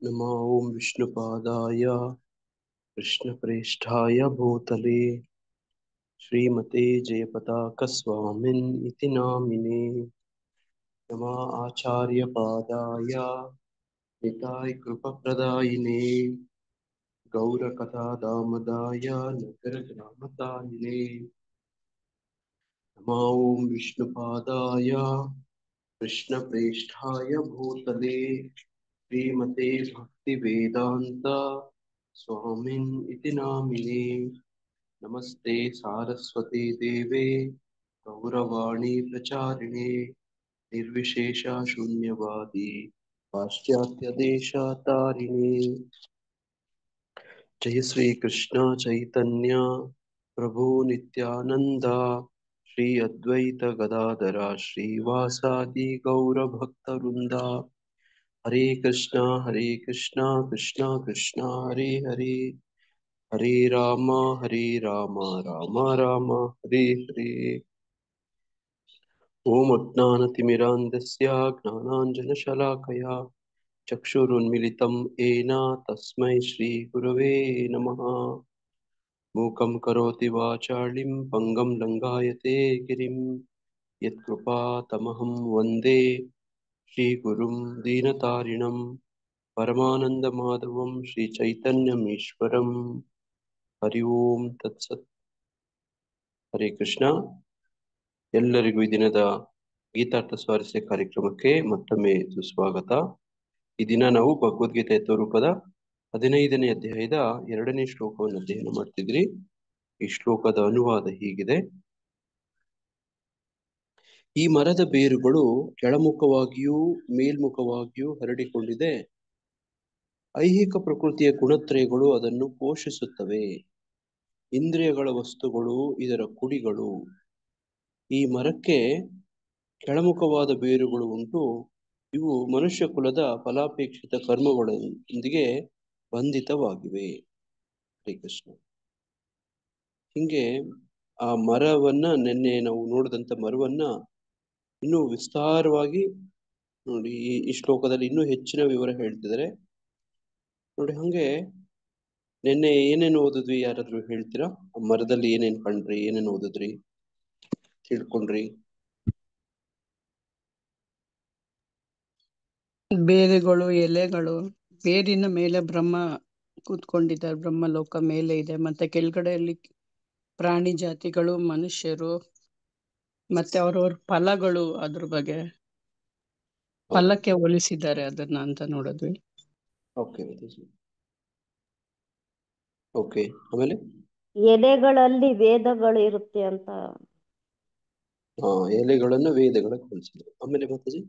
नमो ओं विष्णुपादाय कृष्णप्रेष्ठाय भूतले श्रीमते जयपताकस्वामिन् इति नामिने। नमः आचार्यपादाय निताय कृपप्रदायिने गौरकथादामदाय नगरग्रामतारिणे। नमो ओं विष्णुपादाय कृष्णप्रेष्ठाय भूतले श्रीमते भक्तिवेदान्त स्वामिन् इति नामिने। नमस्ते सारस्वती देवे गौरवाणी प्रचारिणे निर्विशेष शून्यवादी पाश्चात्य देशातारिणे। जय श्री कृष्ण चैतन्य प्रभु नित्यानंद श्री अद्वैत गदाधर श्रीवासादि गौर भक्तवृंदा। हरे कृष्णा कृष्णा कृष्णा हरे हरे, हरे राम राम राम हरे हरे। ओम अज्ञानतिमिरान्धस्य ज्ञानाञ्जनशलाकया चक्षुरुन्मिलितं येन तस्मै श्रीगुरवे नमः। मूकं करोति वाचालिं पङ्गं लङ्घयते गिरिं यत्कृपातमहं वन्दे श्रीगुरुं दीनतारिणं परमानन्दमाधवं श्रीचैतन्यमीश्वरम्। हरि ओಂ तत्सत्। ಹರೇ ಕೃಷ್ಣ. ಎಲ್ಲರಿಗೂ ಈ ದಿನದ ಗೀತಾರ್ಥ ಸ್ವಾರಸ್ಯ ಕಾರ್ಯಕ್ರಮಕ್ಕೆ ಮತ್ತೊಮ್ಮೆ ಸುಸ್ವಾಗತ. ಈ ದಿನ ನಾವು ಭಗವದ್ಗೀತೆ ಸ್ವರೂಪದ 15ನೇ ಅಧ್ಯಾಯದ 2ನೇ ಶ್ಲೋಕವನ್ನು ಅಧ್ಯಯನ ಮಾಡ್ತಿದ್ರಿ. ಈ ಶ್ಲೋಕದ ಅನುವಾದ ಹೀಗಿದೆ: ಈ ಮರದ ಬೇರುಗಳು ಕೆಳಮುಖವಾಗಿಯೂ ಮೇಲ್ಮುಖವಾಗಿಯೂ ಹರಡಿಕೊಂಡಿದೆ. ಐಹಿಕ ಪ್ರಕೃತಿಯ ಗುಣತ್ರಯಗಳು ಅದನ್ನು ಪೋಷಿಸುತ್ತವೆ. ಇಂದ್ರಿಯಗಳ ವಸ್ತುಗಳು ಇದರ ಕುಡಿಗಳು. ಈ ಮರಕ್ಕೆ ಕೆಳಮುಖವಾದ ಬೇರುಗಳು ಉಂಟು. ಇವು ಮನುಷ್ಯ ಕುಲದ ಫಲಾಪೇಕ್ಷಿತ ಕರ್ಮಗಳೊಂದಿಗೆ ಬಂಧಿತವಾಗಿವೆ. ಶ್ರೀಕೃಷ್ಣ. ಹಿಂಗೆ ಆ ಮರವನ್ನ ನಿನ್ನೆ ನಾವು ನೋಡಿದಂತ ಮರವನ್ನ ಇನ್ನೂ ವಿಸ್ತಾರವಾಗಿ ನೋಡಿ ಈ ಶ್ಲೋಕದಲ್ಲಿ ಇನ್ನೂ ಹೆಚ್ಚಿನ ವಿವರ ಹೇಳ್ತಿದ್ದಾರೆ ನೋಡಿ. ಹಂಗೆ ನಿನ್ನೆ ಏನೇನು ಓದಿದ್ವಿ, ಯಾರಾದ್ರೂ ಹೇಳ್ತೀರಾ? ಮರದಲ್ಲಿ ಏನೇನ್ ಕಂಡ್ರಿ, ಏನೇನು ಓದಿದ್ರಿ, ತಿಳ್ಕೊಂಡ್ರಿ? ಬೇರುಗಳು, ಎಲೆಗಳು, ಬೇರಿನ ಮೇಲೆ ಬ್ರಹ್ಮ ಕೂತ್ಕೊಂಡಿದ್ದಾರೆ, ಬ್ರಹ್ಮಲೋಕ ಮೇಲೆ ಇದೆ. ಮತ್ತೆ ಕೆಳಗಡೆಯಲ್ಲಿ ಪ್ರಾಣಿ ಜಾತಿಗಳು, ಮನುಷ್ಯರು, ಮತ್ತೆ ಅವ್ರವ್ರ ಫಲಗಳು, ಅದ್ರ ಬಗ್ಗೆ ಫಲಕ್ಕೆ ಹೋಲಿಸಿದ್ದಾರೆ ಅದನ್ನ ಅಂತ ನೋಡಿದ್ವಿ. ಓಕೆ, ಆಮೇಲೆ ಎಲೆಗಳಲ್ಲಿ ವೇದಗಳು ಇರುತ್ತೆ ಅಂತ. ಎಲೆಗಳನ್ನು ವೇದಗಳಿಗೆ ಹೋಲಿಸಿದ್ರು. ಆಮೇಲೆ ಮಾತಾಜಿ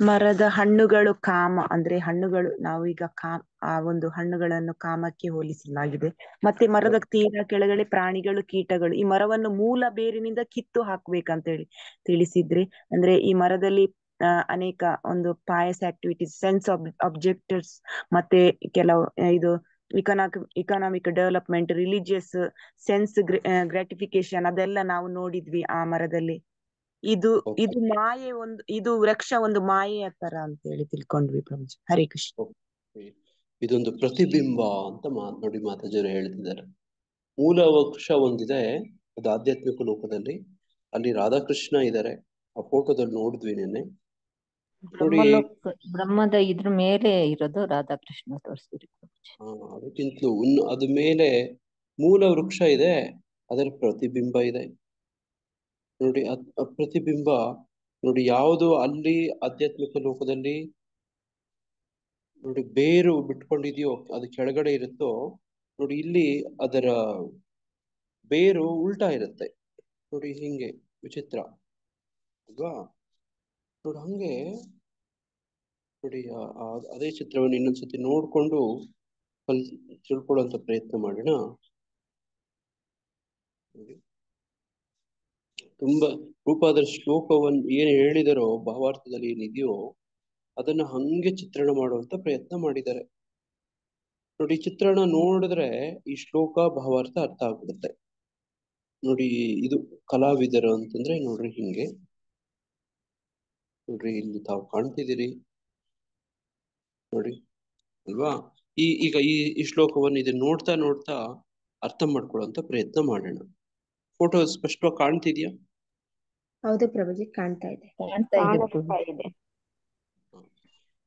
ಮರದ ಹಣ್ಣುಗಳು ಕಾಮ, ಅಂದ್ರೆ ಹಣ್ಣುಗಳು ನಾವೀಗ ಆ ಒಂದು ಹಣ್ಣುಗಳನ್ನು ಕಾಮಕ್ಕೆ ಹೋಲಿಸಲಾಗಿದೆ. ಮತ್ತೆ ಮರದ ತೀರ ಕೆಳಗಡೆ ಪ್ರಾಣಿಗಳು, ಕೀಟಗಳು. ಈ ಮರವನ್ನು ಮೂಲ ಬೇರಿನಿಂದ ಕಿತ್ತು ಹಾಕ್ಬೇಕಂತ ಹೇಳಿ ತಿಳಿಸಿದ್ರಿ. ಅಂದ್ರೆ ಈ ಮರದಲ್ಲಿ ಅನೇಕ ಒಂದು ಪಾಯಸ್ ಆಕ್ಟಿವಿಟೀಸ್, ಸೆನ್ಸ್ ಆಬ್ಜೆಕ್ಟಿವ್ಸ್, ಮತ್ತೆ ಕೆಲವು ಇದು economic development, religious sense gratification, ಅದೆಲ್ಲ ನಾವು ನೋಡಿದ್ವಿ ಆ ಮರದಲ್ಲಿ. ಇದು ಮಾಯೆ, ಇದು ವೃಕ್ಷ ಒಂದು ಮಾಯೆಯ ತರ ಅಂತ ಹೇಳಿ ತಿಳ್ಕೊಂಡ್ವಿ ಪ್ರಭುಜಿ. ಹರೇ ಕೃಷ್ಣ. ಇದೊಂದು ಪ್ರತಿಬಿಂಬ ಅಂತ ನೋಡಿ ಮಾತಾಜರು ಹೇಳ್ತಿದ್ದಾರೆ. ಮೂಲ ವೃಕ್ಷ ಒಂದಿದೆ, ಅದು ಆಧ್ಯಾತ್ಮಿಕ ಲೋಕದಲ್ಲಿ. ಅಲ್ಲಿ ರಾಧಾಕೃಷ್ಣ ಇದ್ದಾರೆ, ಆ ಫೋಟೋದಲ್ಲಿ ನೋಡಿದ್ವಿ ನಿನ್ನೆ. ಬ್ರಹ್ಮದ ಇದ್ರ ಮೇಲೆ ಇರೋದು ರಾಧಾಕೃಷ್ಣ ತೋರಿಸಿದ್ರಿ. ಅದಕ್ಕಿಂತಲೂ ಅದ ಮೇಲೆ ಮೂಲ ವೃಕ್ಷ ಇದೆ, ಅದರ ಪ್ರತಿಬಿಂಬ ಇದೆ ನೋಡಿ. ಪ್ರತಿಬಿಂಬ ನೋಡಿ, ಯಾವುದು ಅಲ್ಲಿ ಆಧ್ಯಾತ್ಮಿಕ ಲೋಕದಲ್ಲಿ ನೋಡಿ ಬೇರು ಬಿಟ್ಕೊಂಡಿದೆಯೋ ಅದು ಕೆಳಗಡೆ ಇರುತ್ತೋ ನೋಡಿ, ಇಲ್ಲಿ ಅದರ ಬೇರು ಉಲ್ಟಾ ಇರುತ್ತೆ ನೋಡಿ. ಹಿಂಗೆ ವಿಚಿತ್ರ ಅಲ್ವಾ ನೋಡಿ. ಹಂಗೆ ನೋಡಿ ಅದೇ ಚಿತ್ರವನ್ನು ಇನ್ನೊಂದ್ಸತಿ ನೋಡ್ಕೊಂಡು ತಿಳ್ಕೊಳ್ಳುವಂತ ಪ್ರಯತ್ನ ಮಾಡೋಣ. ತುಂಬಾ ರೂಪಾದರ ಶ್ಲೋಕವನ್ನು ಏನ್ ಹೇಳಿದಾರೋ, ಭಾವಾರ್ಥದಲ್ಲಿ ಏನಿದೆಯೋ ಅದನ್ನ ಹಂಗೆ ಚಿತ್ರಣ ಮಾಡುವಂತ ಪ್ರಯತ್ನ ಮಾಡಿದ್ದಾರೆ ನೋಡಿ. ಚಿತ್ರಣ ನೋಡಿದ್ರೆ ಈ ಶ್ಲೋಕ ಭಾವಾರ್ಥ ಅರ್ಥ ಆಗ್ಬಿಡುತ್ತೆ ನೋಡಿ ಇದು ಕಲಾವಿದರು ಅಂತಂದ್ರೆ ನೋಡ್ರಿ ಹಿಂಗೆ ನೋಡ್ರಿ, ಇಲ್ಲಿ ತಾವು ಕಾಣ್ತಿದ್ದೀರಿ ನೋಡಿ ಅಲ್ವಾ. ಈಗ ಈ ಶ್ಲೋಕವನ್ನು ಇದನ್ನ ನೋಡ್ತಾ ನೋಡ್ತಾ ಅರ್ಥ ಮಾಡ್ಕೊಳ್ಳುವಂತ ಪ್ರಯತ್ನ ಮಾಡೋಣ. ಫೋಟೋ ಸ್ಪಷ್ಟವಾಗಿ ಕಾಣ್ತಿದ್ಯಾ? ಹೌದು ಪ್ರಭುಜಿ, ಕಾಣ್ತಾ ಇದೆ. ಕಾಣ್ತಾ ಇದೆ ಪ್ರಭು. ಕಾಣಿಸ್ತಾ ಇದೆ.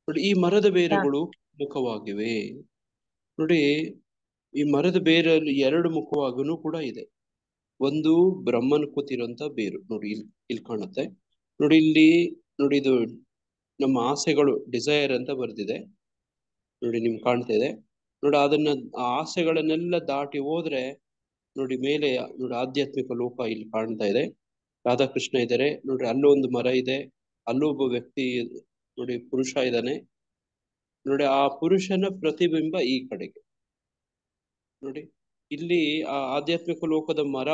ನೋಡಿ ಈ ಮರದ ಬೇರುಗಳು ಮುಖವಾಗಿವೆ. ನೋಡಿ ಈ ಮರದ ಬೇರಲ್ಲಿ ಎರಡು ಮುಖವಾಗೂ ಕೂಡ ಇದೆ. ಒಂದು ಬ್ರಹ್ಮನ್ ಕೂತಿರುವಂತ ಬೇರು ನೋಡಿ, ಇಲ್ಲಿ ಕಾಣುತ್ತೆ ನೋಡಿ. ಇಲ್ಲಿ ನೋಡಿ, ಇದು ನಮ್ಮ ಆಸೆಗಳು, ಡಿಸೈರ್ ಅಂತ ಬರ್ದಿದೆ ನೋಡಿ, ನಿಮ್ಗೆ ಕಾಣ್ತಾ ಇದೆ ನೋಡಿ. ಅದನ್ನ ಆ ಆಸೆಗಳನ್ನೆಲ್ಲ ದಾಟಿ ಹೋದ್ರೆ ನೋಡಿ ಮೇಲೆ ನೋಡಿ ಆಧ್ಯಾತ್ಮಿಕ ಲೋಕ ಇಲ್ಲಿ ಕಾಣ್ತಾ ಇದೆ. ರಾಧಾಕೃಷ್ಣ ಇದ್ದಾರೆ ನೋಡ್ರಿ, ಅಲ್ಲೂ ಒಂದು ಮರ ಇದೆ, ಅಲ್ಲೂ ಒಬ್ಬ ವ್ಯಕ್ತಿ ನೋಡಿ, ಪುರುಷ ಇದ್ದಾನೆ ನೋಡಿ. ಆ ಪುರುಷನ ಪ್ರತಿಬಿಂಬ ಈ ಕಡೆಗೆ ನೋಡಿ. ಇಲ್ಲಿ ಆ ಆಧ್ಯಾತ್ಮಿಕ ಲೋಕದ ಮರ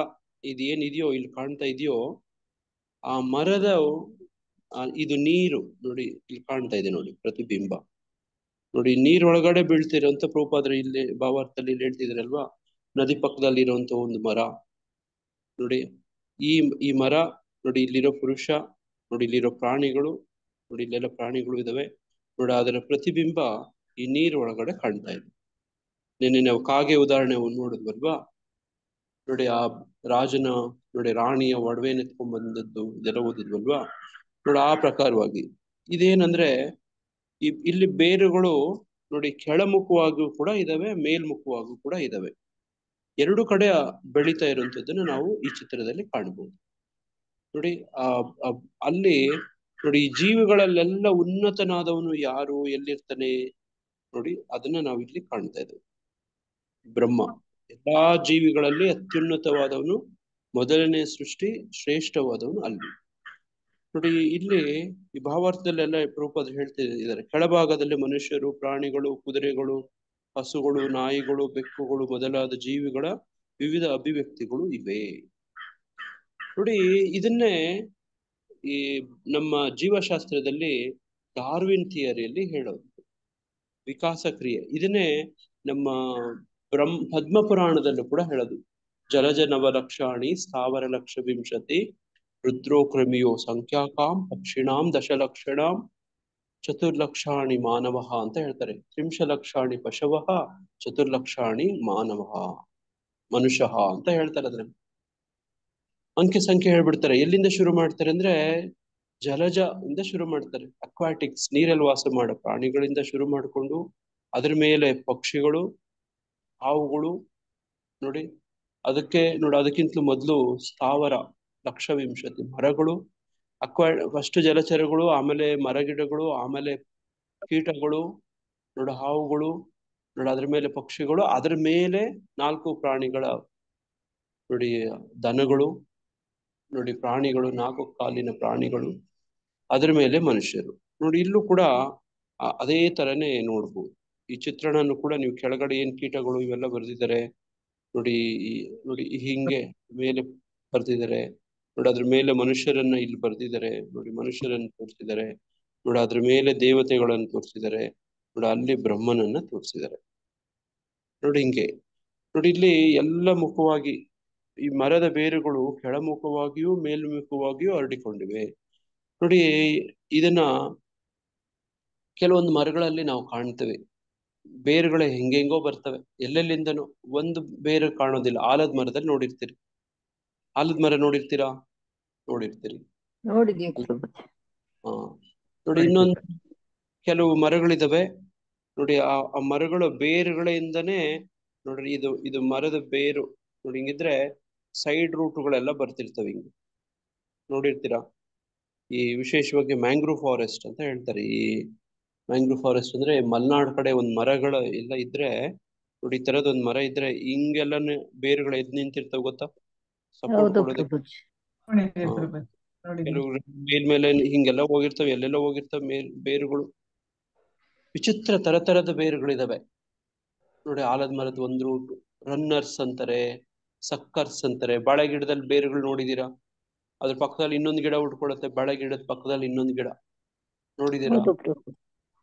ಇದೇನಿದೆಯೋ ಇಲ್ಲಿ ಕಾಣ್ತಾ ಇದೆಯೋ, ಆ ಮರದ ಇದು ನೀರು ನೋಡಿ, ಇಲ್ಲಿ ಕಾಣ್ತಾ ಇದೆ ನೋಡಿ ಪ್ರತಿಬಿಂಬ ನೋಡಿ. ನೀರೊಳಗಡೆ ಬೀಳ್ತಿರೋಂತ ಪ್ರಭುಪಾದರು ಇಲ್ಲಿ ಭಾವಾರ್ಥದಲ್ಲಿ ಇಲ್ಲಿ ಹೇಳ್ತಿದ್ರಲ್ವಾ, ನದಿ ಪಕ್ಕದಲ್ಲಿ ಇರುವಂತ ಒಂದು ಮರ ನೋಡಿ. ಈ ಮರ ನೋಡಿ, ಇಲ್ಲಿರೋ ಪುರುಷ ನೋಡಿ, ಇಲ್ಲಿರೋ ಪ್ರಾಣಿಗಳು ನೋಡಿ, ಇಲ್ಲೆಲ್ಲ ಪ್ರಾಣಿಗಳು ಇದಾವೆ ನೋಡಿ. ಅದರ ಪ್ರತಿಬಿಂಬ ಈ ನೀರು ಒಳಗಡೆ ಕಾಣ್ತಾ ಇದೆ. ನಿನ್ನೆ ನಾವು ಕಾಗೆ ಉದಾಹರಣೆ ನೋಡಿದ್ವಲ್ವಾ ನೋಡಿ, ಆ ರಾಜನ ನೋಡಿ ರಾಣಿಯ ಒಡವೆನ ಎತ್ಕೊಂಡ್ ಬಂದದ್ದು ಇದೆಲ್ಲ ಓದಿದ್ವಲ್ವಾ ನೋಡಿ. ಆ ಪ್ರಕಾರವಾಗಿ ಇದೇನಂದ್ರೆ ಇಲ್ಲಿ ಬೇರುಗಳು ನೋಡಿ ಕೆಳಮುಖವಾಗೂ ಕೂಡ ಇದಾವೆ, ಮೇಲ್ಮುಖವಾಗೂ ಕೂಡ ಇದಾವೆ. ಎರಡು ಕಡೆ ಬೆಳೀತಾ ಇರುವಂತದ್ದನ್ನು ನಾವು ಈ ಚಿತ್ರದಲ್ಲಿ ಕಾಣಬಹುದು ನೋಡಿ. ಅಲ್ಲಿ ನೋಡಿ ಈ ಜೀವಿಗಳಲ್ಲೆಲ್ಲ ಉನ್ನತನಾದವನು ಯಾರು, ಎಲ್ಲಿರ್ತಾನೆ ನೋಡಿ, ಅದನ್ನ ನಾವು ಇಲ್ಲಿ ಕಾಣ್ತಾ ಇದ್ದೇವೆ. ಬ್ರಹ್ಮ ಎಲ್ಲಾ ಜೀವಿಗಳಲ್ಲಿ ಅತ್ಯುನ್ನತವಾದವನು, ಮೊದಲನೇ ಸೃಷ್ಟಿ ಶ್ರೇಷ್ಠವಾದವನು ಅಲ್ಲಿ ನೋಡಿ. ಇಲ್ಲಿ ಈ ಭಾವಾರ್ಥದಲ್ಲೆಲ್ಲ ಪ್ರಭುಪಾದರು ಹೇಳ್ತಿದ್ದಾರೆ, ಕೆಳಭಾಗದಲ್ಲಿ ಮನುಷ್ಯರು, ಪ್ರಾಣಿಗಳು, ಕುದುರೆಗಳು, ಹಸುಗಳು, ನಾಯಿಗಳು, ಬೆಕ್ಕುಗಳು ಮೊದಲಾದ ಜೀವಿಗಳ ವಿವಿಧ ಅಭಿವ್ಯಕ್ತಿಗಳು ಇವೆ ನೋಡಿ. ಇದನ್ನೇ ಈ ನಮ್ಮ ಜೀವಶಾಸ್ತ್ರದಲ್ಲಿ ಡಾರ್ವಿನ್ ಥಿಯರಿಯಲ್ಲಿ ಹೇಳೋದು ವಿಕಾಸ ಕ್ರಿಯೆ. ಇದನ್ನೇ ನಮ್ಮ ಪದ್ಮಪುರಾಣದಲ್ಲೂ ಕೂಡ ಹೇಳೋದು, ಜಲಜ ನವಲಕ್ಷಾಣಿ ಸ್ಥಾವರ ಲಕ್ಷ ವಿಂಶತಿ ರುದ್ರೋ ಕ್ರಮಿಯೋ ಸಂಖ್ಯಾಕಾಂ ಪಕ್ಷಿಣಾಂ ದಶಲಕ್ಷಣಾಂ ಚತುರ್ಲಕ್ಷಾಣಿ ಮಾನವ ಅಂತ ಹೇಳ್ತಾರೆ. ತ್ರಿಂಶಲಕ್ಷಾಣಿ ಪಶವ ಚತುರ್ಲಕ್ಷಾಣಿ ಮಾನವ ಮನುಷ್ಯ ಅಂತ ಹೇಳ್ತಾರೆ. ಅದ್ರಲ್ಲಿ ಅಂಕೆ ಸಂಖ್ಯೆ ಹೇಳ್ಬಿಡ್ತಾರೆ. ಎಲ್ಲಿಂದ ಶುರು ಮಾಡ್ತಾರೆ ಅಂದ್ರೆ ಜಲಜ ಇಂದ ಶುರು ಮಾಡ್ತಾರೆ, ಅಕ್ವಾಟಿಕ್ಸ್ ನೀರಲ್ಲಿ ವಾಸ ಮಾಡೋ ಪ್ರಾಣಿಗಳಿಂದ ಶುರು ಮಾಡಿಕೊಂಡು ಅದ್ರ ಮೇಲೆ ಪಕ್ಷಿಗಳು, ಹಾವುಗಳು ನೋಡಿ. ಅದಕ್ಕಿಂತಲೂ ಮೊದಲು ಸ್ಥಾವರ ಲಕ್ಷವಿಂಶತಿ ಮರಗಳು, ಫಸ್ಟ್ ಜಲಚರಗಳು, ಆಮೇಲೆ ಮರಗಿಡಗಳು, ಆಮೇಲೆ ಕೀಟಗಳು ನೋಡಿ, ಹಾವುಗಳು ನೋಡಿ, ಅದ್ರ ಮೇಲೆ ಪಕ್ಷಿಗಳು, ಅದ್ರ ಮೇಲೆ 4 ಪ್ರಾಣಿಗಳ ನೋಡಿ, ದನಗಳು ನೋಡಿ, ಪ್ರಾಣಿಗಳು 4 ಕಾಲಿನ ಪ್ರಾಣಿಗಳು, ಅದ್ರ ಮೇಲೆ ಮನುಷ್ಯರು ನೋಡಿ. ಇಲ್ಲೂ ಕೂಡ ಅದೇ ತರನೇ ನೋಡ್ಬೋದು. ಈ ಚಿತ್ರಣನು ಕೂಡ ನೀವು ಕೆಳಗಡೆ ಏನ್ ಕೀಟಗಳು ಇವೆಲ್ಲ ಬರ್ದಿದ್ದಾರೆ ನೋಡಿ, ನೋಡಿ ಹಿಂಗೆ ಮೇಲೆ ಬರ್ದಿದ್ದಾರೆ ನೋಡಿ. ಅದ್ರ ಮೇಲೆ ಮನುಷ್ಯರನ್ನ ಇಲ್ಲಿ ಬರ್ದಿದ್ದಾರೆ ನೋಡಿ, ಮನುಷ್ಯರನ್ನು ತೋರಿಸಿದ್ದಾರೆ ನೋಡಿ. ಅದ್ರ ಮೇಲೆ ದೇವತೆಗಳನ್ನು ತೋರಿಸಿದ್ದಾರೆ ನೋಡಿ, ಅಲ್ಲಿ ಬ್ರಹ್ಮನನ್ನ ತೋರಿಸಿದ್ದಾರೆ ನೋಡಿ. ಹಿಂಗೆ ನೋಡಿ, ಇಲ್ಲಿ ಎಲ್ಲ ಮುಖವಾಗಿ ಈ ಮರದ ಬೇರುಗಳು ಕೆಳಮುಖವಾಗಿಯೂ ಮೇಲ್ಮುಖವಾಗಿಯೂ ಹರಡಿಕೊಂಡಿವೆ ನೋಡಿ. ಇದನ್ನ ಕೆಲವೊಂದು ಮರಗಳಲ್ಲಿ ನಾವು ಕಾಣ್ತೇವೆ, ಬೇರುಗಳು ಹೆಂಗೆಂಗೋ ಬರ್ತವೆ, ಎಲ್ಲೆಲ್ಲಿಂದನೋ. ಒಂದು ಬೇರು ಕಾಣೋದಿಲ್ಲ. ಆಲದ ಮರದಲ್ಲಿ ನೋಡಿರ್ತೀರಿ, ಆಲದ ಮರ ನೋಡಿರ್ತೀರಾ? ನೋಡಿರ್ತೀರಿ. ಹಾ ನೋಡಿ, ಇನ್ನೊಂದು ಕೆಲವು ಮರಗಳಿದಾವೆ ನೋಡಿ, ಆ ಮರಗಳ ಬೇರುಗಳಿಂದನೇ ನೋಡ್ರಿ, ಇದು ಮರದ ಬೇರು ನೋಡಿ. ಹಿಂಗಿದ್ರೆ ಸೈಡ್ ರೂಟ್ಗಳೆಲ್ಲ ಬರ್ತಿರ್ತವೆ ಹಿಂಗೆ ನೋಡಿರ್ತೀರಾ. ಈ ವಿಶೇಷವಾಗಿ ಮ್ಯಾಂಗ್ರೋವ್ ಫಾರೆಸ್ಟ್ ಅಂತ ಹೇಳ್ತಾರೆ. ಈ ಮ್ಯಾಂಗ್ರೋವ್ ಫಾರೆಸ್ಟ್ ಅಂದ್ರೆ ಮಲೆನಾಡು ಕಡೆ ಒಂದ್ ಮರಗಳು ಎಲ್ಲ ಇದ್ರೆ ನೋಡಿ, ಈ ತರದ್ ಒಂದ್ ಮರ ಇದ್ರೆ ಹಿಂಗೆಲ್ಲ ಬೇರುಗಳು ಎದ್ ನಿಂತಿರ್ತಾವ ಗೊತ್ತಾ, ಸಪೋರ್ಟ್ ಕೊಡೋದಕ್ಕೆ. ಕೆಲವು ಮೇಲ್ಮೇಲೆ ಹಿಂಗೆಲ್ಲ ಹೋಗಿರ್ತವೆ, ಎಲ್ಲೆಲ್ಲ ಹೋಗಿರ್ತವೆ ಬೇರುಗಳು. ವಿಚಿತ್ರ ತರತರದ ಬೇರುಗಳಿದಾವೆ ನೋಡಿ. ಆಲದ ಮರದ ಒಂದು ರೂಟ್, ರನ್ನರ್ಸ್ ಅಂತಾರೆ, ಸಕ್ಕರ್ಸ್ ಅಂತಾರೆ. ಬಾಳೆ ಗಿಡದಲ್ಲಿ ಬೇರುಗಳು ನೋಡಿದೀರಾ? ಅದ್ರ ಪಕ್ಕದಲ್ಲಿ ಇನ್ನೊಂದು ಗಿಡ ಉಟ್ಕೊಳುತ್ತೆ, ಬಾಳೆ ಗಿಡದ ಪಕ್ಕದಲ್ಲಿ ಇನ್ನೊಂದು ಗಿಡ ನೋಡಿದೀರಾ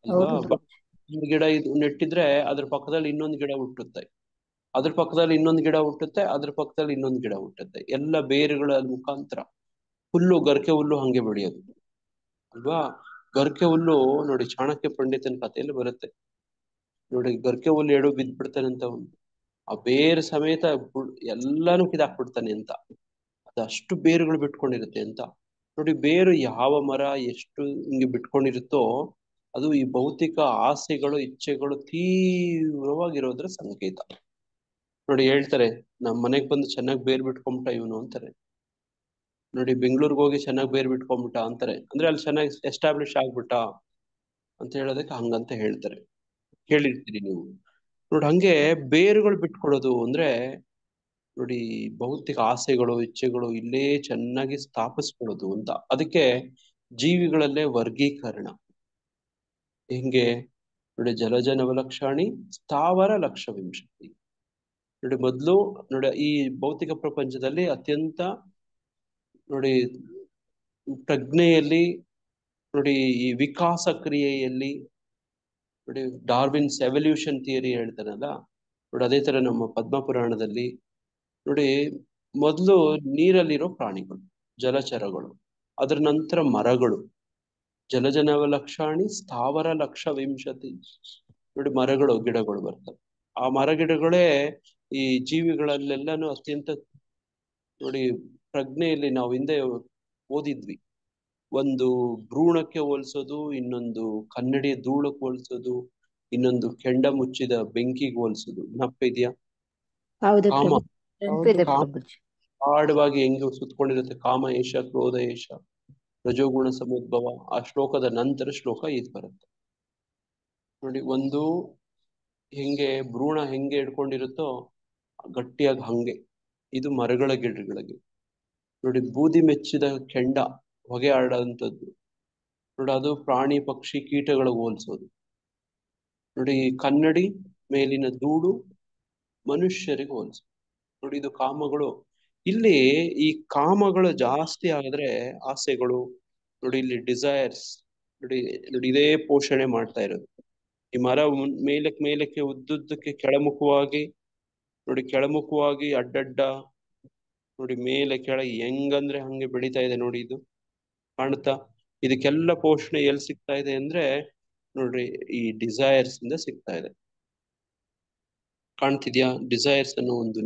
ಅಲ್ವಾ? ಒಂದು ಗಿಡ ಇದು ನೆಟ್ಟಿದ್ರೆ ಅದ್ರ ಪಕ್ಕದಲ್ಲಿ ಇನ್ನೊಂದು ಗಿಡ ಹುಟ್ಟುತ್ತೆ. ಅದ್ರ ಪಕ್ಕದಲ್ಲಿ ಇನ್ನೊಂದು ಗಿಡ ಹುಟ್ಟುತ್ತೆ, ಅದ್ರ ಪಕ್ಕದಲ್ಲಿ ಇನ್ನೊಂದು ಗಿಡ ಹುಟ್ಟುತ್ತೆ. ಎಲ್ಲ ಬೇರುಗಳ ಮುಖಾಂತರ. ಹುಲ್ಲು, ಗರಿಕೆ ಹುಲ್ಲು ಹಂಗೆ ಬೆಳೆಯೋದು ಅಲ್ವಾ. ಗರಿಕೆ ಹುಲ್ಲು ನೋಡಿ, ಚಾಣಕ್ಯ ಪಂಡಿತನ ಕಥೆಯಲ್ಲಿ ಬರುತ್ತೆ ನೋಡಿ. ಗರಿಕೆ ಹುಲ್ಲು ಎಡು ಬಿದ್ದ್ಬಿಡ್ತಾನೆ ಅಂತ ಅವನು, ಆ ಬೇರು ಸಮೇತ ಎಲ್ಲಾನು ಕಿದಾಕ್ಬಿಡ್ತಾನೆ ಅಂತ. ಅದಷ್ಟು ಬೇರುಗಳು ಬಿಟ್ಕೊಂಡಿರುತ್ತೆ ಅಂತ ನೋಡಿ. ಬೇರು ಯಾವ ಮರ ಎಷ್ಟು ಹಿಂಗೆ ಬಿಟ್ಕೊಂಡಿರುತ್ತೋ ಅದು ಈ ಭೌತಿಕ ಆಸೆಗಳು, ಇಚ್ಛೆಗಳು ತೀವ್ರವಾಗಿರೋದ್ರ ಸಂಕೇತ ನೋಡಿ. ಹೇಳ್ತಾರೆ, ನಮ್ ಮನೆಗ್ ಬಂದು ಚೆನ್ನಾಗಿ ಬೇರ್ ಬಿಟ್ಕೊಂಬಿಟ್ಟ ಇವನು ಅಂತಾರೆ ನೋಡಿ. ಬೆಂಗಳೂರಿಗೆ ಹೋಗಿ ಚೆನ್ನಾಗಿ ಬೇರ್ ಬಿಟ್ಕೊಂಬಿಟ್ಟ ಅಂತಾರೆ, ಅಂದ್ರೆ ಅಲ್ಲಿ ಚೆನ್ನಾಗಿ ಎಸ್ಟಾಬ್ಲಿಷ್ ಆಗ್ಬಿಟ್ಟ ಅಂತ ಹೇಳೋದಕ್ಕೆ ಹಂಗಂತ ಹೇಳ್ತಾರೆ. ಕೇಳಿರ್ತೀರಿ ನೀವು ನೋಡಿ. ಹಂಗೆ ಬೇರುಗಳು ಬಿಟ್ಕೊಡೋದು ಅಂದ್ರೆ ನೋಡಿ, ಭೌತಿಕ ಆಸೆಗಳು, ಇಚ್ಛೆಗಳು ಇಲ್ಲೇ ಚೆನ್ನಾಗಿ ಸ್ಥಾಪಿಸ್ಕೊಳ್ಳೋದು ಅಂತ. ಅದಕ್ಕೆ ಜೀವಿಗಳಲ್ಲೇ ವರ್ಗೀಕರಣ ಹಿಂಗೆ ನೋಡಿ. ಜಲಜ ನವಲಕ್ಷಾಣಿ ಸ್ಥಾವರ ಲಕ್ಷ ವಿಂಶತಿ ನೋಡಿ. ಮೊದಲು ನೋಡಿ, ಈ ಭೌತಿಕ ಪ್ರಪಂಚದಲ್ಲಿ ಅತ್ಯಂತ ನೋಡಿ ಪ್ರಜ್ಞೆಯಲ್ಲಿ ನೋಡಿ, ಈ ವಿಕಾಸ ಕ್ರಿಯೆಯಲ್ಲಿ ನೋಡಿ, ಡಾರ್ವಿನ್ಸ್ ಎವಲ್ಯೂಷನ್ ಥಿಯರಿ ಹೇಳ್ತಾರಲ್ಲ ನೋಡಿ, ಅದೇ ತರ ನಮ್ಮ ಪದ್ಮ ಪುರಾಣದಲ್ಲಿ ನೋಡಿ, ಮೊದಲು ನೀರಲ್ಲಿರೋ ಪ್ರಾಣಿಗಳು, ಜಲಚರಗಳು, ಅದರ ನಂತರ ಮರಗಳು. ಜಲಜನವಲಕ್ಷಾಣಿ ಸ್ಥಾವರ ಲಕ್ಷ ವಿಂಶತಿ ನೋಡಿ, ಮರಗಳು, ಗಿಡಗಳು ಬರ್ತವೆ. ಆ ಮರ ಗಿಡಗಳೇ ಈ ಜೀವಿಗಳಲ್ಲೆಲ್ಲಾನು ಅತ್ಯಂತ ನೋಡಿ ಪ್ರಜ್ಞೆಯಲ್ಲಿ ನಾವು ಹಿಂದೆ ಓದಿದ್ವಿ. ಒಂದು ಭ್ರೂಣಕ್ಕೆ ಹೋಲಿಸೋದು, ಇನ್ನೊಂದು ಕನ್ನಡಿ ಧೂಳಕ್ಕೆ ಹೋಲಿಸೋದು, ಇನ್ನೊಂದು ಕೆಂಡ ಮುಚ್ಚಿದ ಬೆಂಕಿಗೆ ಹೋಲಿಸೋದು. ಜ್ಞಾಪಕ ಇದೆಯಾ? ಹೌದು ಕಾಮ ಪ್ರಭು. ನೆನಪಿದೆ ಕಾಮ ಪ್ರಭುಜಿ. ಆಳವಾಗಿ ಹೆಂಗೆ ಸುತ್ಕೊಂಡಿರುತ್ತೆ. ಕಾಮ ಏಷ, ಕ್ರೋಧ ಏಷ, ರಜೋಗುಣ ಸಮುದ್ಭವ. ಆ ಶ್ಲೋಕದ ನಂತರ ಶ್ಲೋಕ ಇದು ಬರುತ್ತೆ ನೋಡಿ. ಒಂದು ಹೆಂಗೆ ಭ್ರೂಣ ಹೆಂಗೆ ಇಟ್ಕೊಂಡಿರುತ್ತೋ ಗಟ್ಟಿಯಾಗಿ ಹಂಗೆ ಇದು ಮರಗಳ ಗಿಡಗಳಿಗೆ ನೋಡಿ. ಬೂದಿ ಮೆಚ್ಚಿದ ಕೆಂಡ, ಹೊಗೆ ಆಡೋಂಥದ್ದು ನೋಡಿ, ಅದು ಪ್ರಾಣಿ ಪಕ್ಷಿ ಕೀಟಗಳಿಗೆ ಹೋಲಿಸೋದು ನೋಡಿ. ಕನ್ನಡಿ ಮೇಲಿನ ಧೂಳು ಮನುಷ್ಯರಿಗೆ ಹೋಲಿಸೋದು ನೋಡಿ. ಇದು ಕಾಮಗಳು. ಇಲ್ಲಿ ಈ ಕಾಮಗಳು ಜಾಸ್ತಿ ಆದ್ರೆ ಆಸೆಗಳು ನೋಡಿ, ಇಲ್ಲಿ ಡಿಸೈರ್ಸ್ ನೋಡಿ ನೋಡಿ, ಇದೇ ಪೋಷಣೆ ಮಾಡ್ತಾ ಇರೋದು. ಈ ಮರ ಮೇಲಕ್ಕೆ ಉದ್ದುದ್ದಕ್ಕೆ ಕೆಳಮುಖವಾಗಿ ನೋಡಿ, ಕೆಳಮುಖವಾಗಿ ಅಡ್ಡಡ್ಡ ನೋಡಿ, ಮೇಲೆ ಕೆಳಗೆ ಹೆಂಗಂದ್ರೆ ಹಂಗೆ ಬೆಳೀತಾ ಇದೆ ನೋಡಿ. ಇದು ಕಾಣುತ್ತಾ? ಇದಕ್ಕೆಲ್ಲ ಪೋಷಣೆ ಎಲ್ಲಿ ಸಿಗ್ತಾ ಇದೆ ಅಂದ್ರೆ ನೋಡ್ರಿ, ಈ ಡಿಸೈರ್ಸ್ ಇಂದ ಸಿಗ್ತಾ ಇದೆ. ಕಾಣ್ತಿದ್ಯಾ? ಡಿಸೈರ್ಸ್ ಅನ್ನೋ ಒಂದು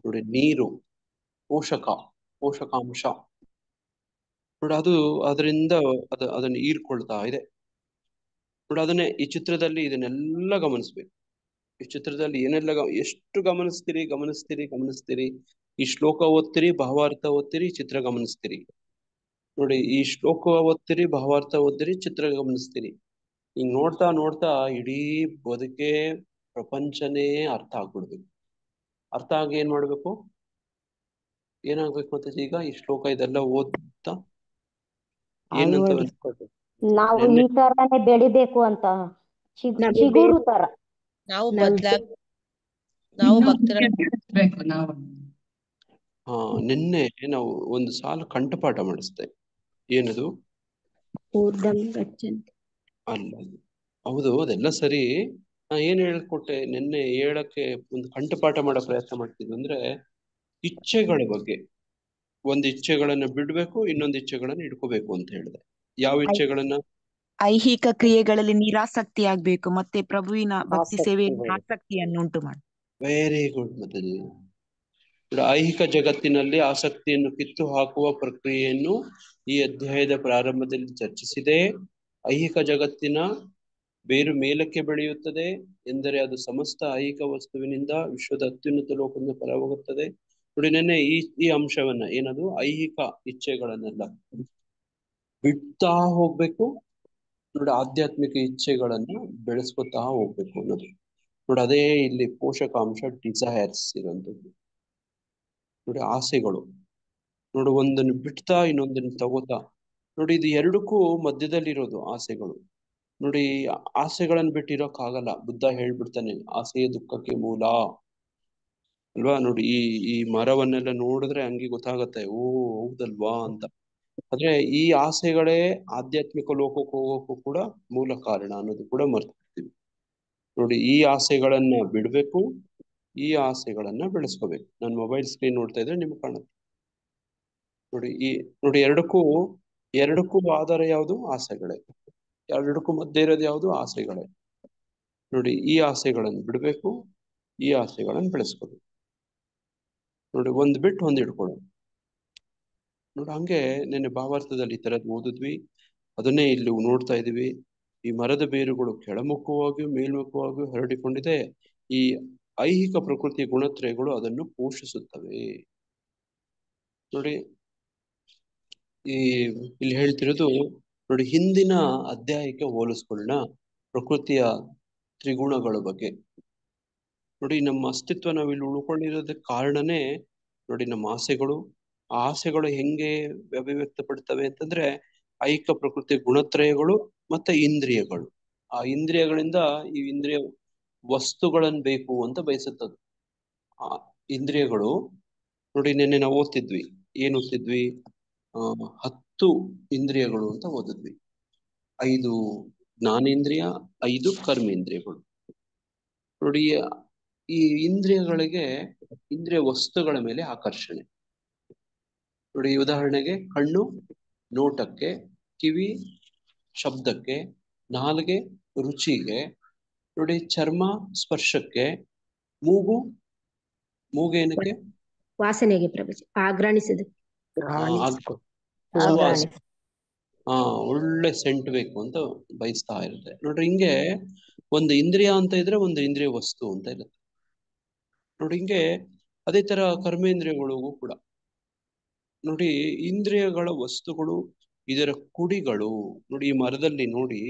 ನೋಡಿ, ನೀರು, ಪೋಷಕಾಂಶ ನೋಡಿ, ಅದು ಅದರಿಂದ ಅದನ್ನು ಹೀರ್ಕೊಳ್ತಾ ಇದೆ ನೋಡಿ. ಅದನ್ನೇ ಈ ಚಿತ್ರದಲ್ಲಿ ಇದನ್ನೆಲ್ಲ ಗಮನಿಸ್ಬೇಕು. ಈ ಚಿತ್ರದಲ್ಲಿ ಏನೆಲ್ಲ ಎಷ್ಟು ಗಮನಿಸ್ತೀರಿ. ಈ ಶ್ಲೋಕ ಓದ್ತೀರಿ, ಭಾವಾರ್ಥ ಓದ್ತೀರಿ, ಚಿತ್ರ ಗಮನಿಸ್ತೀರಿ ನೋಡಿ. ಈ ಶ್ಲೋಕ ಓದ್ತೀರಿ, ಭಾವಾರ್ಥ ಓದ್ತೀರಿ, ಚಿತ್ರ ಗಮನಿಸ್ತೀರಿ. ಹಿಂಗ್ ನೋಡ್ತಾ ನೋಡ್ತಾ ಇಡೀ ಬದುಕೆ, ಪ್ರಪಂಚನೇ ಅರ್ಥ ಆಗ್ಬಿಡ್ಬೇಕು. ಅರ್ಥ ಆಗಿ ಏನ್ ಮಾಡ್ಬೇಕು? ಏನಾಗ್ಬೇಕು ಅಂತ ಈಗ ಈ ಶ್ಲೋಕ ಇದೆಲ್ಲ ಓದ್ತಾ ಏನಂತ ಅಳವಡಿಸ್ಕೊಬೇಕು. ನಾವು ನೆನ್ನೆ ಈ ತರಾನೇ ಬೆಳಿಬೇಕು ಅಂತ ನಾವು ಚಿಗುರು ತರ. ನಾವು ನಾವು ನಾವು ಭಕ್ತರ ಬೆಳೆಸ್ಬೇಕು ನಾವು. ನಿನ್ನೆ ನಾವು ಒಂದು ಸಾಲು ಕಂಠಪಾಠ ಮಾಡಿಸ್ದೆ. ಏನದು? ಊರ್ಧ್ವಂ ಗಚ್ಚಂತಿ. ಅಲ್ಲ, ಹೌದು, ಅದೆಲ್ಲ ಸರಿ. ನಾ ಏನ್ ಹೇಳ್ಕೊಟ್ಟೆ ನಿನ್ನೆ? ಹೇಳಕ್ಕೆ ಒಂದು ಕಂಠಪಾಠ ಮಾಡೋ ಪ್ರಯತ್ನ ಮಾಡ್ತಿದ್ವಿ. ಅಂದ್ರೆ ಇಚ್ಛೆಗಳ ಬಗ್ಗೆ. ಒಂದ್ ಇಚ್ಛೆಗಳನ್ನ ಬಿಡ್ಬೇಕು, ಇನ್ನೊಂದು ಇಚ್ಛೆಗಳನ್ನ ಇಟ್ಕೋಬೇಕು ಅಂತ ಹೇಳಿದೆ. ಯಾವ ಇಚ್ಛೆಗಳನ್ನ? ಐಹಿಕ ಕ್ರಿಯೆಗಳಲ್ಲಿ ನಿರಾಸಕ್ತಿ ಆಗ್ಬೇಕು, ಮತ್ತೆ ಪ್ರಭುವಿನ ಭಕ್ತಿ ಸೇವೆಯಲ್ಲಿ ಆಸಕ್ತಿಗಳು. ಆಸಕ್ತಿಯನ್ನು ಉಂಟು ಮಾಡಿ. Very good. ಮತ್ತೆ ಐಹಿಕ ಜಗತ್ತಿನಲ್ಲಿ ಆಸಕ್ತಿಯನ್ನು ಕಿತ್ತು ಹಾಕುವ ಪ್ರಕ್ರಿಯೆಯನ್ನು ಈ ಅಧ್ಯಾಯದ ಪ್ರಾರಂಭದಲ್ಲಿ ಚರ್ಚಿಸಿದೆ. ಐಹಿಕ ಜಗತ್ತಿನ ಬೇರು ಮೇಲಕ್ಕೆ ಬೆಳೆಯುತ್ತದೆ ಎಂದರೆ ಅದು ಸಮಸ್ತ ಐಹಿಕ ವಸ್ತುವಿನಿಂದ ವಿಶ್ವದ ಅತ್ಯುನ್ನತ ಲೋಕದಿಂದ ಪರವಾಗುತ್ತದೆ ನೋಡಿ. ನೆನ್ನೆ ಈ ಅಂಶವನ್ನ, ಏನದು? ಐಹಿಕ ಇಚ್ಛೆಗಳನ್ನೆಲ್ಲ ಬಿಡ್ತಾ ಹೋಗ್ಬೇಕು ನೋಡಿ, ಆಧ್ಯಾತ್ಮಿಕ ಇಚ್ಛೆಗಳನ್ನ ಬೆಳೆಸ್ಕೊತಾ ಹೋಗ್ಬೇಕು ಅನ್ನೋದು ನೋಡಿ. ಅದೇ ಇಲ್ಲಿ ಪೋಷಕಾಂಶ, ಡಿಸೈರ್ಸ್ ಇರುವಂತದ್ದು ನೋಡಿ. ಆಸೆಗಳು ನೋಡಿ, ಒಂದನ್ನು ಬಿಡ್ತಾ ಇನ್ನೊಂದನ್ನು ತಗೋತಾ ನೋಡಿ. ಇದು ಎರಡಕ್ಕೂ ಮಧ್ಯದಲ್ಲಿರೋದು ಆಸೆಗಳು ನೋಡಿ. ಆಸೆಗಳನ್ನು ಬಿಟ್ಟಿರೋಕ್ಕಾಗಲ್ಲ. ಬುದ್ಧ ಹೇಳ್ಬಿಡ್ತಾನೆ, ಆಸೆಯ ದುಃಖಕ್ಕೆ ಮೂಲ ಅಲ್ವಾ ನೋಡಿ. ಈ ಮರವನ್ನೆಲ್ಲ ನೋಡಿದ್ರೆ ಹಂಗೆ ಗೊತ್ತಾಗತ್ತೆ, ಓ ಹೌದಲ್ವಾ ಅಂತ. ಆದ್ರೆ ಈ ಆಸೆಗಳೇ ಆಧ್ಯಾತ್ಮಿಕ ಲೋಕಕ್ಕೆ ಹೋಗೋಕ್ಕೂ ಕೂಡ ಮೂಲ ಕಾರಣ ಅನ್ನೋದು ಕೂಡ ಮರ್ತಿರ್ತೀವಿ ನೋಡಿ. ಈ ಆಸೆಗಳನ್ನ ಬಿಡ್ಬೇಕು ಈ ಆಸೆಗಳನ್ನ ಬೆಳೆಸ್ಕೋಬೇಕು. ನಾನು ಮೊಬೈಲ್ ಸ್ಕ್ರೀನ್ ನೋಡ್ತಾ ಇದ್ರೆ ನಿಮ್ಗೆ ಕಾಣುತ್ತೆ ನೋಡಿ. ನೋಡಿ ಎರಡಕ್ಕೂ ಆಧಾರ ಯಾವುದು? ಆಸೆಗಳೇ. ಎರಡಕ್ಕೂ ಮಧ್ಯೆ ಇರೋದು ಯಾವುದು? ಆಸೆಗಳೇ. ನೋಡಿ, ಈ ಆಸೆಗಳನ್ನು ಬಿಡಬೇಕು, ಈ ಆಸೆಗಳನ್ನು ಬೆಳೆಸ್ಕೋಬೇಕು. ನೋಡಿ, ಒಂದ್ ಬಿಟ್ಟು ಒಂದ್ ಇಟ್ಕೊಳ್ಳೋದು. ನೋಡಿ, ಹಂಗೆ ನೆನ್ನೆ ಭಾವಾರ್ಥದಲ್ಲಿ ಈ ತರದ್ ಓದಿದ್ವಿ, ಅದನ್ನೇ ಇಲ್ಲಿ ನೋಡ್ತಾ ಇದೀವಿ. ಈ ಮರದ ಬೇರುಗಳು ಕೆಳಮುಖವಾಗಿಯೂ ಮೇಲ್ಮುಖವಾಗಿಯೂ ಹರಡಿಕೊಂಡಿದೆ. ಈ ಐಹಿಕ ಪ್ರಕೃತಿಯ ಗುಣತ್ರಯಗಳು ಅದನ್ನು ಪೋಷಿಸುತ್ತವೆ. ನೋಡಿ, ಇಲ್ಲಿ ಹೇಳ್ತಿರೋದು ನೋಡಿ, ಹಿಂದಿನ ಅಧ್ಯಾಯಕ್ಕೆ ಹೋಲಿಸ್ಕೊಳ್ಳೋಣ ಪ್ರಕೃತಿಯ ತ್ರಿಗುಣಗಳ ಬಗ್ಗೆ. ನೋಡಿ, ನಮ್ಮ ಅಸ್ತಿತ್ವ ನಾವಿಲ್ಲಿ ಉಳ್ಕೊಂಡಿರೋದಕ್ಕೆ ಕಾರಣನೇ ನೋಡಿ ನಮ್ಮ ಆಸೆಗಳು. ಆ ಆಸೆಗಳು ಹೆಂಗೆ ಅಭಿವ್ಯಕ್ತಪಡ್ತವೆ ಅಂತಂದ್ರೆ ಐಹಿಕ ಪ್ರಕೃತಿಯ ಗುಣತ್ರಯಗಳು ಮತ್ತೆ ಇಂದ್ರಿಯಗಳು. ಆ ಇಂದ್ರಿಯಗಳಿಂದ ಈ ಇಂದ್ರಿಯ ವಸ್ತುಗಳನ್ನ ಬೇಕು ಅಂತ ಬಯಸುತ್ತದು. ಆ ಇಂದ್ರಿಯಗಳು ನೋಡಿ, ನಿನ್ನೆ ನಾವು ಓದ್ತಿದ್ವಿ, ಏನ್ ಓದ್ತಿದ್ವಿ? 10 ಇಂದ್ರಿಯಗಳು ಅಂತ ಓದಿದ್ವಿ. 5 ಜ್ಞಾನೇಂದ್ರಿಯ, 5 ಕರ್ಮೇಂದ್ರಿಯಗಳು. ನೋಡಿ, ಈ ಇಂದ್ರಿಯಗಳಿಗೆ ಇಂದ್ರಿಯ ವಸ್ತುಗಳ ಮೇಲೆ ಆಕರ್ಷಣೆ. ನೋಡಿ, ಉದಾಹರಣೆಗೆ ಕಣ್ಣು ನೋಟಕ್ಕೆ, ಕಿವಿ ಶಬ್ದಕ್ಕೆ, ನಾಲಿಗೆ ರುಚಿಗೆ, ನೋಡಿ ಚರ್ಮ ಸ್ಪರ್ಶಕ್ಕೆ, ಮೂಗೇನಕ್ಕೆ? ವಾಸನೆಗೆ ಪ್ರಭುಜಿ. ಆಘ್ರಾಣಿಸದು. ಒಳ್ಳೆ ಸೆಂಟ್ ಬೇಕು ಅಂತ ಬಯಸ್ತಾ ಇರುತ್ತೆ. ನೋಡ್ರಿ, ಹಿಂಗೆ ಒಂದು ಇಂದ್ರಿಯ ಅಂತ ಇದ್ರೆ ಒಂದು ಇಂದ್ರಿಯ ವಸ್ತು ಅಂತ ಇರುತ್ತೆ. ನೋಡಿ, ಹಿಂಗೆ ಅದೇ ತರ ಕರ್ಮೇಂದ್ರಿಯಗಳಿಗೂ ಕೂಡ ನೋಡಿ ಇಂದ್ರಿಯಗಳ ವಸ್ತುಗಳು ಇದರ ಕುಡಿಗಳು. ನೋಡಿ, ಈ ಮರದಲ್ಲಿ ನೋಡಿ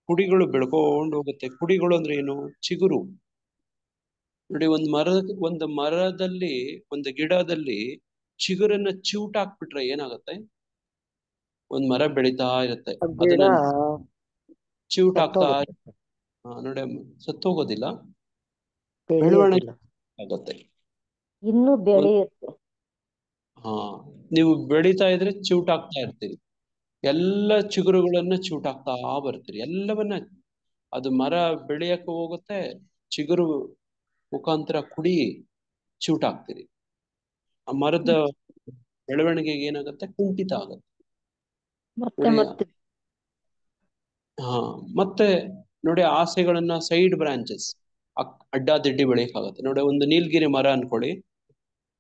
ಕುಡಿಗಳು ಬೆಳ್ಕೊಂಡು ಹೋಗುತ್ತೆ. ಕುಡಿಗಳು ಅಂದ್ರೆ ಏನು? ಚಿಗುರು. ನೋಡಿ, ಒಂದು ಮರದಲ್ಲಿ, ಒಂದು ಗಿಡದಲ್ಲಿ ಚಿಗುರನ್ನ ಚಿವುಟಾಕ್ಬಿಟ್ರೆ ಏನಾಗತ್ತೆ? ಒಂದ್ ಮರ ಬೆಳೀತಾ ಇರುತ್ತೆ, ಅದನ್ನ ಚಿವುಟಾಕ್ತಾ ನೋಡಿ, ಸತ್ತೋಗೋದಿಲ್ಲ, ಬೆಳವಣಿಗೆ ಆಗತ್ತೆ, ಇನ್ನು ಬೆಳೆಯುತ್ತೆ. ನೀವು ಬೆಳೀತಾ ಇದ್ರೆ ಚಿವುಟಾಕ್ತಾ ಇರ್ತೀರಿ, ಎಲ್ಲ ಚಿಗುರುಗಳನ್ನ ಚಿವುಟಾಕ್ತಾ ಬರ್ತೀರಿ, ಎಲ್ಲವನ್ನ. ಅದು ಮರ ಬೆಳೆಯಕ್ಕೆ ಹೋಗುತ್ತೆ, ಚಿಗುರು ಮುಖಾಂತರ ಕುಡಿ ಚಿವುಟಾಕ್ತೀರಿ. ಆ ಮರದ ಬೆಳವಣಿಗೆಗೆ ಏನಾಗತ್ತೆ? ಕುಂಠಿತ ಆಗತ್ತೆ. ಮತ್ತೆ ನೋಡಿ, ಆಸೆಗಳನ್ನ ಸೈಡ್ ಬ್ರಾಂಚಸ್ ಅಡ್ಡಾದಿಡ್ಡಿ ಬೆಳೆಯಕ್ಕಾಗತ್ತೆ. ನೋಡಿ, ಒಂದು ನೀಲಗಿರಿ ಮರ ಅನ್ಕೊಳ್ಳಿ.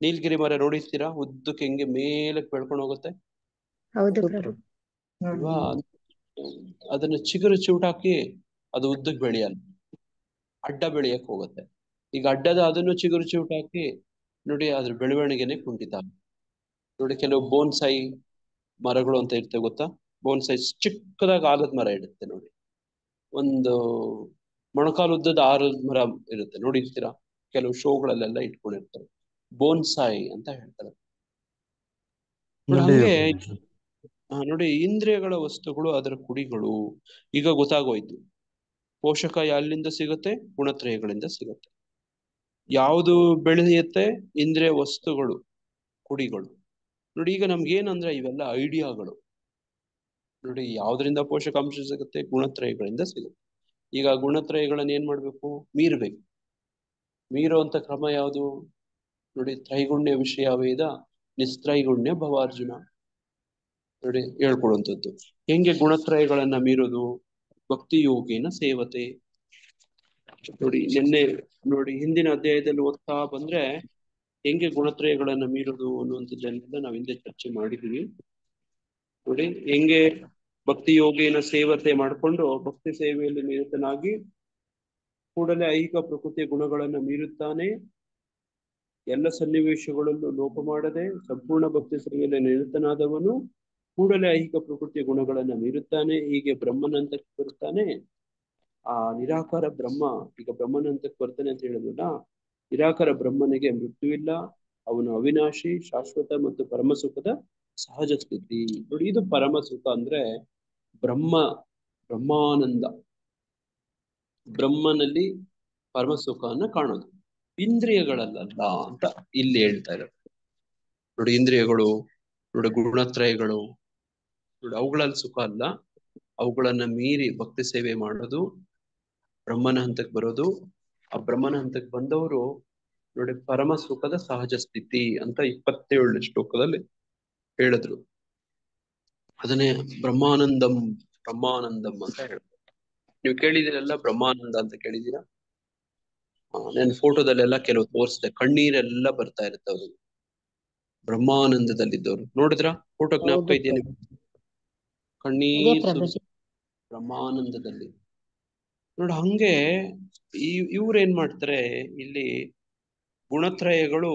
ನೀಲಗಿರಿ ಮರ ನೋಡಿರ್ತೀರಾ? ಉದ್ದಕ್ಕೆ ಹೆಂಗೆ ಮೇಲಕ್ಕೆ ಬೆಳ್ಕೊಂಡು ಹೋಗುತ್ತೆ ಅಲ್ವಾ? ಅದನ್ನ ಚಿಗುರು ಚಿವುಟಾಕಿ ಅದು ಉದ್ದಕ್ಕೆ ಬೆಳೆಯಲ್ಲ, ಅಡ್ಡ ಬೆಳೆಯಕ್ ಹೋಗುತ್ತೆ. ಈಗ ಅದನ್ನು ಚಿಗುರು ಚಿವುಟಾಕಿ ನೋಡಿ ಅದ್ರ ಬೆಳವಣಿಗೆನೆ ಕುಂಠಿತ. ನೋಡಿ, ಕೆಲವು ಬೋನ್ಸಾಯಿ ಮರಗಳು ಅಂತ ಇರ್ತವೆ, ಗೊತ್ತಾ? ಬೋನ್ಸಾಯಿ ಚಿಕ್ಕದಾಗಿ ಆಲದ ಮರ ಇಡುತ್ತೆ ನೋಡಿ, ಒಂದು ಮೊಣಕಾಲು ಉದ್ದದ ಆಲದ ಮರ ಇರುತ್ತೆ, ನೋಡಿರ್ತೀರಾ? ಕೆಲವು ಶೋಗಳಲ್ಲೆಲ್ಲ ಇಟ್ಕೊಂಡಿರ್ತಾರೆ, ಬೋನ್ಸಾಯಿ ಅಂತ ಹೇಳ್ತಾರೆ. ಹಂಗೆ ನೋಡಿ, ಇಂದ್ರಿಯಗಳ ವಸ್ತುಗಳು ಅದರ ಕುಡಿಗಳು. ಈಗ ಗೊತ್ತಾಗೋಯ್ತು, ಪೋಷಕ ಎಲ್ಲಿಂದ ಸಿಗುತ್ತೆ? ಗುಣತ್ರಯಗಳಿಂದ ಸಿಗುತ್ತೆ. ಯಾವುದು ಬೆಳೆಯುತ್ತೆ? ಇಂದ್ರಿಯ ವಸ್ತುಗಳು, ಕುಡಿಗಳು. ನೋಡಿ, ಈಗ ನಮ್ಗೆ ಏನಂದ್ರೆ ಇವೆಲ್ಲ ಐಡಿಯಾಗಳು. ನೋಡಿ, ಯಾವ್ದ್ರಿಂದ ಪೋಷಕಾಂಶ ಸಿಗುತ್ತೆ? ಗುಣತ್ರಯಗಳಿಂದ ಸಿಗುತ್ತೆ. ಈಗ ಗುಣತ್ರಯಗಳನ್ನ ಏನ್ ಮಾಡ್ಬೇಕು? ಮೀರ್ಬೇಕು. ಮೀರುವಂತ ಕ್ರಮ ಯಾವುದು? ನೋಡಿ, ತ್ರೈಗುಣ್ಯ ವಿಷಯ ವೇದ ನಿಸ್ತ್ರೈಗುಣ್ಯ ಭವಾರ್ಜುನ ನೋಡಿ ಹೇಳ್ಕೊಡುವಂಥದ್ದು. ಹೆಂಗೆ ಗುಣತ್ರಯಗಳನ್ನ ಮೀರೋದು? ಭಕ್ತಿ ಯೋಗಿನ ಸೇವತೆ. ನೋಡಿ, ನೋಡಿ ಹಿಂದಿನ ಅಧ್ಯಾಯದಲ್ಲಿ ಓದ್ತಾ ಬಂದ್ರೆ ಹೆಂಗೆ ಗುಣತ್ರಯಗಳನ್ನ ಮೀರೋದು ಅನ್ನುವಂಥದ್ದನ್ನೆಲ್ಲ ನಾವು ಹಿಂದೆ ಚರ್ಚೆ ಮಾಡಿದೀವಿ. ನೋಡಿ, ಹೆಂಗೆ ಭಕ್ತಿ ಯೋಗಿನ ಸೇವತೆ ಮಾಡಿಕೊಂಡು ಭಕ್ತಿ ಸೇವೆಯಲ್ಲಿ ನಿರತನಾಗಿ ಕೂಡಲೇ ಐಹಿಕ ಪ್ರಕೃತಿಯ ಗುಣಗಳನ್ನ ಮೀರುತ್ತಾನೆ. ಎಲ್ಲ ಸನ್ನಿವೇಶಗಳಲ್ಲೂ ಲೋಪ ಮಾಡದೆ ಸಂಪೂರ್ಣ ಭಕ್ತಿ ಸೇವೆಯಲ್ಲಿ ನಿರತನಾದವನು ಕೂಡಲೇ ಐಹಿಕ ಪ್ರಕೃತಿಯ ಗುಣಗಳನ್ನ ಮೀರುತ್ತಾನೆ. ಹೀಗೆ ಬ್ರಹ್ಮನಂತಕ್ಕೆ ಬರುತ್ತಾನೆ. ಆ ನಿರಾಕಾರ ಬ್ರಹ್ಮ ಈಗ ಬ್ರಹ್ಮನಂತಕ್ಕೆ ಬರ್ತಾನೆ ಅಂತ ಹೇಳಿದ್ರಲ್ಲ, ನಿರಾಕಾರ ಬ್ರಹ್ಮನಿಗೆ ಮೃತ್ಯುವಿಲ್ಲ, ಅವನು ಅವಿನಾಶಿ, ಶಾಶ್ವತ ಮತ್ತು ಪರಮಸುಖದ ಸಹಜ ಸ್ಥಿತಿ. ನೋಡಿ, ಇದು ಪರಮಸುಖ ಅಂದ್ರೆ ಬ್ರಹ್ಮಾನಂದ, ಬ್ರಹ್ಮನಲ್ಲಿ ಪರಮಸುಖವನ್ನ ಕಾಣೋದು, ಇಂದ್ರಿಯಗಳಲ್ಲ ಅಂತ ಇಲ್ಲಿ ಹೇಳ್ತಾ ಇರೋದು. ನೋಡಿ, ಇಂದ್ರಿಯಗಳು ನೋಡಿ ಗುಣತ್ರಯಗಳು ನೋಡಿ, ಅವುಗಳಲ್ಲಿ ಸುಖ ಅಲ್ಲ, ಅವುಗಳನ್ನ ಮೀರಿ ಭಕ್ತಿ ಸೇವೆ ಮಾಡೋದು, ಬ್ರಹ್ಮನ ಹಂತಕ್ಕೆ ಬರೋದು. ಆ ಬ್ರಹ್ಮನ ಹಂತಕ್ಕೆ ಬಂದವರು ನೋಡಿ, ಪರಮ ಸುಖದ ಸಹಜ ಸ್ಥಿತಿ ಅಂತ 27ನೇ ಶ್ಲೋಕದಲ್ಲಿ ಹೇಳಿದ್ರು. ಅದನ್ನೇ ಬ್ರಹ್ಮಾನಂದಂ ಅಂತ ಹೇಳ್ತಾರೆ. ನೀವು ಕೇಳಿದಿರಲ್ಲ ಬ್ರಹ್ಮಾನಂದ ಅಂತ ಕೇಳಿದೀರಾ? ನಾನು ಫೋಟೋದಲ್ಲೆಲ್ಲ ಕೆಲವು ತೋರಿಸಿದೆ, ಕಣ್ಣೀರೆಲ್ಲ ಬರ್ತಾ ಇರುತ್ತೆ ಅವ್ರಿಗೆ ಬ್ರಹ್ಮಾನಂದದಲ್ಲಿದ್ದವ್ರು. ನೋಡಿದ್ರ ಫೋಟೋ ಜ್ಞಾಪಕ ಹೌದು ಇದೆಯಾ ಪ್ರಭು. ನಿಮ್ಗೆ? ಇದೆ ಕಣ್ಣೀರ್ ಪ್ರಭುಜಿ. ಬ್ರಹ್ಮಾನಂದದಲ್ಲಿ. ನೋಡಿ, ಹಂಗೆ ಇವ್ರೇನ್ ಮಾಡ್ತಾರೆ ಇಲ್ಲಿ, ಗುಣತ್ರಯಗಳು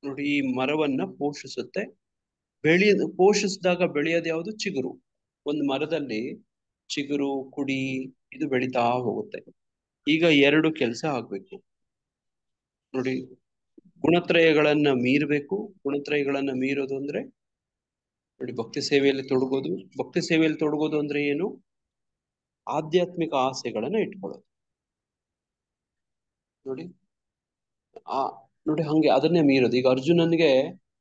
ನೋಡಿ ಈ ಮರವನ್ನ ಪೋಷಿಸುತ್ತೆ. ಪೋಷಿಸಿದಾಗ ಬೆಳೆಯೋದು ಯಾವುದು? ಚಿಗುರು. ಒಂದು ಮರದಲ್ಲಿ ಚಿಗುರು, ಕುಡಿ ಇದು ಬೆಳೀತಾ ಹೋಗುತ್ತೆ. ಈಗ 2 ಕೆಲಸ ಆಗ್ಬೇಕು ನೋಡಿ. ಗುಣತ್ರಯಗಳನ್ನ ಮೀರಬೇಕು. ಗುಣತ್ರಯಗಳನ್ನ ಮೀರೋದು ಅಂದ್ರೆ ನೋಡಿ ಭಕ್ತಿ ಸೇವೆಯಲ್ಲಿ ತೊಡಗೋದು. ಭಕ್ತಿ ಸೇವೆಯಲ್ಲಿ ತೊಡಗೋದು ಅಂದ್ರೆ ಏನು? ಆಧ್ಯಾತ್ಮಿಕ ಆಸೆಗಳನ್ನ ಇಟ್ಕೊಳ್ಳೋದು. ನೋಡಿ ನೋಡಿ ಹಂಗೆ ಅದನ್ನೇ ಮೀರೋದು. ಈಗ ಅರ್ಜುನನ್ಗೆ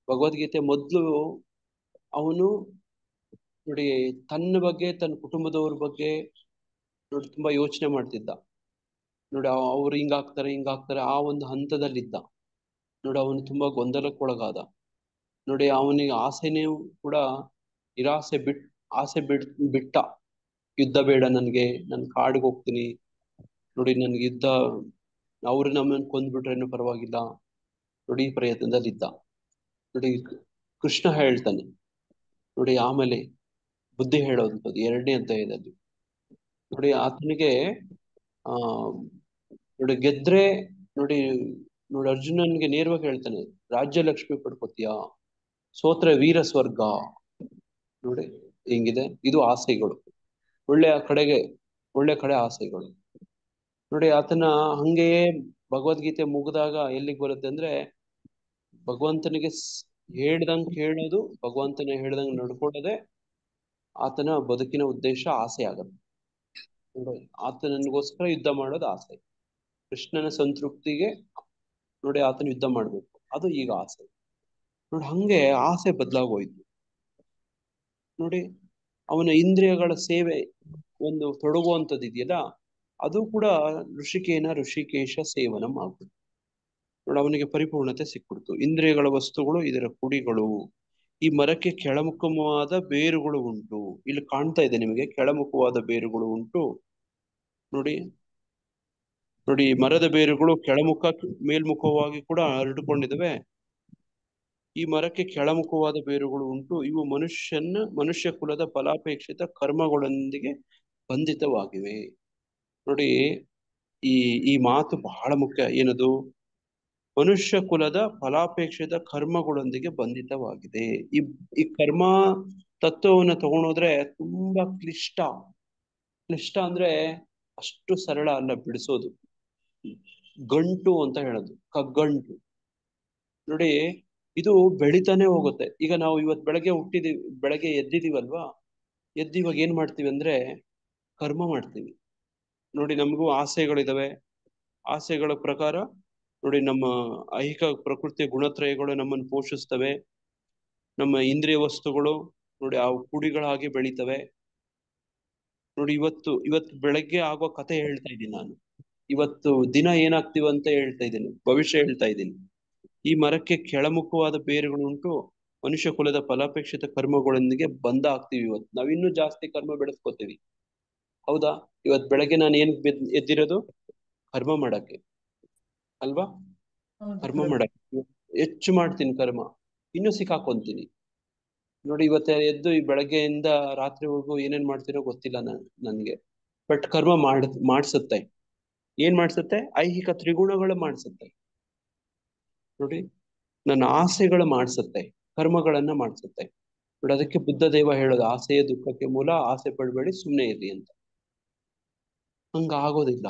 ಭಗವದ್ಗೀತೆ ಮೊದಲು ಅವನು ನೋಡಿ ತನ್ನ ಬಗ್ಗೆ, ತನ್ನ ಕುಟುಂಬದವ್ರ ಬಗ್ಗೆ ನೋಡಿ ತುಂಬಾ ಯೋಚನೆ ಮಾಡ್ತಿದ್ದ. ನೋಡಿ ಅವ್ರು ಹಿಂಗಾಗ್ತಾರೆ ಆ ಒಂದು ಹಂತದಲ್ಲಿದ್ದ. ನೋಡಿ ಅವನು ತುಂಬಾ ಗೊಂದಲಕ್ಕೊಳಗಾದ. ನೋಡಿ ಅವನಿಗೆ ಆಸೆನೇ ಕೂಡ ಆಸೆ ಬಿಟ್ಟ. ಯುದ್ಧ ಬೇಡ ನನ್ಗೆ, ನಾನು ಕಾಡಿಗೆ ಹೋಗ್ತೀನಿ. ನೋಡಿ ನನ್ಗೆ ಯುದ್ಧ, ಅವ್ರು ನಮ್ಮನ್ನು ಕೊಂದ್ಬಿಟ್ರೇನು ಪರವಾಗಿಲ್ಲ. ನೋಡಿ ಈ ಪ್ರಯತ್ನದಲ್ಲಿದ್ದ. ನೋಡಿ ಕೃಷ್ಣ ಹೇಳ್ತಾನೆ ನೋಡಿ, ಆಮೇಲೆ ಬುದ್ಧಿ ಹೇಳೋದು 2ನೇ ಅಧ್ಯಾಯದಲ್ಲಿ. ನೋಡಿ ಆತನಿಗೆ ನೋಡಿ ಗೆದ್ರೆ ನೋಡಿ ಅರ್ಜುನನ್ಗೆ ನೇರವಾಗಿ ಹೇಳ್ತಾನೆ, ರಾಜ್ಯ ಲಕ್ಷ್ಮಿ ಪಡ್ಕೋತೀಯಾ, ಸೋತ್ರೆ ವೀರ ಸ್ವರ್ಗ. ನೋಡಿ ಹಿಂಗಿದೆ, ಇದು ಆಸೆಗಳು. ಒಳ್ಳೆ ಕಡೆ ಆಸೆಗಳು. ನೋಡಿ ಆತನ ಹಂಗೆಯೇ ಭಗವದ್ಗೀತೆ ಮುಗಿದಾಗ ಎಲ್ಲಿಗೆ ಬರುತ್ತೆ ಅಂದ್ರೆ, ಭಗವಂತನಿಗೆ ಹೇಳ್ದಂಗೆ ಕೇಳೋದು, ಭಗವಂತನ ಹೇಳ್ದಂಗೆ ನಡ್ಕೊಳ್ಳೋದೆ ಆತನ ಬದುಕಿನ ಉದ್ದೇಶ. ಆಸೆ ಆಗತ್ತೆ ನೋಡಿ. ಆತನಿಗೋಸ್ಕರ ಯುದ್ಧ ಮಾಡೋದು ಆಸೆ. ಕೃಷ್ಣನ ಸಂತೃಪ್ತಿಗೆ ನೋಡಿ ಆತನ ಯುದ್ಧ ಮಾಡ್ಬೇಕು, ಅದು ಈಗ ಆಸೆ. ನೋಡಿ ಹಂಗೆ ಆಸೆ ಬದಲಾಗೋಯ್ತು. ನೋಡಿ ಅವನ ಇಂದ್ರಿಯಗಳ ಸೇವೆ ಒಂದು ತೊಡಗುವಂಥದ್ದು ಇದೆಯಲ್ಲ, ಅದು ಕೂಡ ಋಷಿಕೇಶ ಸೇವನಂ ಆಗ್ಬಿಡ್ತು. ನೋಡಿ ಅವನಿಗೆ ಪರಿಪೂರ್ಣತೆ ಸಿಕ್ಬಿಡ್ತು. ಇಂದ್ರಿಯಗಳ ವಸ್ತುಗಳು ಇದರ ಕುಡಿಗಳು. ಈ ಮರಕ್ಕೆ ಕೆಳಮುಖವಾದ ಬೇರುಗಳು ಉಂಟು. ಇಲ್ಲಿ ಕಾಣ್ತಾ ಇದೆ ನಿಮಗೆ, ಕೆಳಮುಖವಾದ ಬೇರುಗಳು ಉಂಟು. ನೋಡಿ ಮರದ ಬೇರುಗಳು ಮೇಲ್ಮುಖವಾಗಿ ಕೂಡ ಹರಡಿಕೊಂಡಿದ್ದಾವೆ. ಈ ಮರಕ್ಕೆ ಕೆಳಮುಖವಾದ ಬೇರುಗಳು ಉಂಟು. ಇವು ಮನುಷ್ಯ ಕುಲದ ಫಲಾಪೇಕ್ಷಿತ ಕರ್ಮಗಳೊಂದಿಗೆ ಬಂಧಿತವಾಗಿವೆ. ನೋಡಿ ಈ ಮಾತು ಬಹಳ ಮುಖ್ಯ. ಏನದು? ಮನುಷ್ಯ ಕುಲದ ಫಲಾಪೇಕ್ಷಿತ ಕರ್ಮಗಳೊಂದಿಗೆ ಬಂಧಿತವಾಗಿದೆ. ಈ ಕರ್ಮ ತತ್ವವನ್ನು ತಗೊಂಡೋದ್ರೆ ತುಂಬಾ ಕ್ಲಿಷ್ಟ ಅಂದ್ರೆ ಅಷ್ಟು ಸರಳ ಅಲ್ಲ ಬಿಡಿಸೋದು. ಗಂಟು ಅಂತ ಹೇಳೋದು, ಕಗ್ಗಂಟು. ನೋಡಿ ಇದು ಬೆಳಿತಾನೆ ಹೋಗುತ್ತೆ. ಈಗ ನಾವು ಇವತ್ತು ಬೆಳಗ್ಗೆ ಎದ್ದಿದೀವಲ್ವಾ, ಇವಾಗ ಏನ್ ಮಾಡ್ತೀವಿ ಅಂದ್ರೆ ಕರ್ಮ ಮಾಡ್ತೀವಿ. ನೋಡಿ ನಮಗೂ ಆಸೆಗಳಿದಾವೆ. ಆಸೆಗಳ ಪ್ರಕಾರ ನೋಡಿ ನಮ್ಮ ಐಹಿಕ ಪ್ರಕೃತಿಯ ಗುಣತ್ರಯಗಳು ನಮ್ಮನ್ನು ಪೋಷಿಸ್ತವೆ. ನಮ್ಮ ಇಂದ್ರಿಯ ವಸ್ತುಗಳು ನೋಡಿ ಆ ಕುಡಿಗಳಾಗಿ ಬೆಳಿತವೆ. ನೋಡಿ ಇವತ್ತು ಬೆಳಗ್ಗೆ ಆಗೋ ಕತೆ ಹೇಳ್ತಾ ಇದ್ದೀನಿ ನಾನು. ಇವತ್ತು ದಿನ ಏನಾಗ್ತೀವಂತ ಹೇಳ್ತಾ ಇದ್ದೀನಿ, ಭವಿಷ್ಯ ಹೇಳ್ತಾ ಇದ್ದೀನಿ. ಈ ಮರಕ್ಕೆ ಕೆಳಮುಖವಾದ ಬೇರುಗಳು ಉಂಟು. ಮನುಷ್ಯ ಕುಲದ ಫಲಾಪೇಕ್ಷಿತ ಕರ್ಮಗಳೊಂದಿಗೆ ಬಂಧ ಆಗ್ತೀವಿ. ಇವತ್ತು ನಾವಿನ್ನೂ ಜಾಸ್ತಿ ಕರ್ಮ ಬೆಳೆಸ್ಕೋತೀವಿ, ಹೌದಾ? ಇವತ್ ಬೆಳಗ್ಗೆ ನಾನು ಏನ್ ಎದ್ದಿರೋದು? ಕರ್ಮ ಮಾಡಕ್ಕೆ ಅಲ್ವಾ? ಕರ್ಮ ಮಾಡಕ್ಕೆ ಹೆಚ್ಚು ಮಾಡ್ತೀನಿ ಕರ್ಮ, ಇನ್ನೂ ಸಿಕ್ಕಾಕೊಂತೀನಿ. ನೋಡಿ ಇವತ್ತ ಎದ್ದು ಈ ಬೆಳಗ್ಗೆಯಿಂದ ರಾತ್ರಿವರೆಗೂ ಏನೇನ್ ಮಾಡ್ತಿರೋ ಗೊತ್ತಿಲ್ಲ ನನ್ಗೆ. ಬಟ್ ಕರ್ಮ ಮಾಡ್ಸುತ್ತೆ. ಏನ್ ಮಾಡ್ಸುತ್ತೆ? ಐಹಿಕ ತ್ರಿಗುಣಗಳು ಮಾಡ್ಸುತ್ತೆ. ನೋಡಿ ನನ್ನ ಆಸೆಗಳು ಮಾಡ್ಸುತ್ತೆ, ಕರ್ಮಗಳನ್ನ ಮಾಡ್ಸುತ್ತೆ. ನೋಡಿ ಅದಕ್ಕೆ ಬುದ್ಧ ದೇವ ಹೇಳೋದು, ಆಸೆಯ ದುಃಖಕ್ಕೆ ಮೂಲ, ಆಸೆ ಪಡ್ಬೇಡಿ ಸುಮ್ನೆ ಇರ್ರಿ ಅಂತ. ಹಂಗ ಆಗೋದಿಲ್ಲ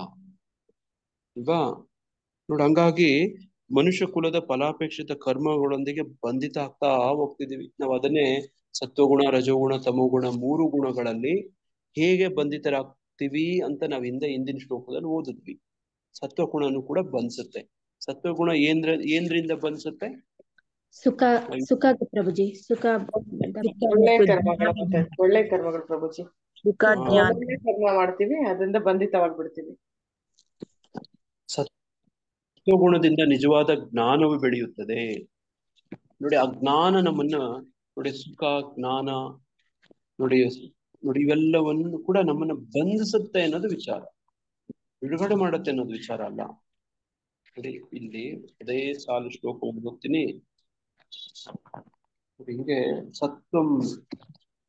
ಅಲ್ವಾ? ನೋಡಿ ಹಂಗಾಗಿ ಮನುಷ್ಯ ಕುಲದ ಫಲಾಪೇಕ್ಷಿತ ಕರ್ಮಗಳೊಂದಿಗೆ ಬಂಧಿತ ಆಗ್ತಾ ಹೋಗ್ತಿದೀವಿ ನಾವು. ಅದನ್ನೇ ಸತ್ವಗುಣ, ರಜೋಗುಣ, ತಮೋಗುಣ 3 ಗುಣಗಳಲ್ಲಿ ಹೇಗೆ ಬಂಧಿತರಾಗ್ತೀವಿ ಅಂತ ನಾವ್ ಹಿಂದಿನ ಶ್ಲೋಕದಲ್ಲಿ ಓದಿದ್ವಿ. ಸತ್ವಗುಣನು ಕೂಡ ಬಂಧಿಸುತ್ತೆ. ಸತ್ವಗುಣ ಏನ್ರಿಂದ ಬಂಧಿಸುತ್ತೆ? ಸುಖ ಪ್ರಭುಜಿ, ಸುಖ ಒಳ್ಳೆ ಕರ್ಮಗಳು ಪ್ರಭುಜಿ. ಒಳ್ಳೆ ಕರ್ಮ ಮಾಡ್ತೀವಿ, ಅದರಿಂದ ಬಂಧಿತವಾಗ್ಬಿಡ್ತೀವಿ. ಸತ್ವಗುಣದಿಂದ ನಿಜವಾದ ಜ್ಞಾನವು ಬೆಳೆಯುತ್ತದೆ. ನೋಡಿ ಆ ಜ್ಞಾನ ನಮ್ಮನ್ನ ನೋಡಿ ಸುಖ ಜ್ಞಾನ ನೋಡಿ ನೋಡಿ ಇವೆಲ್ಲವನ್ನು ಕೂಡ ನಮ್ಮನ್ನ ಬಂಧಿಸುತ್ತೆ ಅನ್ನೋದು ವಿಚಾರ, ಬಿಡುಗಡೆ ಮಾಡುತ್ತೆ ಅನ್ನೋದು ವಿಚಾರ ಅಲ್ಲ. ನೋಡಿ ಇಲ್ಲಿ ಅದೇ ಸಾಲು ಶ್ಲೋಕ ಓದ್ತೀನಿ. ಹಿಂಗೆ ಸತ್ವಂ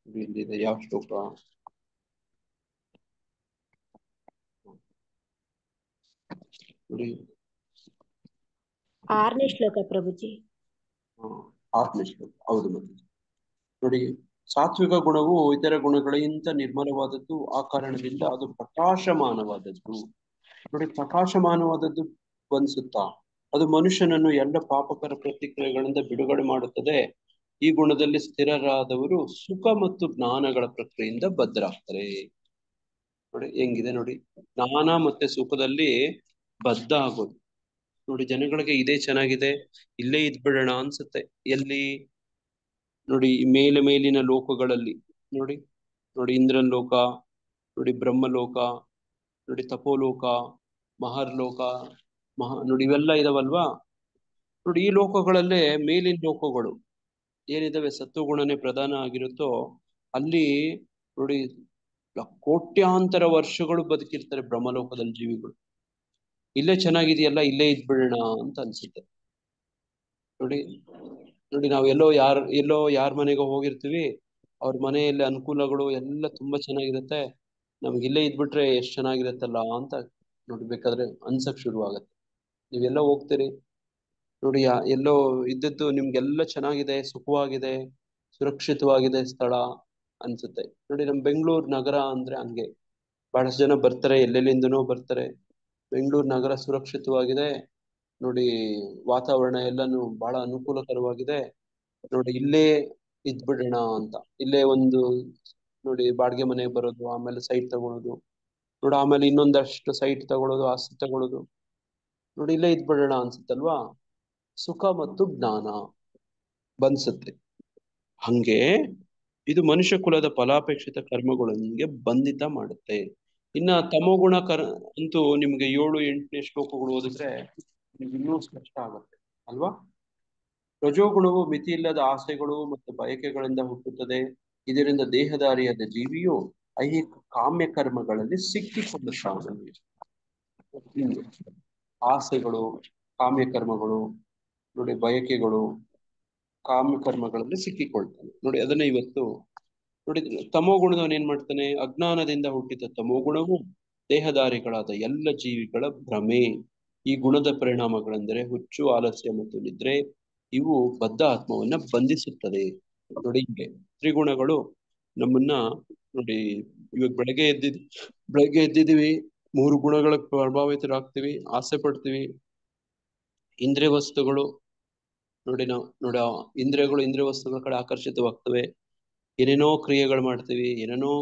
ಇಲ್ಲಿದೆ, ಯಾವ ಶ್ಲೋಕ? ನೋಡಿ 6ನೇ ಶ್ಲೋಕ ಪ್ರಭುಜಿ. 6ನೇ ಶ್ಲೋಕ, ಹೌದು. ಮತ್ತೆ ನೋಡಿ ಸಾತ್ವಿಕ ಗುಣವು ಇತರ ಗುಣಗಳಿಗಿಂತ ನಿರ್ಮಲವಾದದ್ದು, ಆ ಕಾರಣದಿಂದ ಅದು ಪ್ರಕಾಶಮಾನವಾದದ್ದು. ನೋಡಿ ಪ್ರಕಾಶಮಾನವಾದದ್ದು ಬಂಧಿಸುತ್ತಾ ಅದು ಮನುಷ್ಯನನ್ನು ಎಲ್ಲ ಪಾಪಕರ ಪ್ರತಿಕ್ರಿಯೆಗಳಿಂದ ಬಿಡುಗಡೆ ಮಾಡುತ್ತದೆ. ಈ ಗುಣದಲ್ಲಿ ಸ್ಥಿರರಾದವರು ಸುಖ ಮತ್ತು ಜ್ಞಾನಗಳ ಪ್ರಕ್ರಿಯೆಯಿಂದ ಬದ್ಧರಾಗ್ತಾರೆ. ನೋಡಿ ಹೆಂಗಿದೆ ನೋಡಿ, ಜ್ಞಾನ ಮತ್ತೆ ಸುಖದಲ್ಲಿ ಬದ್ಧ ಆಗೋದು. ನೋಡಿ ಜನಗಳಿಗೆ ಇದೇ ಚೆನ್ನಾಗಿದೆ, ಇಲ್ಲೇ ಇದ್ಬಿಡೋಣ ಅನ್ಸುತ್ತೆ. ಎಲ್ಲಿ ನೋಡಿ ಮೇಲೆ ಮೇಲಿನ ಲೋಕಗಳಲ್ಲಿ ನೋಡಿ ನೋಡಿ ಇಂದ್ರನ್ ಲೋಕ, ನೋಡಿ ಬ್ರಹ್ಮಲೋಕ, ನೋಡಿ ತಪೋಲೋಕ, ಮಹರ್ಲೋಕ, ನೋಡಿ ಇವೆಲ್ಲ ಇದಾವಲ್ವಾ. ನೋಡಿ ಈ ಲೋಕಗಳಲ್ಲೇ ಮೇಲಿನ ಲೋಕಗಳು ಏನಿದಾವೆ ಸತ್ವಗುಣನೇ ಪ್ರಧಾನ ಆಗಿರುತ್ತೋ ಅಲ್ಲಿ ನೋಡಿ ಕೋಟ್ಯಾಂತರ ವರ್ಷಗಳು ಬದುಕಿರ್ತಾರೆ ಬ್ರಹ್ಮಲೋಕದಲ್ಲಿ ಜೀವಿಗಳು. ಇಲ್ಲೇ ಚೆನ್ನಾಗಿದೆಯಲ್ಲ, ಇಲ್ಲೇ ಇದ್ಬಿಡೋಣ ಅಂತ ಅನ್ಸುತ್ತೆ. ನೋಡಿ ನೋಡಿ ನಾವು ಎಲ್ಲೋ ಯಾರ ಮನೆಗೆ ಹೋಗಿರ್ತೀವಿ, ಅವ್ರ ಮನೆಯಲ್ಲಿ ಅನುಕೂಲಗಳು ಎಲ್ಲ ತುಂಬಾ ಚೆನ್ನಾಗಿರುತ್ತೆ, ನಮ್ಗೆ ಇಲ್ಲೇ ಇದ್ಬಿಟ್ರೆ ಎಷ್ಟ್ ಚೆನ್ನಾಗಿರತ್ತಲ್ಲ ಅಂತ ನೋಡ್ಬೇಕಾದ್ರೆ ಅನ್ಸಕ್ ಶುರು ಆಗತ್ತೆ. ನೀವೆಲ್ಲ ಹೋಗ್ತೀರಿ ನೋಡಿ, ಎಲ್ಲೋ ಇದ್ದದ್ದು ನಿಮ್ಗೆಲ್ಲ ಚೆನ್ನಾಗಿದೆ, ಸುಖವಾಗಿದೆ, ಸುರಕ್ಷಿತವಾಗಿದೆ ಸ್ಥಳ ಅನ್ಸುತ್ತೆ. ನೋಡಿ ನಮ್ ಬೆಂಗಳೂರು ನಗರ ಅಂದ್ರೆ ಹಂಗೆ, ಬಹಳಷ್ಟು ಜನ ಬರ್ತಾರೆ, ಎಲ್ಲೆಲ್ಲಿಂದನೋ ಬರ್ತಾರೆ. ಬೆಂಗಳೂರು ನಗರ ಸುರಕ್ಷಿತವಾಗಿದೆ, ನೋಡಿ ವಾತಾವರಣ ಎಲ್ಲಾನು ಬಹಳ ಅನುಕೂಲಕರವಾಗಿದೆ, ನೋಡಿ ಇಲ್ಲೇ ಇದ್ಬಿಡೋಣ ಅಂತ. ಇಲ್ಲೇ ಒಂದು ನೋಡಿ ಬಾಡಿಗೆ ಮನೆಗೆ ಬರೋದು, ಆಮೇಲೆ ಸೈಟ್ ತಗೊಳ್ಳೋದು, ನೋಡಿ ಆಮೇಲೆ ಇನ್ನೊಂದಷ್ಟು ಸೈಟ್ ತಗೊಳ್ಳೋದು, ಆಸ್ತಿ ತಗೊಳ್ಳೋದು, ನೋಡಿ ಇಲ್ಲೇ ಇದ್ಬಿಡೋಣ ಅನ್ಸುತ್ತಲ್ವಾ. ಸುಖ ಮತ್ತು ಜ್ಞಾನ ಬಂಧಿಸುತ್ತೆ. ಹಂಗೆ ಇದು ಮನುಷ್ಯ ಕುಲದ ಫಲಾಪೇಕ್ಷಿತ ಕರ್ಮಗಳೊಂದಿಗೆ ಬಂಧಿತ ಮಾಡುತ್ತೆ. ಇನ್ನ ತಮೋಗುಣ ಅಂತೂ ನಿಮ್ಗೆ 7-8ನೇ ಶ್ಲೋಕಗಳು ಓದಿದ್ರೆ ನಿಮ್ಗೆ ಇನ್ನೂ ಸ್ಪಷ್ಟ ಆಗುತ್ತೆ ಅಲ್ವಾ. ರಜೋಗುಣವು ಮಿತಿಯಿಲ್ಲದ ಆಸೆಗಳು ಮತ್ತು ಬಯಕೆಗಳಿಂದ ಹುಟ್ಟುತ್ತದೆ. ಇದರಿಂದ ದೇಹದಾರಿಯಾದ ಜೀವಿಯು ಐಹಿಕ ಕಾಮ್ಯ ಕರ್ಮಗಳಲ್ಲಿ ಸಿಕ್ಕಿಕೊಳ್ಳುತ್ತಾನೆ. ಆಸೆಗಳು, ಕಾಮ್ಯ ಕರ್ಮಗಳು, ನೋಡಿ ಬಯಕೆಗಳು, ಕಾಮ್ಯ ಕರ್ಮಗಳಲ್ಲಿ ಸಿಕ್ಕಿಕೊಳ್ತಾನೆ. ನೋಡಿ ಅದನ್ನ ಇವತ್ತು ನೋಡಿ ತಮೋಗುಣದವನ್ ಏನ್ ಮಾಡ್ತಾನೆ, ಅಜ್ಞಾನದಿಂದ ಹುಟ್ಟಿದ ತಮೋಗುಣವು ದೇಹದಾರಿಗಳಾದ ಎಲ್ಲ ಜೀವಿಗಳ ಭ್ರಮೆ. ಈ ಗುಣದ ಪರಿಣಾಮಗಳೆಂದರೆ ಹುಚ್ಚು, ಆಲಸ್ಯ ಮತ್ತು ನಿದ್ರೆ. ಇವು ಬದ್ಧ ಆತ್ಮವನ್ನ ಬಂಧಿಸುತ್ತದೆ. ನೋಡಿ ಹೀಗೆ ತ್ರಿಗುಣಗಳು ನಮ್ಮನ್ನ ನೋಡಿ ಇವಾಗ ಬೆಳಗ್ಗೆ ಎದ್ದಿದೀವಿ 3 ಗುಣಗಳ ಪ್ರಭಾವಿತರಾಗ್ತೀವಿ, ಆಸೆ ಪಡ್ತೀವಿ. ಇಂದ್ರಿಯ ವಸ್ತುಗಳು ನೋಡಿ ಇಂದ್ರಿಯ ವಸ್ತುಗಳ ಕಡೆ ಆಕರ್ಷಿತವಾಗ್ತವೆ, ಏನೇನೋ ಕ್ರಿಯೆಗಳು ಮಾಡ್ತೀವಿ, ಏನೇನೋ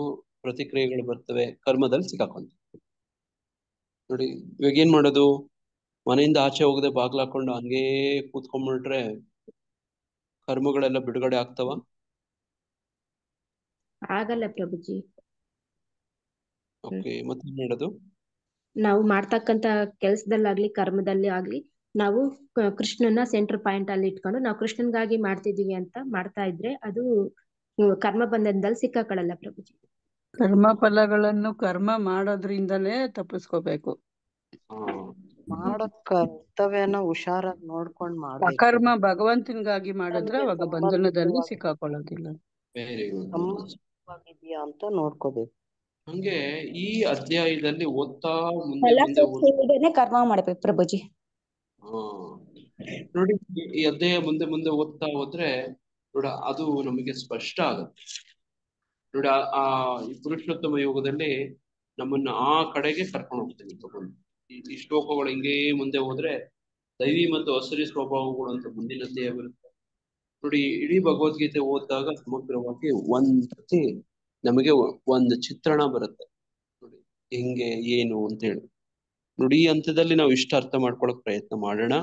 ಪ್ರತಿಕ್ರಿಯೆಗಳು ಬರ್ತವೆ, ಕರ್ಮದಲ್ಲಿ ಸಿಕ್ಕಾಕೊಂತೀವಿ. ನೋಡಿ ಇವಾಗ ಏನ್ ಮಾಡೋದು, ಮನೆಯಿಂದ ಆಚೆ ಹೋಗದೆ ಬಾಗ್ಲು ಹಾಕೊಂಡು ಹಂಗೇ ಕೂತ್ಕೊಂಡ್ಬಿಟ್ರೆ ಕರ್ಮಗಳೆಲ್ಲ ಬಿಡುಗಡೆ ಆಗ್ತಾವ? ಆಗಲ್ಲ ಪ್ರಭುಜಿ. ಓಕೆ, ಮತ್ತೆ ಏನ್ ಮಾಡೋದು? ನಾವು ಮಾಡ್ತಕ್ಕಂತ ಕೆಲ್ಸದಲ್ಲಾಗ್ಲಿ ಕರ್ಮದಲ್ಲಿ ಆಗ್ಲಿ ನಾವು ಕೃಷ್ಣನ ಸೆಂಟರ್ ಪಾಯಿಂಟ್ ಅಲ್ಲಿ ಇಟ್ಕೊಂಡು ನಾವು ಕೃಷ್ಣನ್ಗಾಗಿ ಮಾಡ್ತಿದೀವಿ ಅಂತ ಮಾಡ್ತಾ ಇದ್ರೆ ಅದು ಕರ್ಮ ಬಂಧನದಲ್ಲಿ ಸಿಕ್ಕಾಕೊಳ್ಳಲ್ಲ ಪ್ರಭುಜಿ. ಕರ್ಮ ಫಲಗಳನ್ನು ಕರ್ಮ ಮಾಡೋದ್ರಿಂದಲೇ ತಪ್ಪಿಸ್ಕೋಬೇಕು. ಮಾಡೋ ಕರ್ತವ್ಯನ ಹುಷಾರಾಗಿ ನೋಡ್ಕೊಂಡ್ ಮಾಡ್ಬೇಕು. ಅಕರ್ಮ ಭಗವಂತನಿಗಾಗಿ ಮಾಡಿದ್ರೆ ಅವಾಗ ಬಂಧನದಲ್ಲಿ ಸಿಕ್ಕಾಕೊಳ್ಳೋದಿಲ್ಲ. Very good. ಸಂಬಂಧವಾಗಿದ್ಯಾ ಅಂತ ನೋಡ್ಕೋಬೇಕು. ಹಂಗೆ ಈ ಅಧ್ಯಾಯದಲ್ಲಿ ಓದ್ತಾ ಮುಂದೆ ಕರ್ಮ ಮಾಡ್ಬೇಕು ಪ್ರಭುಜಿ. ನೋಡಿ ಈ ಅಧ್ಯಾಯ ಮುಂದೆ ಓದ್ತಾ ಹೋದ್ರೆ ನೋಡ ಅದು ನಮಗೆ ಸ್ಪಷ್ಟ ಆಗುತ್ತೆ. ನೋಡಿ ಆ ಈ ಪುರುಷೋತ್ತಮ ಯೋಗದಲ್ಲಿ ನಮ್ಮನ್ನ ಆ ಕಡೆಗೆ ಕರ್ಕೊಂಡು ಹೋಗ್ತೇನೆ ತಗೊಂಡು. ಈ ಶ್ಲೋಕಗಳು ಹಿಂಗೇ ಮುಂದೆ ಹೋದ್ರೆ ದೈವಿ ಮತ್ತು ಅಸುರಿ ಸ್ವಭಾವಗಳು ಅಂತ ಮುಂದಿನ ಅಧ್ಯಾಯ ಬರುತ್ತೆ. ನೋಡಿ ಇಡೀ ಭಗವದ್ಗೀತೆ ಓದಿದಾಗ ಸಮಗ್ರವಾಗಿ ಒಂದ್ಸತಿ ನಮಗೆ ಒಂದು ಚಿತ್ರಣ ಬರುತ್ತೆ, ನೋಡಿ ಹೆಂಗೆ ಏನು ಅಂತ ಹೇಳಿ. ನೋಡಿ ಈ ಹಂತದಲ್ಲಿ ನಾವು ಇಷ್ಟ ಅರ್ಥ ಮಾಡ್ಕೊಳಕ್ ಪ್ರಯತ್ನ ಮಾಡೋಣ.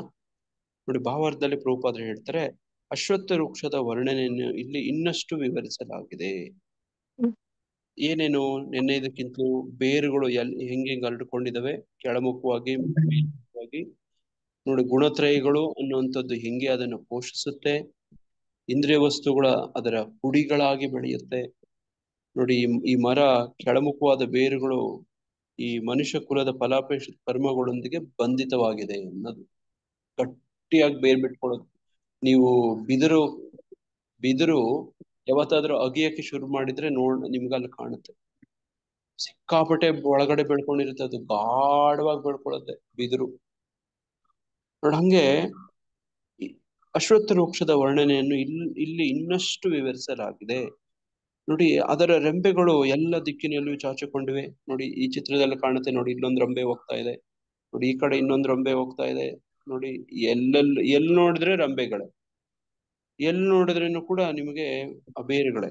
ನೋಡಿ ಭಾವಾರ್ಥದಲ್ಲಿ ಪ್ರಭುಪಾದರು ಹೇಳ್ತಾರೆ, ಅಶ್ವತ್ಥ ವೃಕ್ಷದ ವರ್ಣನೆಯನ್ನು ಇಲ್ಲಿ ಇನ್ನಷ್ಟು ವಿವರಿಸಲಾಗಿದೆ. ಏನೇನು ನೆನ್ನೆದಕ್ಕಿಂತಲೂ ಬೇರುಗಳು ಹೆಂಗೆ ಹರಡ್ಕೊಂಡಿದ್ದಾವೆ, ಕೆಳಮುಖವಾಗಿ, ನೋಡಿ, ಗುಣತ್ರಯಗಳು ಅನ್ನುವಂಥದ್ದು ಹಿಂಗೆ ಅದನ್ನು ಪೋಷಿಸುತ್ತೆ. ಇಂದ್ರಿಯ ವಸ್ತುಗಳ ಅದರ ಕುಡಿಗಳಾಗಿ ಬೆಳೆಯುತ್ತೆ. ನೋಡಿ, ಈ ಮರ ಕೆಳಮುಖವಾದ ಬೇರುಗಳು ಈ ಮನುಷ್ಯ ಕುಲದ ಫಲಾಪೇಕ್ಷ ಕರ್ಮಗಳೊಂದಿಗೆ ಬಂಧಿತವಾಗಿದೆ ಅನ್ನೋದು. ಗಟ್ಟಿಯಾಗಿ ಬೇರ್ ಬಿಟ್ಕೊಳ್ಳೋದು. ನೀವು ಬಿದಿರು ಯಾವತ್ತಾದ್ರೂ ಅಗಿಯಕ್ಕೆ ಶುರು ಮಾಡಿದ್ರೆ ನಿಮ್ಗಲ್ಲಿ ಕಾಣುತ್ತೆ, ಸಿಕ್ಕಾಪಟ್ಟೆ ಒಳಗಡೆ ಬೆಳ್ಕೊಂಡಿರುತ್ತೆ. ಅದು ಗಾಢವಾಗಿ ಬೆಳ್ಕೊಳ್ಳುತ್ತೆ ಬಿದಿರು. ನೋಡಿ, ಹಂಗೆ ಅಶ್ವತ್ಥ ವೃಕ್ಷದ ವರ್ಣನೆಯನ್ನು ಇಲ್ಲಿ ಇನ್ನಷ್ಟು ವಿವರಿಸಲಾಗಿದೆ. ನೋಡಿ, ಅದರ ರೆಂಬೆಗಳು ಎಲ್ಲ ದಿಕ್ಕಿನಲ್ಲಿಯೂ ಚಾಚಿಕೊಂಡಿವೆ. ನೋಡಿ, ಈ ಚಿತ್ರದಲ್ಲಿ ಕಾಣುತ್ತೆ. ನೋಡಿ, ಇಲ್ಲೊಂದು ರೆಂಬೆ ಹೋಗ್ತಾ ಇದೆ. ನೋಡಿ, ಈ ಕಡೆ ಇನ್ನೊಂದು ರೆಂಬೆ ಹೋಗ್ತಾ ಇದೆ. ನೋಡಿ, ಎಲ್ಲಿ ನೋಡಿದ್ರೆ ರೆಂಬೆಗಳೇ, ಎಲ್ಲಿ ನೋಡಿದ್ರೇನು ಕೂಡ ನಿಮಗೆ ಬೇರುಗಳೇ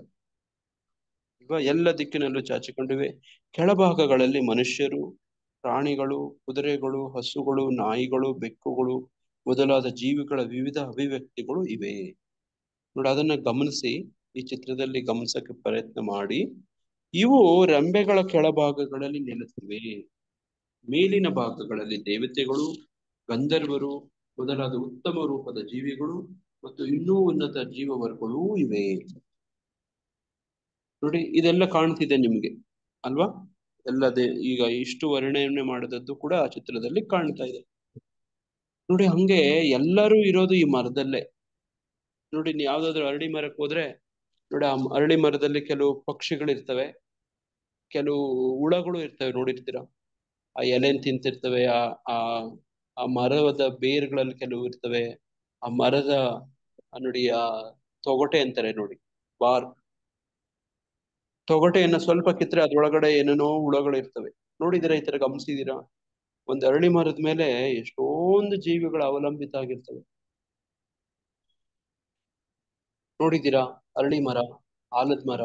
ಇಲ್ವಾ? ಎಲ್ಲ ದಿಕ್ಕಿನಲ್ಲೂ ಚಾಚಿಕೊಂಡಿವೆ. ಕೆಳಭಾಗಗಳಲ್ಲಿ ಮನುಷ್ಯರು, ಪ್ರಾಣಿಗಳು, ಕುದುರೆಗಳು, ಹಸುಗಳು, ನಾಯಿಗಳು, ಬೆಕ್ಕುಗಳು ಮೊದಲಾದ ಜೀವಿಗಳ ವಿವಿಧ ಅಭಿವ್ಯಕ್ತಿಗಳು ಇವೆ. ನೋಡಿ, ಅದನ್ನ ಗಮನಿಸಿ, ಈ ಚಿತ್ರದಲ್ಲಿ ಗಮನಿಸಕ್ಕೆ ಪ್ರಯತ್ನ ಮಾಡಿ. ಇವು ರೆಂಬೆಗಳ ಕೆಳಭಾಗಗಳಲ್ಲಿ ನೆಲೆಸಿವೆ. ಮೇಲಿನ ಭಾಗಗಳಲ್ಲಿ ದೇವತೆಗಳು, ಗಂಧರ್ವರು ಮೊದಲಾದ ಉತ್ತಮ ರೂಪದ ಜೀವಿಗಳು ಮತ್ತು ಇನ್ನೂ ಉನ್ನತ ಜೀವವರ್ಗಗಳೂ ಇವೆ. ನೋಡಿ, ಇದೆಲ್ಲ ಕಾಣ್ತಿದೆ ನಿಮ್ಗೆ ಅಲ್ವಾ? ಈಗ ಇಷ್ಟು ವರ್ಣನೆ ಮಾಡದದ್ದು ಕೂಡ ಆ ಚಿತ್ರದಲ್ಲಿ ಕಾಣ್ತಾ ಇದೆ. ನೋಡಿ, ಹಂಗೆ ಎಲ್ಲರೂ ಇರೋದು ಈ ಮರದಲ್ಲೇ. ನೋಡಿ, ನೀವು ಯಾವ್ದಾದ್ರು ಅರಳಿ ಮರಕ್ಕೆ ಹೋದ್ರೆ ನೋಡಿ, ಆ ಅರಳಿ ಮರದಲ್ಲಿ ಕೆಲವು ಪಕ್ಷಿಗಳಿರ್ತವೆ, ಕೆಲವು ಹುಳಗಳು ಇರ್ತವೆ, ನೋಡಿರ್ತೀರ. ಆ ಎಲೆನ್ ತಿಂತಿರ್ತವೆ. ಆ ಮರದ ಬೇರುಗಳಲ್ಲಿ ಕೆಲವು ಇರ್ತವೆ. ಆ ಮರದ ನೋಡಿ, ಆ ತೊಗಟೆ ಅಂತಾರೆ ನೋಡಿ, ತೊಗಟೆಯನ್ನ ಸ್ವಲ್ಪ ಕಿತ್ರೆ ಅದ್ರೊಳಗಡೆ ಏನೇನೋ ಹುಳಗಳು ಇರ್ತವೆ. ನೋಡಿದಿರಾ? ಈ ತರ ಗಮನಿಸಿದೀರಾ? ಒಂದು ಅರಳಿ ಮರದ ಮೇಲೆ ಎಷ್ಟೊಂದು ಜೀವಿಗಳು ಅವಲಂಬಿತ ಆಗಿರ್ತವೆ. ನೋಡಿದ್ದೀರಾ? ಅರಳಿ ಮರ, ಆಲದ ಮರ,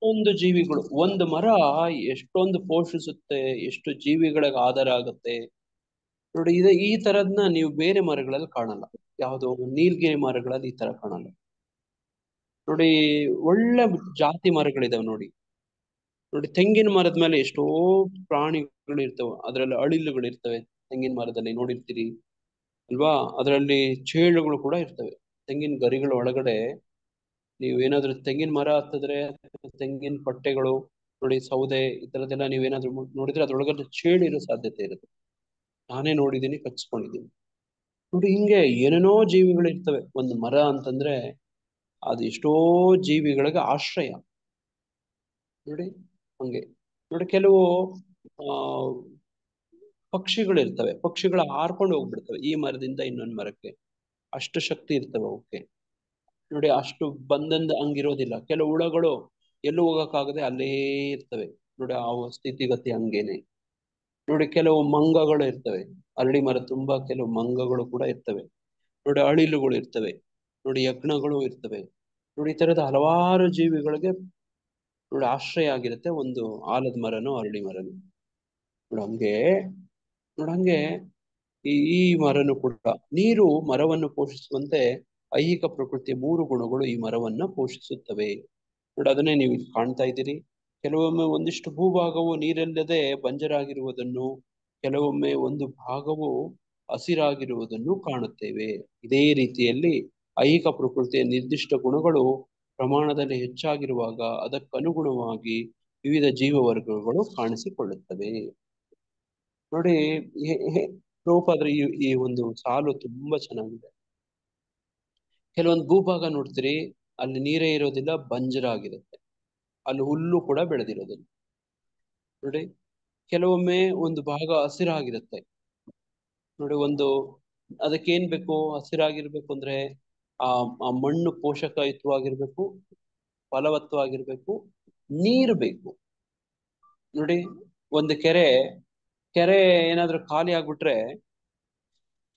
ಒಂದು ಜೀವಿಗಳು. ಒಂದು ಮರ ಎಷ್ಟೊಂದು ಪೋಷಿಸುತ್ತೆ, ಎಷ್ಟು ಜೀವಿಗಳಿಗೆ ಆಧಾರ ಆಗುತ್ತೆ. ನೋಡಿ, ಈ ತರದ್ನ ನೀವು ಬೇರೆ ಮರಗಳಲ್ಲಿ ಕಾಣಲ್ಲ. ಯಾವ್ದೋ ನೀಲಗಿರಿ ಮರಗಳಲ್ಲಿ ಈ ತರ ಕಾಣಲ್ಲ. ನೋಡಿ, ಒಳ್ಳೆ ಜಾತಿ ಮರಗಳಿದಾವೆ. ನೋಡಿ, ತೆಂಗಿನ ಮರದ ಮೇಲೆ ಎಷ್ಟೋ ಪ್ರಾಣಿಗಳು ಇರ್ತವೆ. ಅದರಲ್ಲಿ ಅಳಿಲುಗಳು ಇರ್ತವೆ. ತೆಂಗಿನ ಮರದಲ್ಲಿ ನೋಡಿರ್ತೀರಿ ಅಲ್ವಾ? ಅದರಲ್ಲಿ ಚೇಳುಗಳು ಕೂಡ ಇರ್ತವೆ. ತೆಂಗಿನ ಗರಿಗಳ ಒಳಗಡೆ ನೀವು ಏನಾದ್ರು ತೆಂಗಿನ ಮರ ಹತ್ತಿದ್ರೆ, ತೆಂಗಿನ ಪಟ್ಟೆಗಳು ನೋಡಿ, ಸೌದೆ ಈ ತರದೆಲ್ಲ ನೀವೇನಾದ್ರೂ ನೋಡಿದ್ರೆ ಅದ್ರೊಳಗಡೆ ಚೇಳು ಇರೋ ಸಾಧ್ಯತೆ ಇರುತ್ತೆ. ನಾನೇ ನೋಡಿದ್ದೀನಿ, ಕಚ್ಕೊಂಡಿದ್ದೀನಿ. ನೋಡಿ, ಹಿಂಗೆ ಏನೇನೋ ಜೀವಿಗಳು ಇರ್ತವೆ. ಒಂದು ಮರ ಅಂತಂದ್ರೆ ಅದು ಎಷ್ಟೋ ಜೀವಿಗಳಿಗೆ ಆಶ್ರಯ. ನೋಡಿ, ಹಂಗೆ ನೋಡಿ, ಕೆಲವು ಪಕ್ಷಿಗಳಿರ್ತವೆ. ಪಕ್ಷಿಗಳು ಹಾರ್ಕೊಂಡು ಹೋಗ್ಬಿಡ್ತವೆ ಈ ಮರದಿಂದ ಇನ್ನೊಂದು ಮರಕ್ಕೆ. ಅಷ್ಟು ಶಕ್ತಿ ಇರ್ತವೆ ಅವಕ್ಕೆ. ನೋಡಿ, ಅಷ್ಟು ಬಂದಂದ ಹಂಗಿರೋದಿಲ್ಲ. ಕೆಲವು ಹುಳಗಳು ಎಲ್ಲೂ ಹೋಗಕ್ಕಾಗದೆ ಅಲ್ಲೇ ಇರ್ತವೆ. ನೋಡಿ, ಆ ಸ್ಥಿತಿಗತಿ ಹಂಗೇನೆ. ನೋಡಿ, ಕೆಲವು ಮಂಗಗಳು ಇರ್ತವೆ. ಅರಳಿ ಮರ ತುಂಬಾ ಕೆಲವು ಮಂಗಗಳು ಕೂಡ ಇರ್ತವೆ. ನೋಡಿ, ಅಳಿಲುಗಳು ಇರ್ತವೆ. ನೋಡಿ, ಯಜ್ಞಗಳು ಇರ್ತವೆ. ನೋಡಿ, ಈ ತರದ ಹಲವಾರು ಜೀವಿಗಳಿಗೆ ನೋಡಿ ಆಶ್ರಯ ಆಗಿರುತ್ತೆ ಒಂದು ಆಲದ ಮರನೋ ಅರಳಿ ಮರನೋ. ನೋಡಂಗೆ ಈ ಮರನು ಕೂಡ ನೀರು ಮರವನ್ನು ಪೋಷಿಸುವಂತೆ ಐಹಿಕ ಪ್ರಕೃತಿಯ 3 ಗುಣಗಳು ಈ ಮರವನ್ನ ಪೋಷಿಸುತ್ತವೆ. ನೋಡಿ, ಅದನ್ನೇ ನೀವು ಕಾಣ್ತಾ ಇದ್ದೀರಿ. ಕೆಲವೊಮ್ಮೆ ಒಂದಿಷ್ಟು ಭೂಭಾಗವು ನೀರಿಲ್ಲದೆ ಬಂಜರಾಗಿರುವುದನ್ನು, ಕೆಲವೊಮ್ಮೆ ಒಂದು ಭಾಗವು ಹಸಿರಾಗಿರುವುದನ್ನು ಕಾಣುತ್ತೇವೆ. ಇದೇ ರೀತಿಯಲ್ಲಿ ಐಹಿಕ ಪ್ರಕೃತಿಯ ನಿರ್ದಿಷ್ಟ ಗುಣಗಳು ಪ್ರಮಾಣದಲ್ಲಿ ಹೆಚ್ಚಾಗಿರುವಾಗ ಅದಕ್ಕನುಗುಣವಾಗಿ ವಿವಿಧ ಜೀವವರ್ಗಗಳು ಕಾಣಿಸಿಕೊಳ್ಳುತ್ತವೆ. ನೋಡಿ, ರೂಪಾದ್ರೆ ಈ ಒಂದು ಸಾಲು ತುಂಬಾ ಚೆನ್ನಾಗಿದೆ. ಕೆಲವೊಂದು ಭೂಭಾಗ ನೋಡ್ತೀರಿ, ಅಲ್ಲಿ ನೀರೇ ಇರೋದಿಲ್ಲ, ಬಂಜರ ಆಗಿರುತ್ತೆ. ಅಲ್ಲಿ ಹುಲ್ಲು ಕೂಡ ಬೆಳೆದಿರೋದಿಲ್ಲ. ನೋಡಿ, ಕೆಲವೊಮ್ಮೆ ಒಂದು ಭಾಗ ಹಸಿರಾಗಿರುತ್ತೆ. ನೋಡಿ, ಅದಕ್ಕೇನ್ ಬೇಕು? ಹಸಿರಾಗಿರ್ಬೇಕು ಅಂದ್ರೆ ಆ ಮಣ್ಣು ಪೋಷಕಯುತವಾಗಿರ್ಬೇಕು, ಫಲವತ್ತವಾಗಿರ್ಬೇಕು, ನೀರು ಬೇಕು. ನೋಡಿ, ಒಂದು ಕೆರೆ ಏನಾದ್ರೂ ಖಾಲಿ ಆಗ್ಬಿಟ್ರೆ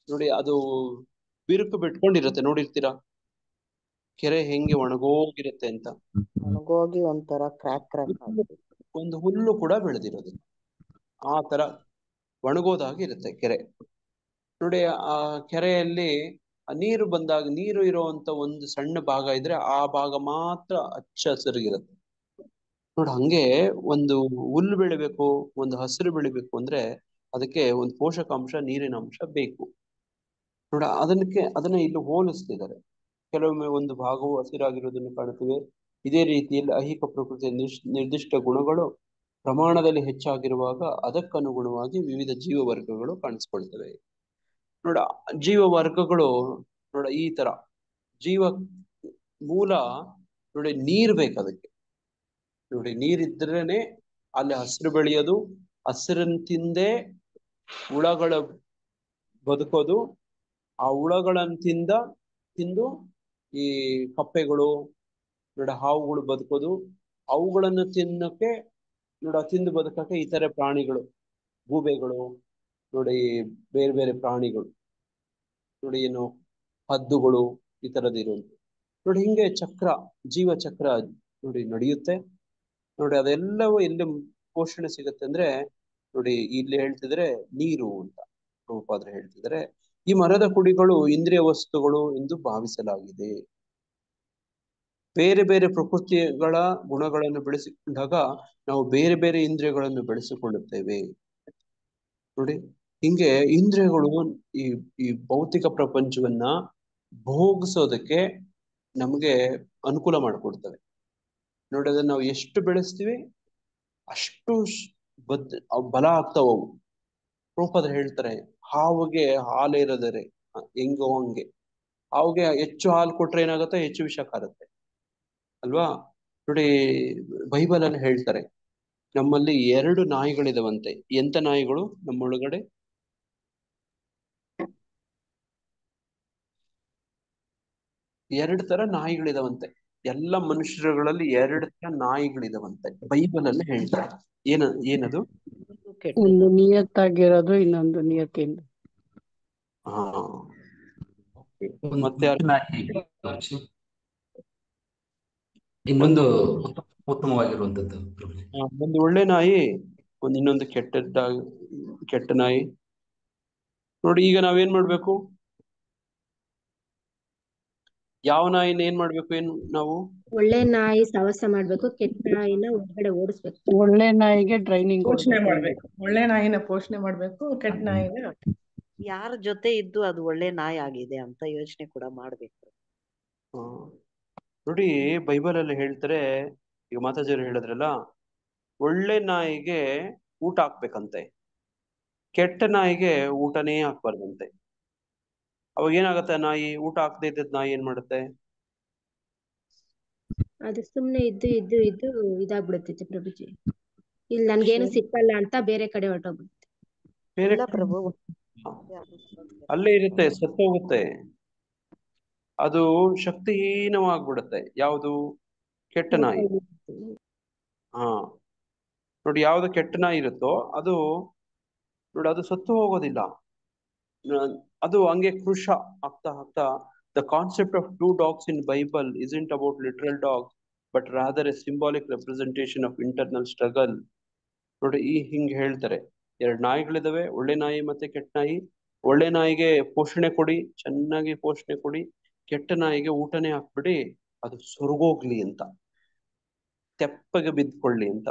ನೋಡಿ, ಅದು ಬಿರುಕು ಬಿಟ್ಕೊಂಡಿರುತ್ತೆ. ನೋಡಿರ್ತೀರಾ ಕೆರೆ ಹೆಂಗೆ ಒಣಗೋಗಿರುತ್ತೆ ಅಂತ. ಒಣಗೋಗಿ ಒಂಥರ ಕ್ರ್ಯಾಕ್ ಒಂದು ಹುಲ್ಲು ಕೂಡ ಬೆಳೆದಿರೋದಿಲ್ಲ. ಆ ತರ ಒಣಗೋದಾಗಿರುತ್ತೆ ಕೆರೆ. ನೋಡಿ, ಆ ಕೆರೆಯಲ್ಲಿ ನೀರು ಬಂದಾಗ ನೀರು ಇರುವಂತ ಒಂದು ಸಣ್ಣ ಭಾಗ ಇದ್ರೆ ಆ ಭಾಗ ಮಾತ್ರ ಹಚ್ಚ ಹಸಿರಿಗಿರುತ್ತೆ. ನೋಡಿ, ಹಂಗೆ ಒಂದು ಹುಲ್ಲು ಬೆಳಿಬೇಕು, ಒಂದು ಹಸಿರು ಬೆಳಿಬೇಕು ಅಂದ್ರೆ ಅದಕ್ಕೆ ಒಂದು ಪೋಷಕಾಂಶ, ನೀರಿನ ಅಂಶ ಬೇಕು. ನೋಡ ಅದನ್ನ ಇಲ್ಲಿ ಹೋಲಿಸ್ತಿದ್ದಾರೆ. ಕೆಲವೊಮ್ಮೆ ಒಂದು ಭಾಗವು ಹಸಿರಾಗಿರುವುದನ್ನು ಕಾಣುತ್ತೇವೆ. ಇದೇ ರೀತಿಯಲ್ಲಿ ಐಹಿಕ ಪ್ರಕೃತಿಯ ನಿರ್ದಿಷ್ಟ ಗುಣಗಳು ಪ್ರಮಾಣದಲ್ಲಿ ಹೆಚ್ಚಾಗಿರುವಾಗ ಅದಕ್ಕನುಗುಣವಾಗಿ ವಿವಿಧ ಜೀವ ವರ್ಗಗಳು ಕಾಣಿಸ್ಕೊಳ್ತವೆ. ನೋಡ ಜೀವ ವರ್ಗಗಳು ನೋಡ ಈ ತರ ಜೀವ ಮೂಲ ನೋಡಿ, ನೀರ್ ಬೇಕು ಅದಕ್ಕೆ. ನೋಡಿ, ನೀರಿದ್ರೇನೆ ಅಲ್ಲಿ ಹಸಿರು ಬೆಳೆಯೋದು. ಹಸಿರನ್ನು ತಿಂದೇ ಹುಳಗಳು ಬದುಕೋದು. ಆ ಹುಳಗಳನ್ನು ತಿಂದು ಈ ಕಪ್ಪೆಗಳು ನೋಡ, ಹಾವುಗಳು ಬದುಕೋದು. ಅವುಗಳನ್ನು ತಿನ್ನಕ್ಕೆ ತಿಂದು ಬದುಕಕ್ಕೆ ಇತರೆ ಪ್ರಾಣಿಗಳು, ಗೂಬೆಗಳು ನೋಡಿ, ಬೇರೆ ಬೇರೆ ಪ್ರಾಣಿಗಳು ನೋಡಿ, ಏನು ಹದ್ದುಗಳು, ಈ ತರದ್ದು ಇರುವಂತ ನೋಡಿ. ಹಿಂಗೆ ಚಕ್ರ, ಜೀವ ಚಕ್ರ ನೋಡಿ ನಡೆಯುತ್ತೆ. ನೋಡಿ, ಅದೆಲ್ಲವೂ ಎಲ್ಲಿ ಪೋಷಣೆ ಸಿಗುತ್ತೆ ಅಂದ್ರೆ ನೋಡಿ, ಇಲ್ಲಿ ಹೇಳ್ತಿದ್ರೆ ನೀರು ಅಂತ ಪ್ರಭುಪಾದರು ಹೇಳ್ತಿದ್ರೆ, ಈ ಮರದ ಕುಡಿಗಳು ಇಂದ್ರಿಯ ವಸ್ತುಗಳು ಎಂದು ಭಾವಿಸಲಾಗಿದೆ. ಬೇರೆ ಬೇರೆ ಪ್ರಕೃತಿಗಳ ಗುಣಗಳನ್ನು ಬೆಳೆಸಿಕೊಂಡಾಗ ನಾವು ಬೇರೆ ಬೇರೆ ಇಂದ್ರಿಯಗಳನ್ನು ಬೆಳೆಸಿಕೊಳ್ಳುತ್ತೇವೆ. ನೋಡಿ, ಹಿಂಗೆ ಇಂದ್ರಿಯಗಳು ಈ ಈ ಭೌತಿಕ ಪ್ರಪಂಚವನ್ನ ಭೋಗಿಸೋದಕ್ಕೆ ನಮಗೆ ಅನುಕೂಲ ಮಾಡಿಕೊಡ್ತವೆ. ನೋಡಿ, ಅದನ್ನ ನಾವು ಎಷ್ಟು ಬೆಳೆಸ್ತೀವಿ ಅಷ್ಟು ಬಲ ಆಗ್ತಾವ ಅವು. ರೂಪದ ಹೇಳ್ತಾರೆ, ಹಾವಿಗೆ ಹಾಲು ಇರೋದರೆ ಹೆಂಗೋ ಹಂಗೆ. ಹಾವಿಗೆ ಹೆಚ್ಚು ಹಾಲು ಕೊಟ್ರೆ ಏನಾಗುತ್ತೆ, ಹೆಚ್ಚು ವಿಷ ಕಾರುತ್ತೆ ಅಲ್ವಾ. ನೋಡಿ, ಬೈಬಲ್ ಅಲ್ಲಿ ಹೇಳ್ತಾರೆ, ನಮ್ಮಲ್ಲಿ 2 ನಾಯಿಗಳಿದಾವಂತೆ. ಎಂತ ನಾಯಿಗಳು ನಮ್ಮೊಳಗಡೆ? 2 ತರ ನಾಯಿಗಳಿದಾವಂತೆ. ಎಲ್ಲ ಮನುಷ್ಯರುಗಳಲ್ಲಿ 2 ತರ ನಾಯಿಗಳಿದಾವಂತೆ. ಬೈಬಲ್ ಅಲ್ಲಿ ಹೇಳ್ತಾರೆ. ಏನದು? ಒಂದು ನಿಯತ್ತಾಗಿರೋದು, ಇನ್ನೊಂದು ನಿಯತ್ತಿಲ್ಲ. ಹಾ, ಮತ್ತೆ ಇನ್ನೊಂದು ಉತ್ತಮವಾಗಿರುವಂತದ್ದು. ಒಂದು ಒಳ್ಳೆ ನಾಯಿ, ಇನ್ನೊಂದು ಕೆಟ್ಟ ನಾಯಿ. ನೋಡಿ, ಈಗ ನಾವೇನ್ ಮಾಡ್ಬೇಕು? ಯಾವ ನಾಯಿನ ಏನ್ ಮಾಡ್ಬೇಕು? ನಾವು ಒಳ್ಳೆ ನಾಯಿ ಸಹವಾಸ ಮಾಡ್ಬೇಕು, ಕೆಟ್ಟ ನಾಯಿನ ಹೊರಗಡೆ ಓಡಿಸ್ಬೇಕು. ಒಳ್ಳೆ ನಾಯಿಗೆ ಟ್ರೈನಿಂಗ್ ಪೋಷಣೆ ಮಾಡ್ಬೇಕು. ಒಳ್ಳೆ ನಾಯಿನ ಪೋಷಣೆ ಮಾಡ್ಬೇಕು, ಕೆಟ್ಟ ನಾಯಿನ ಯಾರ ಜೊತೆ ಇದ್ದು ಅದು ಒಳ್ಳೆ ನಾಯಿ ಆಗಿದೆ ಅಂತ ಯೋಚನೆ ಕೂಡ ಮಾಡ್ಬೇಕು. ನೋಡಿ, ಬೈಬಲ್ ಅಲ್ಲಿ ಹೇಳ್ತಾರೆ, ಈಗ ಮಾತಾಜಿಯವರು ಹೇಳಿದ್ರಲ್ಲ, ಒಳ್ಳೆ ನಾಯಿಗೆ ಊಟ ಹಾಕ್ಬೇಕಂತೆ, ಕೆಟ್ಟ ನಾಯಿಗೆ ಊಟನೇ ಹಾಕ್ಬಾರ್ದಂತೆ. ಅವಾಗ ಏನಾಗತ್ತೆ? ನಾಯಿ ಊಟ ಹಾಕದೇ ಇದ್ದದ್ ನಾಯಿ ಏನ್ ಮಾಡುತ್ತೆ? ಅದು ಸುಮ್ನೆ ಇದ್ದು ಇದಾಗ್ಬಿಡುತ್ತೆ ಪ್ರಭುಜಿ. ಇಲ್ಲಿ ನನ್ಗೇನು ಸಿಕ್ಕಲ್ಲ ಅಂತ ಬೇರೆ ಕಡೆ ಹೊರಟೋಗ್ಬಿಡುತ್ತೆ. ಬೇರೆ ಪ್ರಭು ಅಲ್ಲೇ ಇರುತ್ತೆ, ಸತ್ತೋಗುತ್ತೆ. ಅದು ಶಕ್ತಿಹೀನವಾಗ್ಬಿಡುತ್ತೆ. ಯಾವುದು? ಕೆಟ್ಟ ನಾಯಿ. ಹಾ, ನೋಡಿ, ಯಾವ್ದು ಕೆಟ್ಟ ನಾಯಿ ಇರುತ್ತೋ ಅದು ನೋಡಿ, ಅದು ಸತ್ತು ಹೋಗೋದಿಲ್ಲ. ಅದು ಹಂಗೆ ಕೃಶ ಆಗ್ತಾ the concept of 2 dogs in Bible isn't about literal dogs but rather a symbolic representation of internal struggle. ನೋಡಿ, ಹಿಂಗೆ ಹೇಳ್ತಾರೆ, 2 ನಾಯಿಗಳಿದಾವೆ, ಒಳ್ಳೆ ನಾಯಿ ಮತ್ತೆ ಕೆಟ್ಟ ನಾಯಿ. ಒಳ್ಳೆ ನಾಯಿಗೆ ಪೋಷಣೆ ಕೊಡಿ, ಚೆನ್ನಾಗಿ ಪೋಷಣೆ ಕೊಡಿ. ಕೆಟ್ಟ ನಾಯಿಗೆ ಊಟನೇ ಹಾಕ್ಬಿಡಿ, ಅದು ಸೊರಗೋಗ್ಲಿ ಅಂತ, ತೆಪ್ಪಗೆ ಬಿದ್ಕೊಳ್ಳಿ ಅಂತ.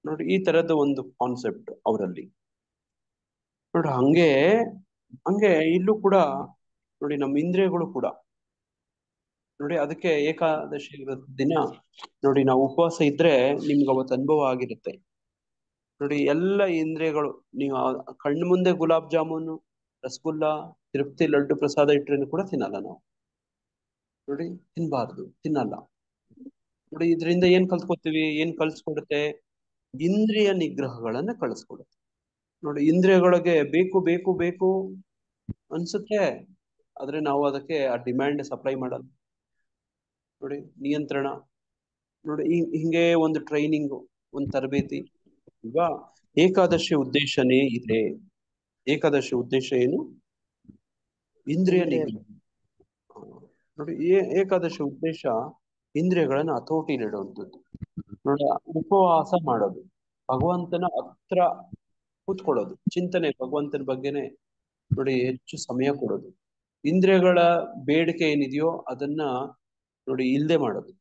ನೋಡಿ, ಈ ತರದ ಒಂದು ಕಾನ್ಸೆಪ್ಟ್ ಅವರಲ್ಲಿ. ನೋಡಿ, ಹಂಗೆ ಇಲ್ಲೂ ಕೂಡ ನೋಡಿ, ನಮ್ಮ ಇಂದ್ರಿಯಗಳು ಕೂಡ ನೋಡಿ, ಅದಕ್ಕೆ ಏಕಾದಶಿ ದಿನ ನೋಡಿ, ನಾವು ಉಪವಾಸ ಇದ್ರೆ ನಿಮ್ಗೆ ಅವತ್ತು ಅನುಭವ ಆಗಿರುತ್ತೆ. ನೋಡಿ, ಎಲ್ಲ ಇಂದ್ರಿಯಗಳು, ನೀವು ಕಣ್ಣು ಮುಂದೆ ಗುಲಾಬ್ ಜಾಮೂನು, ರಸಗುಲ್ಲ, ತಿರುಪತಿ ಲಡ್ಡು ಪ್ರಸಾದ ಇಟ್ರೇನು ಕೂಡ ತಿನ್ನಲ್ಲ ನಾವು. ನೋಡಿ, ತಿನ್ಬಾರ್ದು, ತಿನ್ನಲ್ಲ. ನೋಡಿ, ಇದರಿಂದ ಏನ್ ಕಲ್ತ್ಕೊತೀವಿ? ಏನ್ ಕಲ್ಸ್ಕೊಡುತ್ತೆ? ಇಂದ್ರಿಯ ನಿಗ್ರಹಗಳನ್ನ ಕಳಿಸ್ಕೊಡುತ್ತೆ. ನೋಡಿ, ಇಂದ್ರಿಯಗಳಿಗೆ ಬೇಕು ಬೇಕು ಬೇಕು ಅನ್ಸುತ್ತೆ, ಆದ್ರೆ ನಾವು ಅದಕ್ಕೆ ಆ ಡಿಮ್ಯಾಂಡ್ ಸಪ್ಲೈ ಮಾಡಲ್ಲ. ನೋಡಿ, ನಿಯಂತ್ರಣ. ನೋಡಿ, ಹಿಂಗೆ ಒಂದು ಟ್ರೈನಿಂಗ್, ಒಂದು ತರಬೇತಿ ಅಲ್ವಾ. ಏಕಾದಶಿ ಉದ್ದೇಶನೇ ಇದೆ. ಏಕಾದಶಿ ಉದ್ದೇಶ ಏನು? ಇಂದ್ರಿಯ ನಿಗ್ರಹ. ನೋಡಿ, ಏಕಾದಶಿ ಉದ್ದೇಶ ಇಂದ್ರಿಯಗಳನ್ನ ಹತೋಟಿಲಿಡುವಂಥದ್ದು. ನೋಡಿ, ಉಪವಾಸ ಮಾಡೋದು, ಭಗವಂತನ ಹತ್ರ ಕೂತ್ಕೊಳ್ಳೋದು, ಚಿಂತನೆ ಭಗವಂತನ ಬಗ್ಗೆನೆ ನೋಡಿ ಹೆಚ್ಚು ಸಮಯ ಕೊಡೋದು. ಇಂದ್ರಿಯಗಳ ಬೇಡಿಕೆ ಏನಿದೆಯೋ ಅದನ್ನ ನೋಡಿ ಇಲ್ದೆ ಮಾಡೋದು.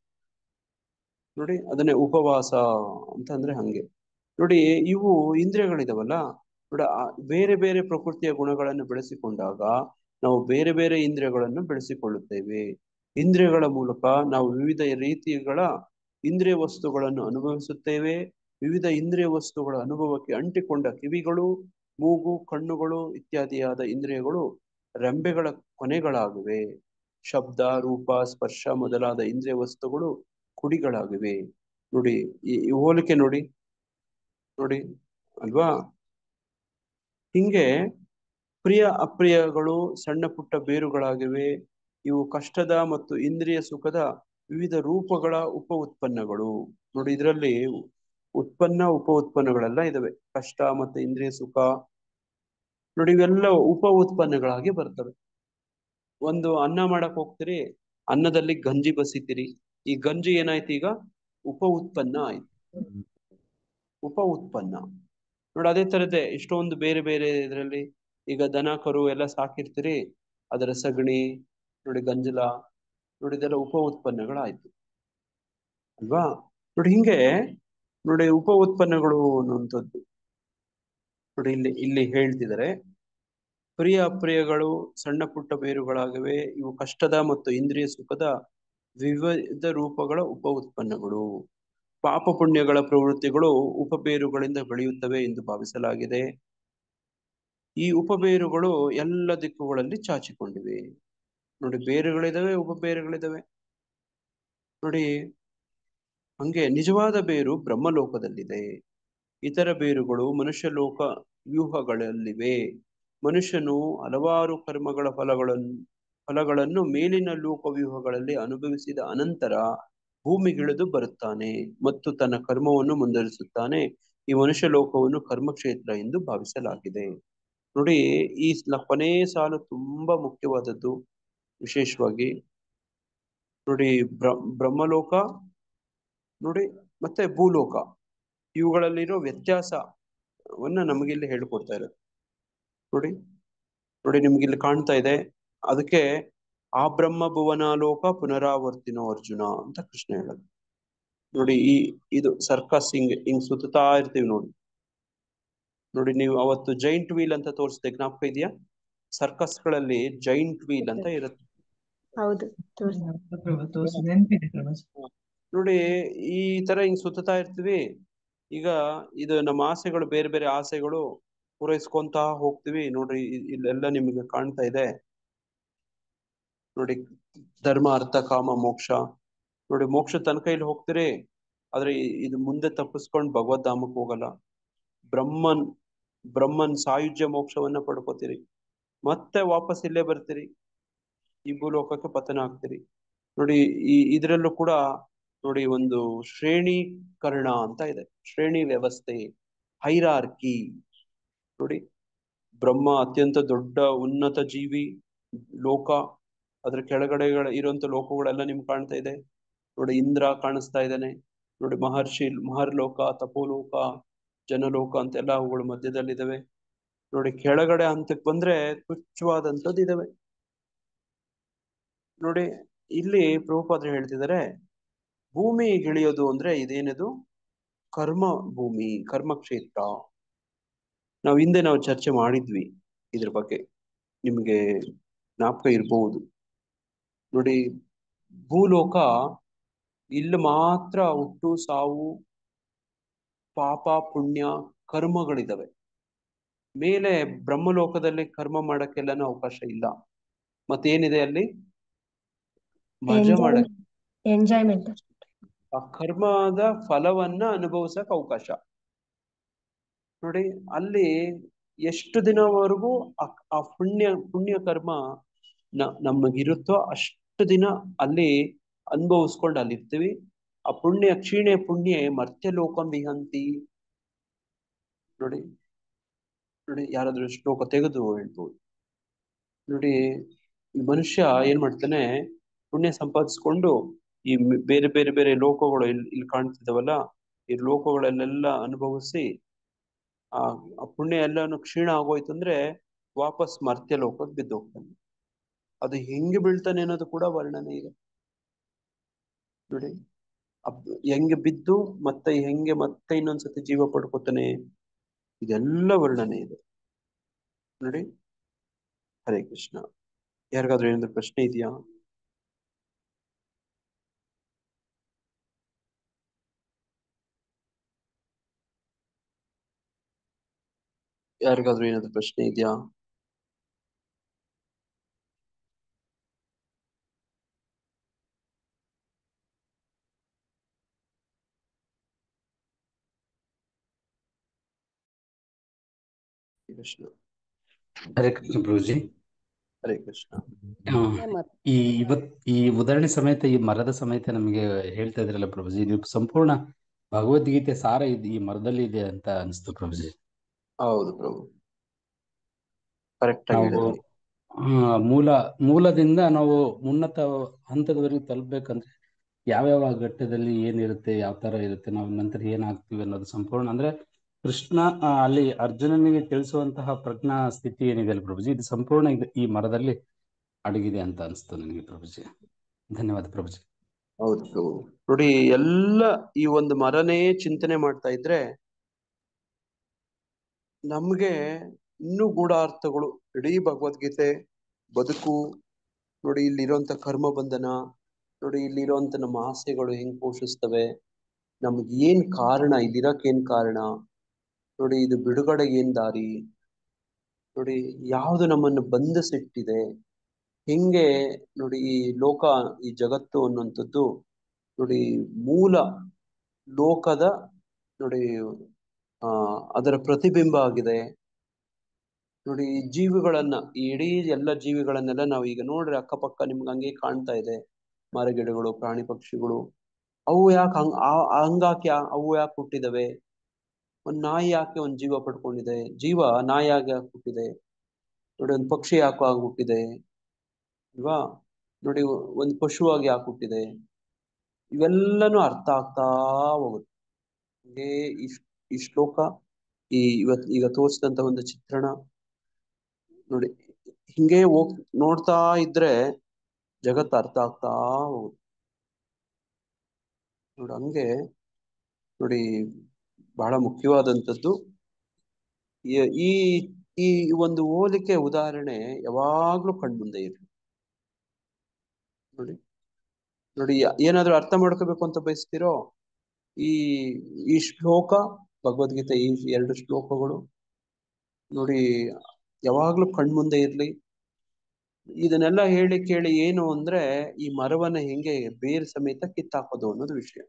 ನೋಡಿ, ಅದನ್ನೇ ಉಪವಾಸ ಅಂತ ಅಂದ್ರೆ ಹಂಗೆ. ನೋಡಿ, ಇವು ಇಂದ್ರಿಯಗಳಿದಾವಲ್ಲ, ನೋಡಿ ಬೇರೆ ಬೇರೆ ಪ್ರಕೃತಿಯ ಗುಣಗಳನ್ನು ಬೆಳೆಸಿಕೊಂಡಾಗ ನಾವು ಬೇರೆ ಬೇರೆ ಇಂದ್ರಿಯಗಳನ್ನು ಬೆಳೆಸಿಕೊಳ್ಳುತ್ತೇವೆ. ಇಂದ್ರಿಯಗಳ ಮೂಲಕ ನಾವು ವಿವಿಧ ರೀತಿಗಳ ಇಂದ್ರಿಯ ವಸ್ತುಗಳನ್ನು ಅನುಭವಿಸುತ್ತೇವೆ. ವಿವಿಧ ಇಂದ್ರಿಯ ವಸ್ತುಗಳ ಅನುಭವಕ್ಕೆ ಅಂಟಿಕೊಂಡ ಕಿವಿಗಳು, ಮೂಗು, ಕಣ್ಣುಗಳು ಇತ್ಯಾದಿಯಾದ ಇಂದ್ರಿಯಗಳು ರೆಂಬೆಗಳ ಕೊನೆಗಳಾಗಿವೆ. ಶಬ್ದ, ರೂಪ, ಸ್ಪರ್ಶ ಮೊದಲಾದ ಇಂದ್ರಿಯ ವಸ್ತುಗಳು ಕುಡಿಗಳಾಗಿವೆ. ನೋಡಿ ಈ ಹೋಲಿಕೆ ನೋಡಿ ಅಲ್ವಾ? ಹಿಂಗೆ ಪ್ರಿಯ ಅಪ್ರಿಯಗಳು ಸಣ್ಣ ಪುಟ್ಟ ಬೇರುಗಳಾಗಿವೆ. ಇವು ಕಷ್ಟದ ಮತ್ತು ಇಂದ್ರಿಯ ಸುಖದ ವಿವಿಧ ರೂಪಗಳ ಉಪ ಉತ್ಪನ್ನಗಳು. ನೋಡಿ, ಇದರಲ್ಲಿ ಉತ್ಪನ್ನ ಉಪ ಉತ್ಪನ್ನಗಳೆಲ್ಲ ಇದಾವೆ. ಕಷ್ಟ ಮತ್ತು ಇಂದ್ರಿಯ ಸುಖ ನೋಡಿ, ಇವೆಲ್ಲ ಉಪ ಉತ್ಪನ್ನಗಳಾಗಿ ಬರ್ತವೆ. ಒಂದು ಅನ್ನ ಮಾಡಕ್ ಹೋಗ್ತೀರಿ, ಅನ್ನದಲ್ಲಿ ಗಂಜಿ ಬಸಿತೀರಿ. ಈ ಗಂಜಿ ಏನಾಯ್ತು? ಈಗ ಉಪ ಉತ್ಪನ್ನ ಆಯ್ತು. ಉಪ ಉತ್ಪನ್ನ ನೋಡಿ. ಅದೇ ತರದೇ ಎಷ್ಟೊಂದು ಬೇರೆ ಬೇರೆ ಇದರಲ್ಲಿ ಈಗ ದನ ಕರು ಎಲ್ಲ ಸಾಕಿರ್ತೀರಿ, ಅದರ ಸಗಣಿ ನೋಡಿ, ಗಂಜಲ ನೋಡಿ, ಇದೆಲ್ಲ ಉಪ ಉತ್ಪನ್ನಗಳಾಯ್ತು ಅಲ್ವಾ? ನೋಡಿ, ಹಿಂಗೆ ನೋಡಿ ಉಪ ಉತ್ಪನ್ನಗಳು ಅನ್ನುವಂಥದ್ದು ನೋಡಿ ಇಲ್ಲಿ ಹೇಳ್ತಿದ್ದಾರೆ. ಪ್ರಿಯ ಅಪ್ರಿಯಗಳು ಸಣ್ಣ ಪುಟ್ಟ ಬೇರುಗಳಾಗಿವೆ. ಇವು ಕಷ್ಟದ ಮತ್ತು ಇಂದ್ರಿಯ ಸುಖದ ವಿವಿಧ ರೂಪಗಳ ಉಪ ಉತ್ಪನ್ನಗಳು. ಪಾಪ ಪುಣ್ಯಗಳ ಪ್ರವೃತ್ತಿಗಳು ಉಪಬೇರುಗಳಿಂದ ಬೆಳೆಯುತ್ತವೆ ಎಂದು ಭಾವಿಸಲಾಗಿದೆ. ಈ ಉಪಬೇರುಗಳು ಎಲ್ಲ ದಿಕ್ಕುಗಳಲ್ಲಿ ಚಾಚಿಕೊಂಡಿವೆ. ನೋಡಿ, ಬೇರುಗಳಿದಾವೆ, ಉಪಬೇರುಗಳಿದಾವೆ. ನೋಡಿ, ಹಂಗೆ ನಿಜವಾದ ಬೇರು ಬ್ರಹ್ಮಲೋಕದಲ್ಲಿದೆ. ಇತರ ಬೇರುಗಳು ಮನುಷ್ಯ ಲೋಕ ವ್ಯೂಹಗಳಲ್ಲಿವೆ. ಮನುಷ್ಯನು ಹಲವಾರು ಕರ್ಮಗಳ ಫಲಗಳನ್ನು ಮೇಲಿನ ಲೋಕ ವ್ಯೂಹಗಳಲ್ಲಿ ಅನುಭವಿಸಿದ ಅನಂತರ ಭೂಮಿಗಿಳಿದು ಬರುತ್ತಾನೆ ಮತ್ತು ತನ್ನ ಕರ್ಮವನ್ನು ಮುಂದುವರಿಸುತ್ತಾನೆ. ಈ ಮನುಷ್ಯ ಲೋಕವನ್ನು ಕರ್ಮಕ್ಷೇತ್ರ ಎಂದು ಭಾವಿಸಲಾಗಿದೆ. ನೋಡಿ, ಈ ಕೊನೆಯ ಸಾಲು ತುಂಬಾ ಮುಖ್ಯವಾದದ್ದು. ವಿಶೇಷವಾಗಿ ನೋಡಿ, ಬ್ರಹ್ಮಲೋಕ ನೋಡಿ ಮತ್ತೆ ಭೂಲೋಕ, ಇವುಗಳಲ್ಲಿರೋ ವ್ಯತ್ಯಾಸವನ್ನ ನಮಗಿಲ್ಲಿ ಹೇಳ್ಕೊಡ್ತಾ ಇರೋದು. ನೋಡಿ ನಿಮ್ಗಿಲ್ಲಿ ಕಾಣ್ತಾ ಇದೆ. ಅದಕ್ಕೆ ಆ ಬ್ರಹ್ಮ ಭುವನಾಲೋಕ ಪುನರಾವರ್ತಿನೋ ಅರ್ಜುನ ಅಂತ ಕೃಷ್ಣ ಹೇಳೋದು. ನೋಡಿ, ಇದು ಸರ್ಕಸ್ ಹಿಂಗ್ ಸುತ್ತಾ ಇರ್ತೀವಿ. ನೋಡಿ ನೀವು ಅವತ್ತು ಜೈಂಟ್ ವೀಲ್ ಅಂತ ತೋರಿಸ್ದೆ, ಜ್ಞಾಪಕ ಇದೆಯಾ? ಸರ್ಕಸ್ ಗಳಲ್ಲಿ ಜೈಂಟ್ ವೀಲ್ ಅಂತ ಇರುತ್ತೆ. ಹೌದು, ನೋಡಿ, ಈ ತರ ಹಿಂಗ್ ಸುತ್ತಾ ಇರ್ತೀವಿ. ಈಗ ಇದು ನಮ್ಮ ಆಸೆಗಳು, ಬೇರೆ ಬೇರೆ ಆಸೆಗಳು ಪೂರೈಸ್ಕೊಂತ ಹೋಗ್ತೀವಿ. ನೋಡ್ರಿ, ಇಲ್ಲೆಲ್ಲ ನಿಮಗೆ ಕಾಣ್ತಾ ಇದೆ. ನೋಡಿ, ಧರ್ಮ, ಅರ್ಥ, ಕಾಮ, ಮೋಕ್ಷ. ನೋಡಿ, ಮೋಕ್ಷ ತನಕ ಇಲ್ಲಿ ಹೋಗ್ತೀರಿ, ಆದ್ರೆ ಇದು ಮುಂದೆ ತಪ್ಪಿಸ್ಕೊಂಡು ಭಗವದ್ಧಾಮಕ್ಕೆ ಹೋಗಲ್ಲ. ಬ್ರಹ್ಮನ್ ಸಾಯುಜ್ಯ ಮೋಕ್ಷವನ್ನ ಪಡ್ಕೋತೀರಿ, ಮತ್ತೆ ವಾಪಸ್ ಇಲ್ಲೇ ಬರ್ತೀರಿ, ಈ ಭೂಲೋಕಕ್ಕೆ ಪತನ ಆಗ್ತೀರಿ. ನೋಡಿ, ಇದರಲ್ಲೂ ಕೂಡ ನೋಡಿ ಒಂದು ಶ್ರೇಣೀಕರಣ ಅಂತ ಇದೆ, ಶ್ರೇಣಿ ವ್ಯವಸ್ಥೆ, ಹೈರಾರ್ಕಿ. ನೋಡಿ, ಬ್ರಹ್ಮ ಅತ್ಯಂತ ದೊಡ್ಡ ಉನ್ನತ ಜೀವಿ ಲೋಕ, ಅದ್ರ ಕೆಳಗಡೆ ಇರುವಂತ ಲೋಕಗಳೆಲ್ಲ ನಿಮ್ಗೆ ಕಾಣ್ತಾ ಇದೆ. ನೋಡಿ, ಇಂದ್ರ ಕಾಣಿಸ್ತಾ ಇದ್ದಾನೆ. ನೋಡಿ, ಮಹರ್ಲೋಕ, ತಪೋಲೋಕ, ಜನಲೋಕ ಅಂತೆಲ್ಲ ಅವುಗಳು ಮಧ್ಯದಲ್ಲಿದ್ದಾವೆ. ನೋಡಿ, ಕೆಳಗಡೆ ಹಂತಕ್ಕೆ ಬಂದ್ರೆ ತುಚ್ಛವಾದಂಥದ್ದು ಇದಾವೆ. ನೋಡಿ, ಇಲ್ಲಿ ಪ್ರಭುಪಾದರು ಹೇಳ್ತಿದ್ದಾರೆ, ಭೂಮಿಗಿಳಿಯೋದು ಅಂದ್ರೆ ಇದೇನದು? ಕರ್ಮ ಭೂಮಿ, ಕರ್ಮಕ್ಷೇತ್ರ. ನಾವು ಚರ್ಚೆ ಮಾಡಿದ್ವಿ ಇದ್ರ ಬಗ್ಗೆ, ನಿಮ್ಗೆ ಜ್ಞಾಪಕ ಇರಬಹುದು. ನೋಡಿ, ಭೂಲೋಕ ಇಲ್ಲಿ ಮಾತ್ರ ಹುಟ್ಟು ಸಾವು, ಪಾಪ ಪುಣ್ಯ, ಕರ್ಮಗಳಿದಾವೆ. ಮೇಲೆ ಬ್ರಹ್ಮಲೋಕದಲ್ಲಿ ಕರ್ಮ ಮಾಡಕ್ಕೆಲ್ಲನೂ ಅವಕಾಶ ಇಲ್ಲ. ಮತ್ತೇನಿದೆ ಅಲ್ಲಿ? ಮಜಾ ಮಾಡಕ್, ಎಂಜಾಯ್ಮೆಂಟ್, ಆ ಕರ್ಮದ ಫಲವನ್ನ ಅನುಭವಿಸಕ್ ಅವಕಾಶ. ನೋಡಿ, ಅಲ್ಲಿ ಎಷ್ಟು ದಿನವರೆಗೂ ಆ ಪುಣ್ಯ ಕರ್ಮ ನಮಗಿರುತ್ತೋ ಅಷ್ಟು ದಿನ ಅಲ್ಲಿ ಅನುಭವಿಸ್ಕೊಂಡು ಅಲ್ಲಿರ್ತೀವಿ. ಆ ಕ್ಷೀಣೆ ಪುಣ್ಯ ಮರ್ತ್ಯ ಲೋಕಂ ವಿಹಂತಿ. ನೋಡಿ, ಯಾರಾದ್ರೂ ಶ್ಲೋಕ ತೆಗೆದು ಹೇಳ್ಬೋದು. ನೋಡಿ, ಈ ಮನುಷ್ಯ ಏನ್ ಮಾಡ್ತಾನೆ, ಪುಣ್ಯ ಸಂಪಾದಿಸ್ಕೊಂಡು ಈ ಬೇರೆ ಬೇರೆ ಬೇರೆ ಲೋಕಗಳು ಇಲ್ಲಿ ಕಾಣ್ತಿದ್ದಾವಲ್ಲ, ಈ ಲೋಕಗಳಲ್ಲೆಲ್ಲ ಅನುಭವಿಸಿ ಆ ಪುಣ್ಯ ಎಲ್ಲಾನು ಕ್ಷೀಣ ಆಗೋಯ್ತು ಅಂದ್ರೆ ವಾಪಸ್ ಮರ್ತ್ಯ ಲೋಕಕ್ಕೆ ಬಿದ್ದು ಹೋಗ್ತಾನೆ. ಅದು ಹೆಂಗೆ ಬೀಳ್ತಾನೆ ಅನ್ನೋದು ಕೂಡ ವರ್ಣನೆ ಇದೆ. ನೋಡಿ, ಹೆಂಗೆ ಬಿದ್ದು ಮತ್ತೆ ಹೆಂಗೆ ಮತ್ತೆ ಇನ್ನೊಂದ್ಸತಿ ಜೀವ ಪಡ್ಕೋತಾನೆ ಇದೆಲ್ಲ ವರ್ಣನೆ ಇದೆ ನೋಡಿ. ಹರೇ ಕೃಷ್ಣ. ಯಾರಿಗಾದ್ರೂ ಏನಾದ್ರು ಪ್ರಶ್ನೆ ಇದೆಯಾ? ಯಾರಿಗಾದ್ರೂ ಏನಾದ್ರು ಪ್ರಶ್ನೆ ಇದೆಯಾ? ಕೃಷ್ಣ. ಹರೇ ಕೃಷ್ಣ ಪ್ರಭುಜಿ. ಹರೇ ಕೃಷ್ಣ. ಈ ಉದಾಹರಣೆ ಸಮೇತ ಈ ಮರದ ಸಮೇತ ನಮಗೆ ಹೇಳ್ತಾ ಇದ್ರಲ್ಲ ಪ್ರಭುಜಿ, ಇದು ಸಂಪೂರ್ಣ ಭಗವದ್ಗೀತೆ ಸಾರ ಈ ಮರದಲ್ಲಿ ಇದೆ ಅಂತ ಅನಿಸ್ತು ಪ್ರಭುಜಿ. ಹೌದು ಪ್ರಭು, ಕರೆಕ್ಟ್ ಆಗಿ ನಾವು ಹೇಳಿದ್ರಿ. ಮೂಲದಿಂದ ನಾವು ಉನ್ನತ ಹಂತದವರೆಗೆ ತಲುಪಬೇಕಂದ್ರೆ ಯಾವ್ಯಾವ ಘಟ್ಟದಲ್ಲಿ ಏನಿರುತ್ತೆ, ಯಾವ ತರ ಇರುತ್ತೆ, ನಾವು ನಂತರ ಏನಾಗ್ತೀವಿ ಅನ್ನೋದು ಸಂಪೂರ್ಣ ಅಂದ್ರೆ ಕೃಷ್ಣ ಅಲ್ಲಿ ಅರ್ಜುನನಿಗೆ ತಿಳಿಸುವಂತಹ ಪ್ರಜ್ಞಾ ಸ್ಥಿತಿ ಏನಿದೆ ಅಲ್ಲ ಪ್ರಭುಜಿ, ಇದು ಸಂಪೂರ್ಣ ಈ ಮರದಲ್ಲಿ ಅಡಗಿದೆ ಅಂತ ಅನಿಸ್ತು ನನಗೆ ಪ್ರಭುಜಿ. ಧನ್ಯವಾದ ಪ್ರಭುಜಿ. ಹೌದು ಪ್ರಭು. ನೋಡಿ, ಎಲ್ಲ ಈ ಒಂದು ಮರನೇ ಚಿಂತನೆ ಮಾಡ್ತಾ ಇದ್ರೆ ನಮ್ಗೆ ಇನ್ನೂ ಗೂಢಾರ್ಥಗಳು, ಇಡೀ ಭಗವದ್ಗೀತೆ ಬದುಕು ನೋಡಿ, ಇಲ್ಲಿರುವಂತ ಕರ್ಮ ಬಂಧನ ನೋಡಿ, ಇಲ್ಲಿರುವಂತ ನಮ್ಮ ಆಸೆಗಳು ಹೆಂಗ್ ಪೋಷಿಸ್ತವೆ, ನಮ್ಗೆ ಏನ್ ಕಾರಣ, ಇಲ್ಲಿರಕ್ ಏನ್ ಕಾರಣ ನೋಡಿ, ಇದು ಬಿಡುಗಡೆಗೆ ಏನ್ ದಾರಿ ನೋಡಿ, ಯಾವುದು ನಮ್ಮನ್ನು ಬಂಧಿಸಿಟ್ಟಿದೆ, ಹೆಂಗೆ ನೋಡಿ ಈ ಲೋಕ, ಈ ಜಗತ್ತು ಅನ್ನುವಂಥದ್ದು ನೋಡಿ ಮೂಲ ಲೋಕದ ನೋಡಿ ಅದರ ಪ್ರತಿಬಿಂಬ ಆಗಿದೆ ನೋಡಿ. ಈ ಜೀವಿಗಳನ್ನ, ಈ ಇಡೀ ಎಲ್ಲ ಜೀವಿಗಳನ್ನೆಲ್ಲ ನಾವು ಈಗ ನೋಡ್ರಿ ಅಕ್ಕಪಕ್ಕ ನಿಮ್ಗೆ ಹಂಗೆ ಕಾಣ್ತಾ ಇದೆ, ಮರಗಿಡಗಳು, ಪ್ರಾಣಿ ಪಕ್ಷಿಗಳು, ಅವು ಯಾಕೆ ಹಂಗಾಕೆ ಅವು ಯಾಕೆ ಹುಟ್ಟಿದವೆ? ಒಂದ್ ನಾಯಿ ಯಾಕೆ ಒಂದ್ ಜೀವ ಪಡ್ಕೊಂಡಿದೆ? ಜೀವ ನಾಯಿ ಯಾಕೆ ಹುಟ್ಟಿದೆ ನೋಡಿ? ಒಂದ್ ಪಕ್ಷಿ ಯಾಕೆ ಆಗಿ ಹುಟ್ಟಿದೆ ಅಲ್ವಾ ನೋಡಿ? ಒಂದ್ ಪಶುವಾಗಿ ಯಾಕೆ ಹುಟ್ಟಿದೆ? ಇವೆಲ್ಲನೂ ಅರ್ಥ ಆಗ್ತಾ ಹೋಗುತ್ತೆ. ಹಂಗೆ ಈ ಶ್ಲೋಕ, ಈಗ ತೋರಿಸಿದಂತ ಒಂದು ಚಿತ್ರಣ ನೋಡಿ, ಹಿಂಗೆ ನೋಡ್ತಾ ಇದ್ರೆ ಜಗತ್ತು ಅರ್ಥ ಆಗ್ತಾ ಹೋಗುತ್ತೆ ನೋಡಿ. ಹಂಗೆ ನೋಡಿ ಬಹಳ ಮುಖ್ಯವಾದಂಥದ್ದು ಈ ಈ ಒಂದು ಹೋಲಿಕೆ, ಉದಾಹರಣೆ ಯಾವಾಗ್ಲೂ ಕಣ್ಮುಂದೆ ಇರಲಿ ನೋಡಿ. ನೋಡಿ, ಏನಾದ್ರೂ ಅರ್ಥ ಮಾಡ್ಕೋಬೇಕು ಅಂತ ಬಯಸ್ತಿರೋ ಈ ಶ್ಲೋಕ, ಭಗವದ್ಗೀತೆ ಈ 2 ಶ್ಲೋಕಗಳು ನೋಡಿ ಯಾವಾಗ್ಲೂ ಕಣ್ಮುಂದೆ ಇರ್ಲಿ. ಇದನ್ನೆಲ್ಲ ಹೇಳಿ ಕೇಳಿ ಏನು ಅಂದ್ರೆ ಈ ಮರವನ್ನ ಹೆಂಗೆ ಬೇರ್ ಸಮೇತ ಕಿತ್ತಾಕೋದು ಅನ್ನೋದು ವಿಷಯ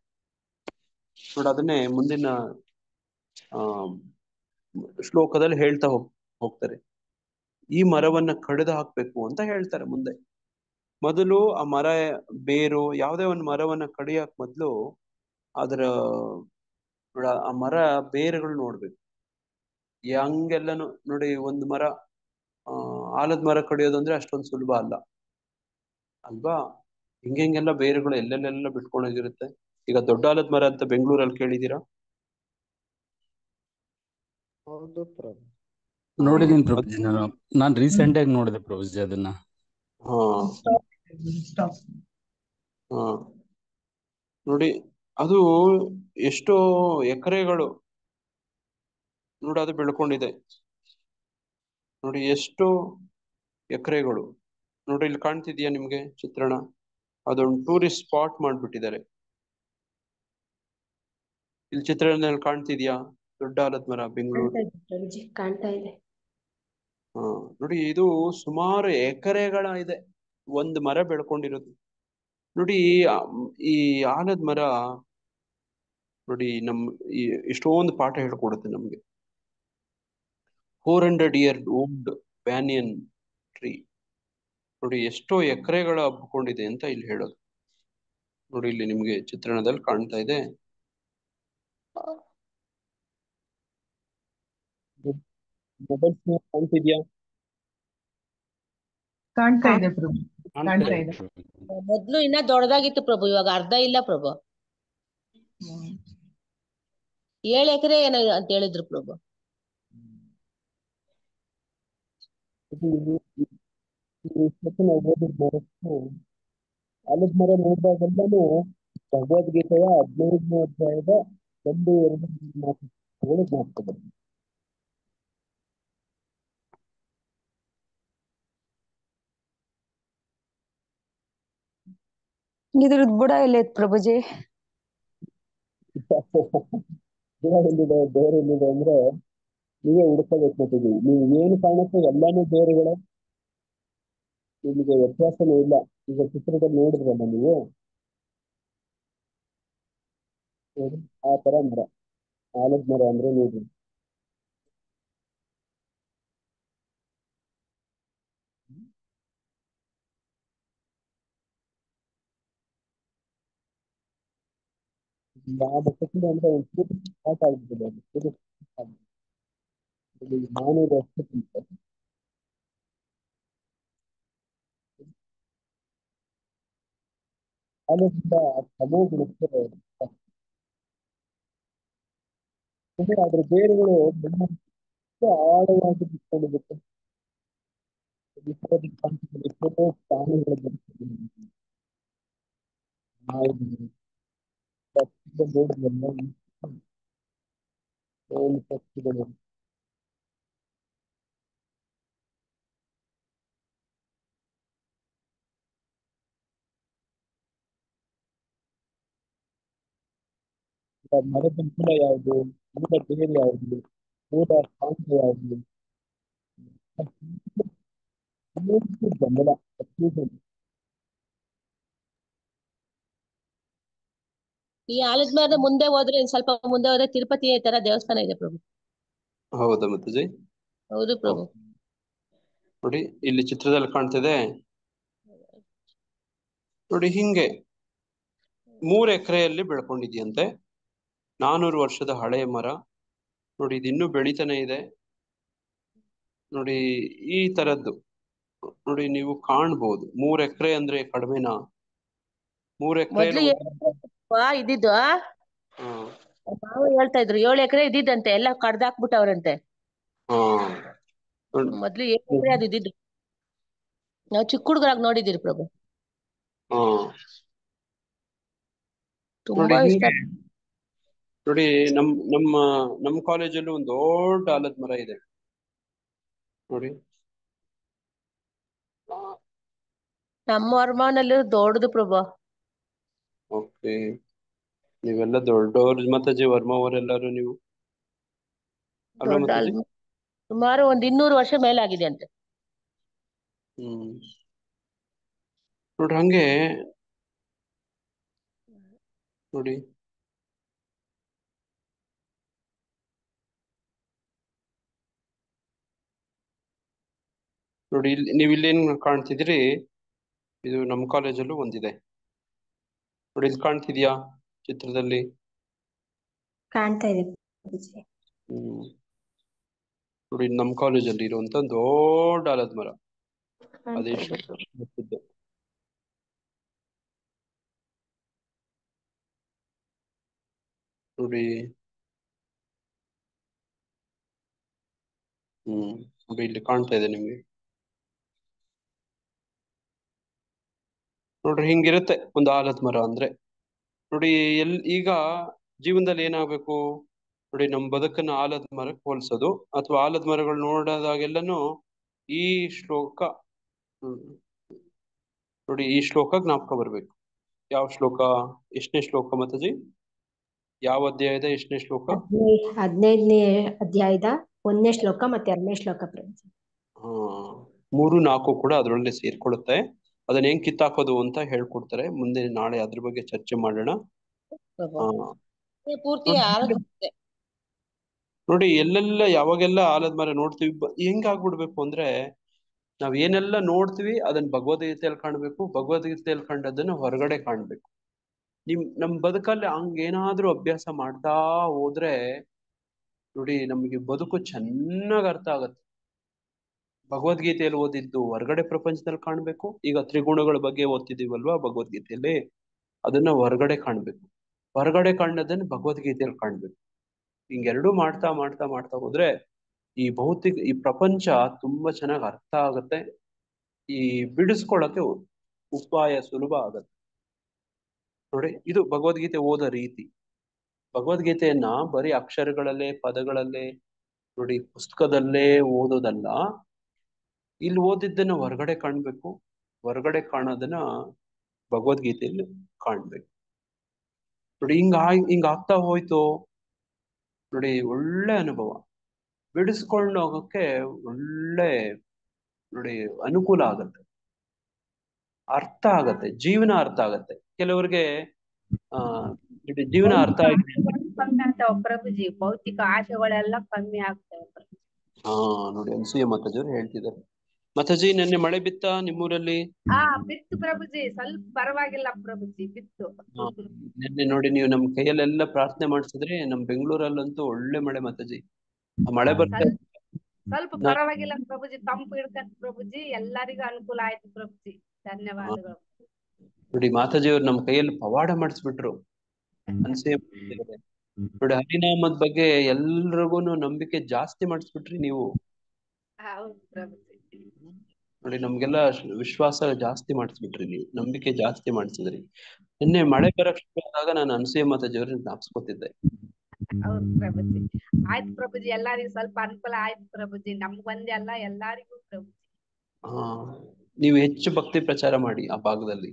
ನೋಡಿ. ಅದನ್ನೇ ಮುಂದಿನ ಶ್ಲೋಕದಲ್ಲಿ ಹೇಳ್ತಾ ಹೋಗ್ತಾರೆ. ಈ ಮರವನ್ನ ಕಡಿದು ಹಾಕ್ಬೇಕು ಅಂತ ಹೇಳ್ತಾರೆ ಮುಂದೆ. ಮೊದಲು ಆ ಮರ ಬೇರು, ಯಾವುದೇ ಒಂದು ಮರವನ್ನ ಕಡಿಯಕ್ ಮೊದಲು ಅದರ ಆ ಮರ ಬೇರುಗಳು ನೋಡ್ಬೇಕು. ಹಂಗೆಲ್ಲನು ನೋಡಿ, ಒಂದು ಮರ ಆಲದ ಮರ ಕಡಿಯೋದು ಅಂದ್ರೆ ಅಷ್ಟೊಂದು ಸುಲಭ ಅಲ್ಲ ಅಲ್ವಾ? ಹಿಂಗೆಲ್ಲ ಬೇರುಗಳು ಎಲ್ಲೆಲ್ಲೆಲ್ಲ ಬಿಟ್ಕೊಂಡೋಗಿರುತ್ತೆ. ಈಗ ದೊಡ್ಡ ಆಲದ ಮರ ಅಂತ ಬೆಂಗಳೂರಲ್ಲಿ ಕೇಳಿದೀರಾ? ಹೌದು ಪ್ರಭು. ನೋಡಿದೀನಿ ಪ್ರಭುಜಿ, ನಾನು ರೀಸೆಂಟ್ ಆಗಿ ನೋಡಿದೆ ಪ್ರಭುಜಿ ಅದನ್ನ. ಹಾ ನೋಡಿ, ಅದು ಎಷ್ಟೋ ಎಕರೆಗಳು ನೋಡಿ ಅದು ಬೆಳ್ಕೊಂಡಿದೆ ನೋಡಿ, ಎಷ್ಟೋ ಎಕರೆಗಳು ನೋಡಿ. ಇಲ್ಲಿ ಕಾಣ್ತಿದ್ಯಾ ನಿಮ್ಗೆ ಚಿತ್ರಣ? ಅದೊಂದು ಟೂರಿಸ್ಟ್ ಸ್ಪಾಟ್ ಮಾಡ್ಬಿಟ್ಟಿದ್ದಾರೆ. ಇಲ್ಲಿ ಚಿತ್ರಣದಲ್ಲಿ ಕಾಣ್ತಿದ್ಯಾ? ದೊಡ್ಡ ಆಲದ ಮರ, ಬೆಂಗಳೂರು. ಕಾಣ್ತಾ ಇದೆ. ನೋಡಿ, ಇದು ಸುಮಾರು ಎಕರೆಗಳ ಇದೆ ಒಂದು ಮರ ಬೆಳ್ಕೊಂಡಿರೋದು ನೋಡಿ. ಈ ಆಲದ ಮರ ನೋಡಿ ಎಷ್ಟೊಂದು ಪಾಠ ಹೇಳ್ಕೊಡುತ್ತೆ ನಮ್ಗೆ. 400 year old banyan tree ನೋಡಿ, ಎಷ್ಟೋ ಎಕರೆಗಳ ಹಬ್ಕೊಂಡಿದೆ ಅಂತ ಇಲ್ಲಿ ಹೇಳೋದು ನೋಡಿ. ಇಲ್ಲಿ ನಿಮ್ಗೆ ಚಿತ್ರಣದಲ್ಲಿ ಕಾಣ್ತಾ ಇದೆ. ಕಾಣ್ತಿದ್ಯಾ? ಕಾಣ್ತಾ ಇದೆ ಪ್ರಭು, ಕಾಣ್ತಾ ಇದೆ. ಮೊದ್ಲು ಇನ್ನ ದೊಡ್ಡದಾಗಿತ್ತು ಪ್ರಭು, ಇವಾಗ ಅರ್ಧ ಇಲ್ಲ ಪ್ರಭು. 7 ಎಕರೆ ಏನೋ ಅಂತ ಹೇಳಿದ್ರು ಪ್ರಭು. ಆಲದ ಮರ ನೋಡಿದಾಗೆಲ್ಲೂ ಭಗವದ್ಗೀತೆಯ 15ನೇ ಅಧ್ಯಾಯದ 1-2 ಮಾತುಗಳು ಜ್ಞಾಪಕ ಬರ್ತದೆ ಇದ್ರದ್ ಬುಡ ಎಲ್ಲೈತ್ ಪ್ರಭುಜಿ? ಎಲ್ಲಿದೆ ಬೇರೆ ಎಲ್ಲಿದೆ ಅಂದ್ರೆ ನೀವೇ ಹುಡ್ಕೋಬೇಕು ಮತ್ತಿದ್ದೀವಿ. ನೀವು ಏನು ಕಾಣುತ್ತೋ ಎಲ್ಲಾನು ಬೇರೆಗಳೇ, ನಿಮಗೆ ವ್ಯತ್ಯಾಸನೂ ಇಲ್ಲ. ಈಗ ಚಿತ್ರದಲ್ಲಿ ನೋಡಿದ್ರಲ್ಲ ನೀವು, ನೋಡಿ ಆ ತರ ಮರ, ಆಲದ ಮರ ಅಂದ್ರೆ ನೋಡ್ರಿ. ಯಾವ ಮಟ್ಟಕ್ಕೆ ಅಂದ್ರೆ ಒಂದು ಚೂರು ಸ್ಟಾರ್ಟ್ ಆಗ್ಬಿಟ್ಟಿದೆ ಅದು, ಚೂರು start ಆಗ್ಬಿಟ್ಟಿದೆ. ಇಲ್ಲಿ 400 ವರ್ಷಕ್ಕಿಂತ ಆಲದಿಂದ ಸಮೂಹಕ್ಕೆ ಅದ್ರ ಬೇರುಗಳು ಎಷ್ಟು ಆಳವಾಗಿ ಬಿಟ್ಕೊಂಡಿರುತ್ತೆ. ಎಷ್ಟೋ ಪ್ರಾಣಿಗಳು ಬರ್ತದೆ, ನಾಯಿಗಳು, ಪಕ್ಷಿಗಳು ನೋಡಿದ್ರಲ್ಲ, ಏನು ಪಕ್ಷಿಗಳು. ಮರದ ಮೂಲ ಯಾವುದು, ಮೂಲ ಬೇರು ಯಾವುದು, ಮೂಲ ಕಾಂಡ ಯಾವುದು, ಗಮನ ಈ ಆಲದ ಮರದ ಮುಂದೆ ಹೋದ್ರೆ ಸ್ವಲ್ಪ ಮುಂದೆ ಹೋದ್ರೆ ತಿರುಪತಿ ತರ ದೇವಸ್ಥಾನ ಇದೆ ಪ್ರಭು. ಹೌದಾ ಮತ್ತಜಿ? ಹೌದು ಪ್ರಭು. ನೋಡಿ ಇಲ್ಲಿ ಚಿತ್ರದಲ್ಲಿ ಕಾಣ್ತಿದೆ ನೋಡಿ, ಹಿಂಗೆ 3 ಎಕರೆಯಲ್ಲಿ ಬೆಳ್ಕೊಂಡಿದ್ಯಂತೆ. 400 ವರ್ಷದ ಹಳೆಯ ಮರ ನೋಡಿ, ಇದು ಇನ್ನೂ ಬೆಳಿತಾನೆ ಇದೆ ನೋಡಿ. ಈ ತರದ್ದು ನೋಡಿ ನೀವು ಕಾಣ್ಬೋದು. 3 ಎಕರೆ ಅಂದ್ರೆ ಕಡಿಮೆನಾ? 3 ಮೊದ್ಲು ಎಕರೆ ಇದ್ದಿದ್ದು ನಾವು ಹೇಳ್ತಾ ಇದ್ರು 7 ಎಕರೆ ಇದ್ದಿದ್ದಂತೆ, ಎಲ್ಲ ಕಡ್ದಾಕ್ಬಿಟ್ಟವ್ರಂತೆ. ಮೊದ್ಲು 7 ಎಕರೆ ಅದು ಇದ್ದಿದ್ದು. ನಾವು ಚಿಕ್ಕ ಹುಡುಗರಾಗಿ ನೋಡಿದಿರಿ ಪ್ರಭು. ತುಂಬಾ ಇಷ್ಟ ನೋಡಿ. ನಮ್ಮ ಕಾಲೇಜಲ್ಲೂ ಒಂದು ದೊಡ್ಡ ಆಲದ ಮರ ಇದೆ ನೋಡಿ. ನಮ್ಮ ವರ್ಮಾನಲ್ಲೂ ದೊಡ್ಡದು ಪ್ರಭು. ಓಕೆ, ನೀವೆಲ್ಲ ದೊಡ್ಡವ್ರು ಮಾತಾಜಿ, ವರ್ಮ ಅವರೆಲ್ಲರೂ ನೀವು ಅಲ್ವಾ ದೊಡ್ಡ ಮಾತಾಜಿ? ಸುಮಾರು 200 ವರ್ಷ ಮೇಲಾಗಿದೆ ಅಂತೆ. ನೋಡ್ರಿ ಹಂಗೆ ನೋಡಿ. ನೋಡಿ ಇಲ್ಲಿ ನೀವು ಇಲ್ಲೇನ್ ಕಾಣ್ತಿದ್ರಿ, ಇದು ನಮ್ಮ ಕಾಲೇಜಲ್ಲೂ ಒಂದಿದೆ ನೋಡಿ. ಇಲ್ಲಿ ಕಾಣ್ತಿದ್ಯಾ ಚಿತ್ರದಲ್ಲಿ? ಕಾಣ್ತಾ ಇದೆ. ನೋಡಿ ನಮ್ಮ ಕಾಲೇಜಲ್ಲಿ ಇರುವಂತ ದೊಡ್ಡ ಆಲದ ಮರ, ಅದೆಷ್ಟು ನೋಡಿ. ನೋಡಿ ಇಲ್ಲಿ ಕಾಣ್ತಾ ಇದೆ ನಿಮ್ಗೆ. ನೋಡ್ರಿ ಹಿಂಗಿರುತ್ತೆ ಒಂದು ಆಲದ ಮರ ಅಂದ್ರೆ. ನೋಡಿ ಈಗ ಜೀವನದಲ್ಲಿ ಏನಾಗ್ಬೇಕು ನೋಡಿ, ನಮ್ಮ ಬದುಕನ್ನ ಆಲದ ಮರಕ್ಕೆ ಹೋಲಿಸೋದು, ಅಥವಾ ಆಲದ ಮರಗಳು ನೋಡೋದಾಗೆಲ್ಲನು ಈ ಶ್ಲೋಕ ನೋಡಿ, ಈ ಶ್ಲೋಕ ಜ್ಞಾಪಕ ಬರ್ಬೇಕು. ಯಾವ ಶ್ಲೋಕ? ಎಷ್ಟನೇ ಶ್ಲೋಕ ಮತ್ತಜಿ? ಯಾವ ಅಧ್ಯಾಯದ ಎಷ್ಟನೇ ಶ್ಲೋಕ? 15ನೇ ಅಧ್ಯಾಯದ 1ನೇ ಶ್ಲೋಕ ಮತ್ತೆ 2ನೇ ಶ್ಲೋಕ ಪ್ರಭು. 3, 4 ಕೂಡ ಅದರೊಳಗೆ ಸೇರ್ಕೊಳ್ಳುತ್ತೆ. ಅದನ್ನ ಹೆಂಗ್ ಕಿತ್ತಾಕೋದು ಅಂತ ಹೇಳ್ಕೊಡ್ತಾರೆ ಮುಂದೆ, ನಾಳೆ ಅದ್ರ ಬಗ್ಗೆ ಚರ್ಚೆ ಮಾಡೋಣ. ಪೂರ್ತಿ ನೋಡಿ ಎಲ್ಲೆಲ್ಲ ಯಾವಾಗೆಲ್ಲ ಆಲದ ಮರ ನೋಡ್ತೀವಿ, ಹೆಂಗಾಗ್ಬಿಡ್ಬೇಕು ಅಂದ್ರೆ, ನಾವ್ ಏನೆಲ್ಲ ನೋಡ್ತೀವಿ ಅದನ್ನ ಭಗವದ್ಗೀತೆಯಲ್ಲಿ ಕಾಣ್ಬೇಕು, ಭಗವದ್ಗೀತೆಯಲ್ಲಿ ಕಂಡದನ್ನ ಹೊರಗಡೆ ಕಾಣ್ಬೇಕು. ನಮ್ ಬದುಕಲ್ಲಿ ಹಂಗೇನಾದ್ರೂ ಅಭ್ಯಾಸ ಮಾಡ್ತಾ ಹೋದ್ರೆ ನೋಡಿ, ನಮ್ಗೆ ಬದುಕು ಚೆನ್ನಾಗ್ ಅರ್ಥ ಆಗತ್ತೆ. ಭಗವದ್ಗೀತೆಯಲ್ಲಿ ಓದಿದ್ದು ಹೊರಗಡೆ ಪ್ರಪಂಚದಲ್ಲಿ ಕಾಣ್ಬೇಕು. ಈಗ ತ್ರಿಗುಣಗಳ ಬಗ್ಗೆ ಓದ್ತಿದೀವಲ್ವಾ ಭಗವದ್ಗೀತೆಯಲ್ಲಿ, ಅದನ್ನ ಹೊರಗಡೆ ಕಾಣ್ಬೇಕು. ಹೊರಗಡೆ ಕಾಣೋದನ್ನ ಭಗವದ್ಗೀತೆಯಲ್ಲಿ ಕಾಣ್ಬೇಕು. ಹಿಂಗೆರಡೂ ಮಾಡ್ತಾ ಮಾಡ್ತಾ ಮಾಡ್ತಾ ಹೋದ್ರೆ ಈ ಈ ಪ್ರಪಂಚ ತುಂಬಾ ಚೆನ್ನಾಗಿ ಅರ್ಥ ಆಗತ್ತೆ. ಈ ಬಿಡಿಸ್ಕೊಳಕ್ಕೆ ಉಪಾಯ ಸುಲಭ ಆಗತ್ತೆ ನೋಡಿ. ಇದು ಭಗವದ್ಗೀತೆ ಓದೋ ರೀತಿ. ಭಗವದ್ಗೀತೆಯನ್ನ ಬರೀ ಅಕ್ಷರಗಳಲ್ಲೇ, ಪದಗಳಲ್ಲೇ ನೋಡಿ ಪುಸ್ತಕದಲ್ಲೇ ಓದೋದಲ್ಲ, ಇಲ್ಲಿ ಓದಿದ್ದನ್ನ ಹೊರಗಡೆ ಕಾಣ್ಬೇಕು. ಹೊರಗಡೆ ಕಾಣೋದನ್ನ ಭಗವದ್ಗೀತೆಯಲ್ಲಿ ಕಾಣ್ಬೇಕು. ನೋಡಿ ಹಿಂಗ ಆಗ್ತಾ ಹೋಯ್ತು ನೋಡಿ, ಒಳ್ಳೆ ಅನುಭವ, ಬಿಡಿಸ್ಕೊಂಡು ಹೋಗೋಕೆ ಒಳ್ಳೆ ನೋಡಿ ಅನುಕೂಲ ಆಗತ್ತೆ, ಅರ್ಥ ಆಗತ್ತೆ, ಜೀವನ ಅರ್ಥ ಆಗತ್ತೆ. ಕೆಲವರಿಗೆ ಜೀವನ ಅರ್ಥ ಆಗಿದೆ. ಕಮ್ಮಿ ಆಗ್ತಾವ ಪ್ರಭುಜಿ, ಭೌತಿಕ ಆಶೆಗಳೆಲ್ಲ ಕಮ್ಮಿ ಆಗ್ತಾವ ಪ್ರಭುಜಿ. ನೋಡಿ ಅನ್ಸೂಯ ಮಾತಾಜಿಯವರು ಹೇಳ್ತಿದ್ದಾರೆ. ಮಾತಾಜಿ, ನೆನ್ನೆ ಮಳೆ ಬಿತ್ತಾ ನಿಮ್ಮೂರಲ್ಲಿ? ಬಿತ್ತು ಪ್ರಭುಜಿ, ಸ್ವಲ್ಪ ಪರವಾಗಿಲ್ಲ ಪ್ರಭುಜಿ, ಬಿತ್ತು. ನೆನ್ನೆ ನೋಡಿ ನೀವು ನಮ್ ಕೈಯಲ್ಲೆಲ್ಲ ಪ್ರಾರ್ಥನೆ ಮಾಡ್ಸಿದ್ರಿ. ನಮ್ ಬೆಂಗಳೂರಲ್ಲಂತೂ ಒಳ್ಳೆ ಮಳೆ ಮಾತಾಜಿ. ಆ ಮಳೆ ಬರ್ತಾ ಸ್ವಲ್ಪ ಪರವಾಗಿಲ್ಲ ಪ್ರಭುಜಿ, ತಂಪು ಹಿಡ್ಕತ್ ಪ್ರಭುಜಿ, ಎಲ್ಲರಿಗೂ ಅನುಕೂಲ ಆಯ್ತು ಪ್ರಭುಜಿ. ಧನ್ಯವಾದಗಳು. ನೋಡಿ ಮಾತಾಜಿಯವ್ರು ನಮ್ ಕೈಯಲ್ಲಿ ಪವಾಡ ಮಾಡಿಸ್ಬಿಟ್ರು. ಅನ್ಸೂಯ ನೋಡಿ ಹರಿನಾಮದ ಬಗ್ಗೆ ಎಲ್ರಿಗೂ ನಂಬಿಕೆ ಜಾಸ್ತಿ ಮಾಡಿಸ್ಬಿಟ್ರಿ ನೀವು. ಹೌದು ಪ್ರಭುಜಿ. ನೋಡಿ ನಮ್ಗೆಲ್ಲ ವಿಶ್ವಾಸ ಜಾಸ್ತಿ ಮಾಡಿಸ್ಬಿಟ್ರಿ ನೀವು, ನಂಬಿಕೆ ಜಾಸ್ತಿ ಮಾಡಿಸಿದ್ರಿ. ನಿನ್ನೆ ಮಳೆ ಬರಕ್ ಶುರು ಆದಾಗ ನಾನು ಅನ್ಸೂಯ ಮಾತಾಜಿಯವ್ರನ್ನ ಜ್ಞಾಪಿಸ್ಕೊತಿದ್ದೆ. ಹೌದು ಪ್ರಭುಜಿ. ಆಯ್ತು ಪ್ರಭುಜಿ, ಎಲ್ಲರಿಗೂ ಸ್ವಲ್ಪ ಅನುಕೂಲ ಆಯ್ತು ಪ್ರಭುಜಿ, ನಮ್ಗ್ ಒಂದೇ ಅಲ್ಲ ಎಲ್ಲಾರಿಗೂ ಪ್ರಭುಜಿ. ನೀವು ಹೆಚ್ಚು ಭಕ್ತಿ ಪ್ರಚಾರ ಮಾಡಿ ಆ ಭಾಗದಲ್ಲಿ,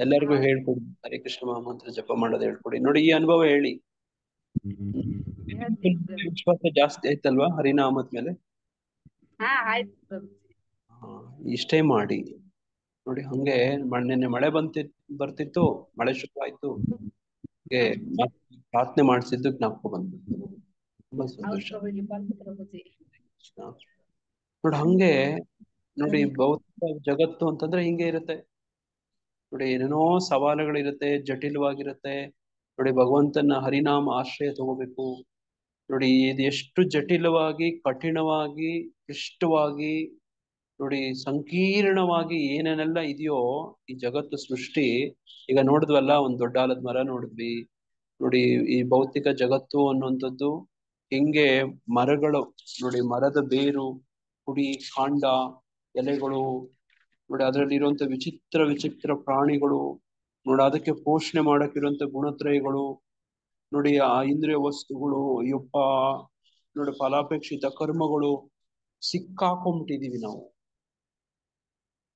ಎಲ್ಲರಿಗೂ ಹೇಳ್ಕೊಡಿ, ಹರೇ ಕೃಷ್ಣ ಮಹಾಮಂತ್ರ ಜಪ ಮಾಡೋದು ಹೇಳ್ಕೊಡಿ. ನೋಡಿ ಈ ಅನುಭವ ಹೇಳಿ, ವಿಶ್ವಾಸ ಜಾಸ್ತಿ ಆಯ್ತಲ್ವಾ ಹರಿನಾಮದ ಮೇಲೆ? ಆಯ್ತು ಪ್ರಭುಜಿ. ಇಷ್ಟೇ ಮಾಡಿ ನೋಡಿ. ಹಂಗೆ ನಿನ್ನೆ ಮಳೆ ಬರ್ತಿತ್ತು, ಮಳೆ ಶುರು ಆಯ್ತು, ಪ್ರಾರ್ಥನೆ ಮಾಡಿಸಿದ್ದು ಜ್ಞಾಪಕ ಬಂದ್ಬಿಟ್ಟು ತುಂಬಾ ಸಂತೋಷ. ನೋಡಿ ಹಂಗೆ ನೋಡಿ ಭೌತಿಕ ಜಗತ್ತು ಅಂತಂದ್ರೆ ಹಿಂಗೆ ಇರುತ್ತೆ ನೋಡಿ. ಏನೇನೋ ಸವಾಲುಗಳಿರುತ್ತೆ, ಜಟಿಲವಾಗಿರುತ್ತೆ ನೋಡಿ. ಭಗವಂತನ ಹರಿನಾಮ ಆಶ್ರಯ ತಗೋಬೇಕು ನೋಡಿ. ಇದು ಎಷ್ಟು ಜಟಿಲವಾಗಿ, ಕಠಿಣವಾಗಿ, ಕ್ಲಿಷ್ಟವಾಗಿ ನೋಡಿ, ಸಂಕೀರ್ಣವಾಗಿ ಏನೇನೆಲ್ಲ ಇದೆಯೋ ಈ ಜಗತ್ತು ಸೃಷ್ಟಿ. ಈಗ ನೋಡಿದ್ವಲ್ಲ, ಒಂದ್ ದೊಡ್ಡ ಆಲದ ಮರ ನೋಡಿದ್ವಿ ನೋಡಿ. ಈ ಭೌತಿಕ ಜಗತ್ತು ಅನ್ನುವಂಥದ್ದು ಹೆಂಗೆ ಮರಗಳು ನೋಡಿ, ಮರದ ಬೇರು, ಕುಡಿ, ಕಾಂಡ, ಎಲೆಗಳು ನೋಡಿ, ಅದರಲ್ಲಿ ಇರುವಂತ ವಿಚಿತ್ರ ವಿಚಿತ್ರ ಪ್ರಾಣಿಗಳು ನೋಡಿ, ಅದಕ್ಕೆ ಪೋಷಣೆ ಮಾಡಕ್ಕಿರುವಂತ ಗುಣತ್ರಯಗಳು ನೋಡಿ, ಆ ಇಂದ್ರಿಯ ವಸ್ತುಗಳು, ಅಯ್ಯಪ್ಪ ನೋಡಿ, ಫಲಾಪೇಕ್ಷಿತ ಕರ್ಮಗಳು, ಸಿಕ್ಕಾಕೊಂಡ್ಬಿಟ್ಟಿದೀವಿ ನಾವು